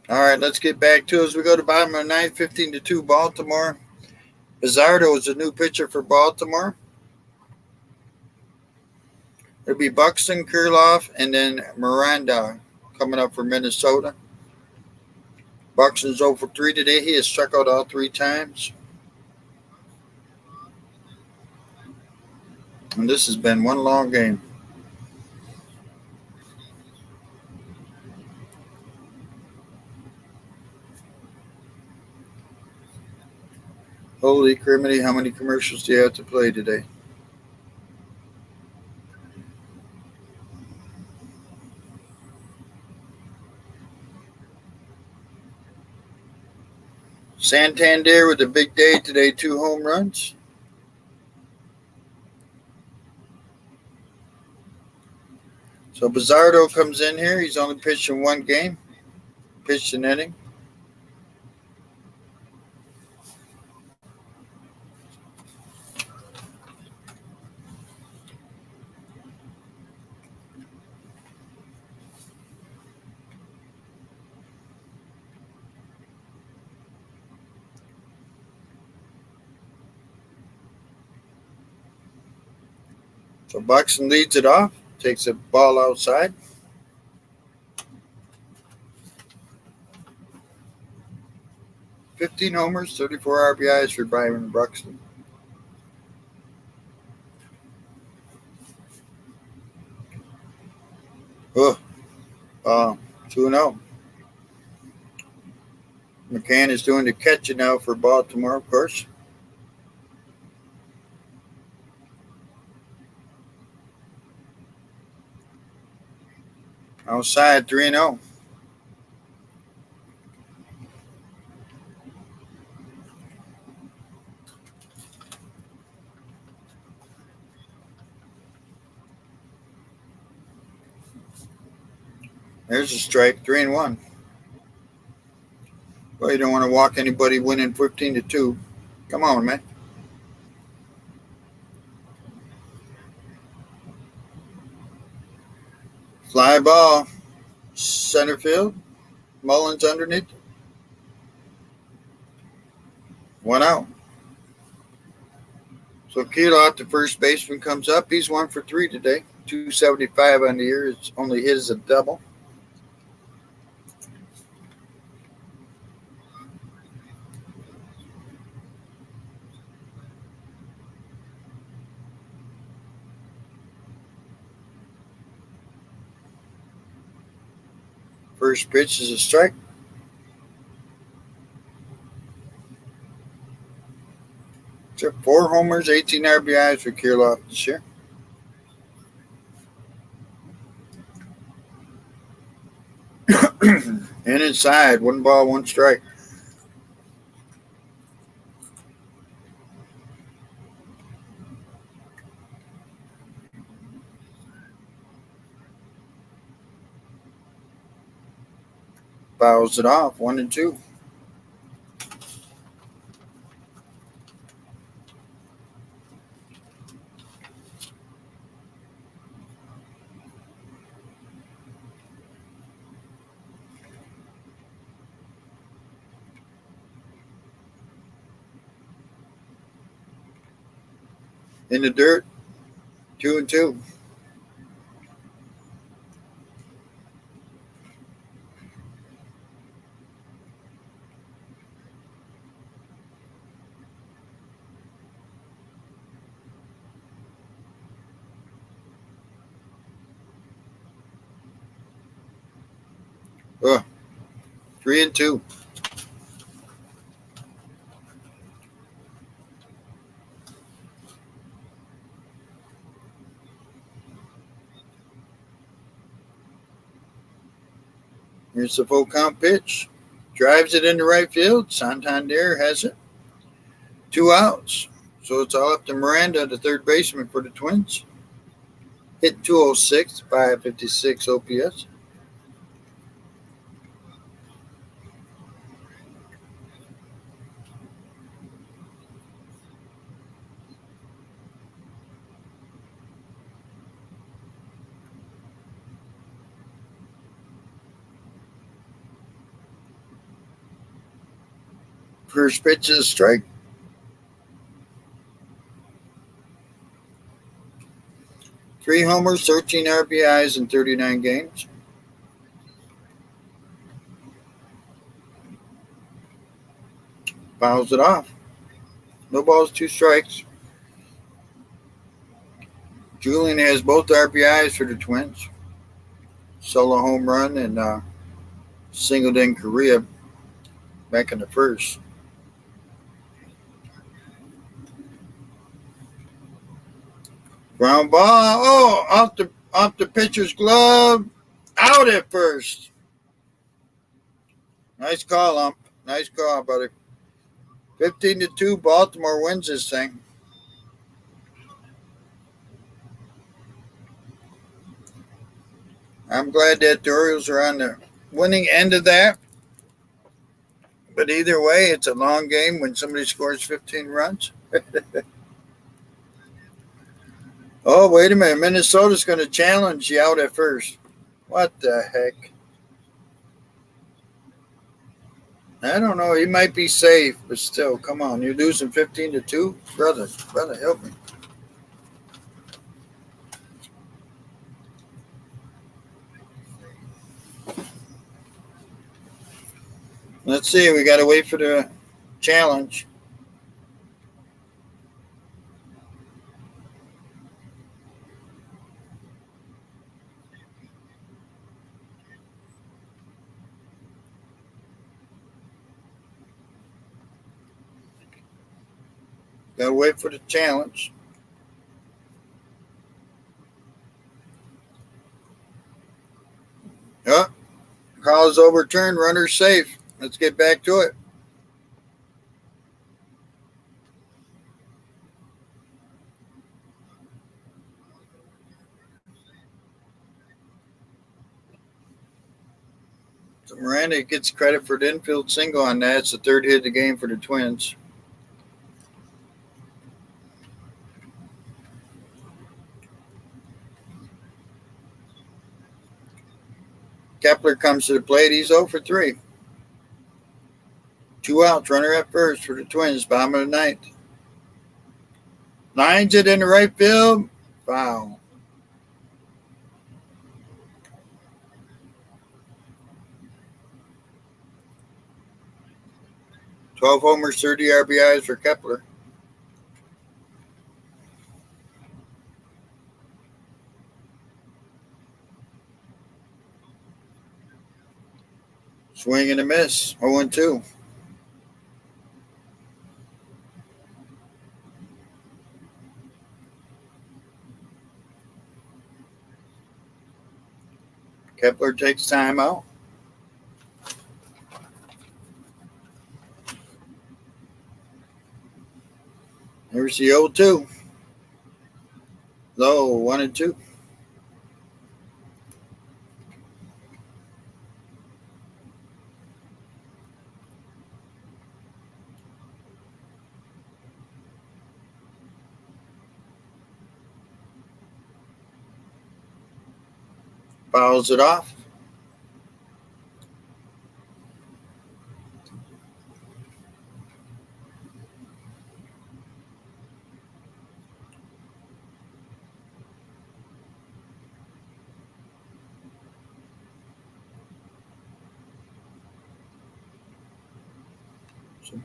All right, let's get back to it as we go to bottom of the ninth, 15-2 Baltimore. Bizzardo is a new pitcher for Baltimore. It'll be Buxton, Kurloff, and then Miranda coming up for Minnesota. Buxton's 0 for 3 today. He has struck out all 3 times. And this has been one long game. Holy criminy, how many commercials do you have to play today? Santander with a big day today, 2 home runs. So Bizzardo comes in here. He's only pitched in 1 game. Pitched an inning. So Buxton leads it off, takes a ball outside. "15 homers, 34 RBIs for Byron Buxton." Oh, 2-0. McCann is doing the catching now for Baltimore, of course. Outside, 3-0. There's a strike, 3-1. Well, you don't want to walk anybody winning 15-2. Come on, man. Fly ball, center field. Mullins underneath. 1 out. So Kiloff, the first baseman, comes up. He's 1 for 3 today. 275 on the year. It's only hit as a double. First pitch is a strike. So 4 homers, 18 RBIs for Kiloff this year. And inside, 1 ball, 1 strike. Fouls it off, 1-2. In the dirt, 2-2. Oh, 3-2. Here's the full count pitch. Drives it into right field. Santander has it. 2 outs. So it's all up to Miranda, the third baseman for the Twins. Hit 206, 556 OPS. First pitch is a strike. Three homers, 13 RBIs in 39 games. Fouls it off. No balls, 2 strikes. Julian has both RBIs for the Twins. Solo home run and singled in Korea back in the first. Ground ball. Oh, off the pitcher's glove. Out at first. Nice call, ump. Nice call, buddy. 15-2. Baltimore wins this thing. I'm glad that the Orioles are on the winning end of that. But either way, it's a long game when somebody scores 15 runs. Oh, wait a minute. Minnesota's going to challenge you out at first. What the heck? I don't know. He might be safe, but still, come on. You're losing 15-2? Brother, help me. Let's see. We got to wait for the challenge. Got to wait for the challenge. Oh, call is overturned. Runner safe. Let's get back to it. So Miranda gets credit for the infield single on that. It's the third hit of the game for the Twins. Kepler comes to the plate. He's 0 for 3. 2 outs. Runner at first for the Twins. Bottom of the ninth. Lines it in the right field. Foul. "12 homers, 30 RBIs for Kepler. Swing and a miss. 0-2. Kepler takes time out. Here's the 0-2. Low, 1-2. Fouls it off. So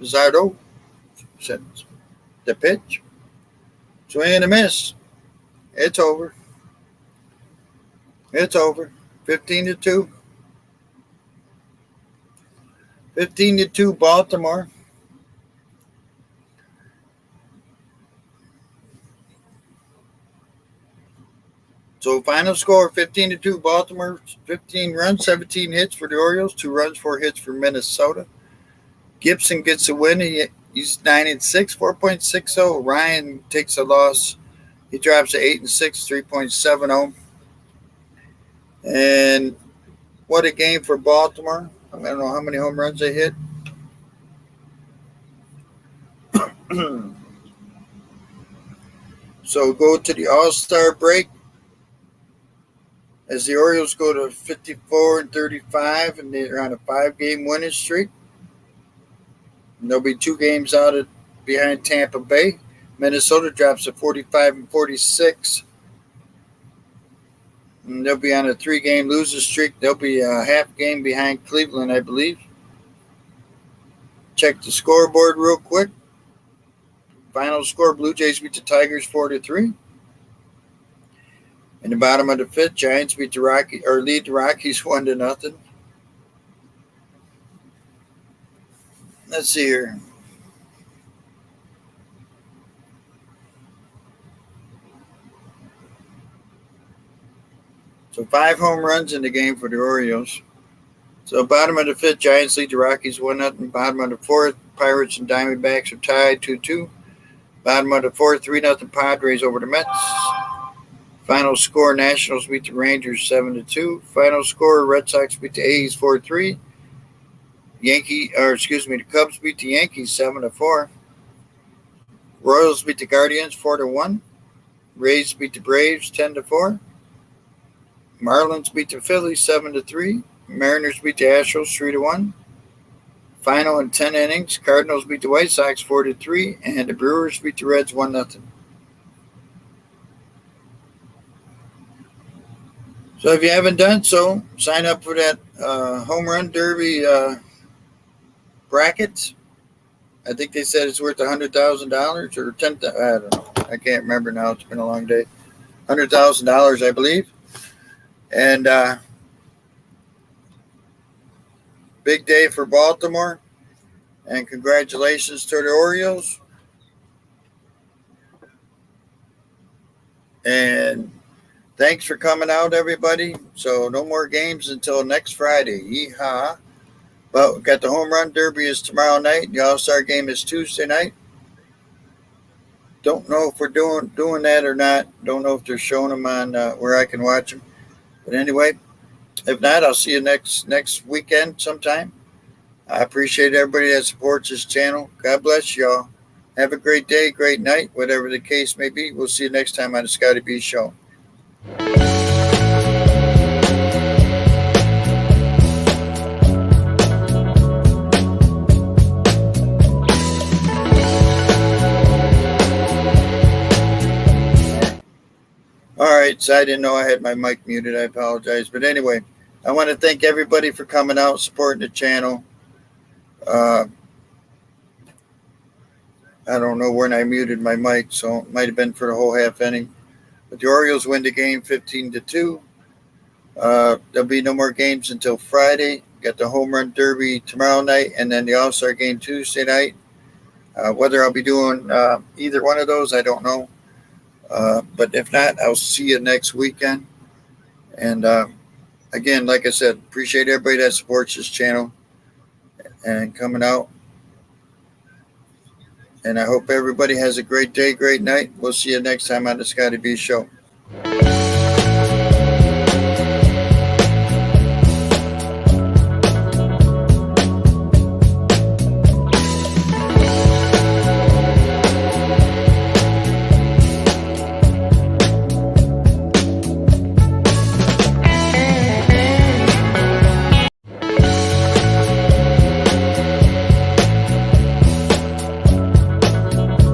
Bizardo sends the pitch. Swing and a miss. It's over. It's over. 15-2. 15-2 Baltimore. So final score 15-2 Baltimore. 15 runs, 17 hits for the Orioles. 2 runs, 4 hits for Minnesota. Gibson gets a win. He's 9-6, 4.60. Ryan takes a loss. He drops to 8-6, 3.70. And what a game for Baltimore. I don't know how many home runs they hit. So go to the All-Star break as the Orioles go to 54-35, and they're on a 5-game winning streak. And they'll be 2 games out behind Tampa Bay. Minnesota drops to 45-46. And they'll be on a 3-game losing streak. They'll be a half game behind Cleveland, I believe. Check the scoreboard real quick. Final score, Blue Jays beat the Tigers 4-3. In the bottom of the 5th, Giants lead the Rockies 1-0. Let's see here. So 5 home runs in the game for the Orioles. So bottom of the 5th, Giants lead the Rockies 1-0. Bottom of the 4th, Pirates and Diamondbacks are tied 2-2. Bottom of the 4th, 3-0 Padres over the Mets. Final score, Nationals beat the Rangers 7-2. Final score, Red Sox beat the A's 4-3. The Cubs beat the Yankees 7-4. Royals beat the Guardians 4-1. Rays beat the Braves 10-4. Marlins beat the Phillies 7-3. Mariners beat the Astros 3-1. Final in 10 innings, Cardinals beat the White Sox 4-3, and the Brewers beat the Reds 1-0. So if you haven't done so, sign up for that home run derby bracket. I think they said it's worth $100,000 or $10,000. I don't know. I can't remember now. It's been a long day. $100,000, I believe. And big day for Baltimore. And congratulations to the Orioles. And thanks for coming out, everybody. So no more games until next Friday. Yeehaw. But we got the home run derby is tomorrow night. The All-Star game is Tuesday night. Don't know if we're doing that or not. Don't know if they're showing them on where I can watch them. But anyway, if not, I'll see you next weekend sometime. I appreciate everybody that supports this channel. God bless y'all. Have a great day, great night, whatever the case may be. We'll see you next time on the Scotty B Show. All right, so I didn't know I had my mic muted. I apologize. But anyway, I want to thank everybody for coming out, supporting the channel. I don't know when I muted my mic, so it might have been for the whole half inning. But the Orioles win the game 15-2. There'll be no more games until Friday. Got the home run derby tomorrow night, and then the All-Star game Tuesday night. Whether I'll be doing either one of those, I don't know. But if not, I'll see you next weekend. And again, like I said, appreciate everybody that supports this channel and coming out. And I hope everybody has a great day, great night. We'll see you next time on the Scotty B Show.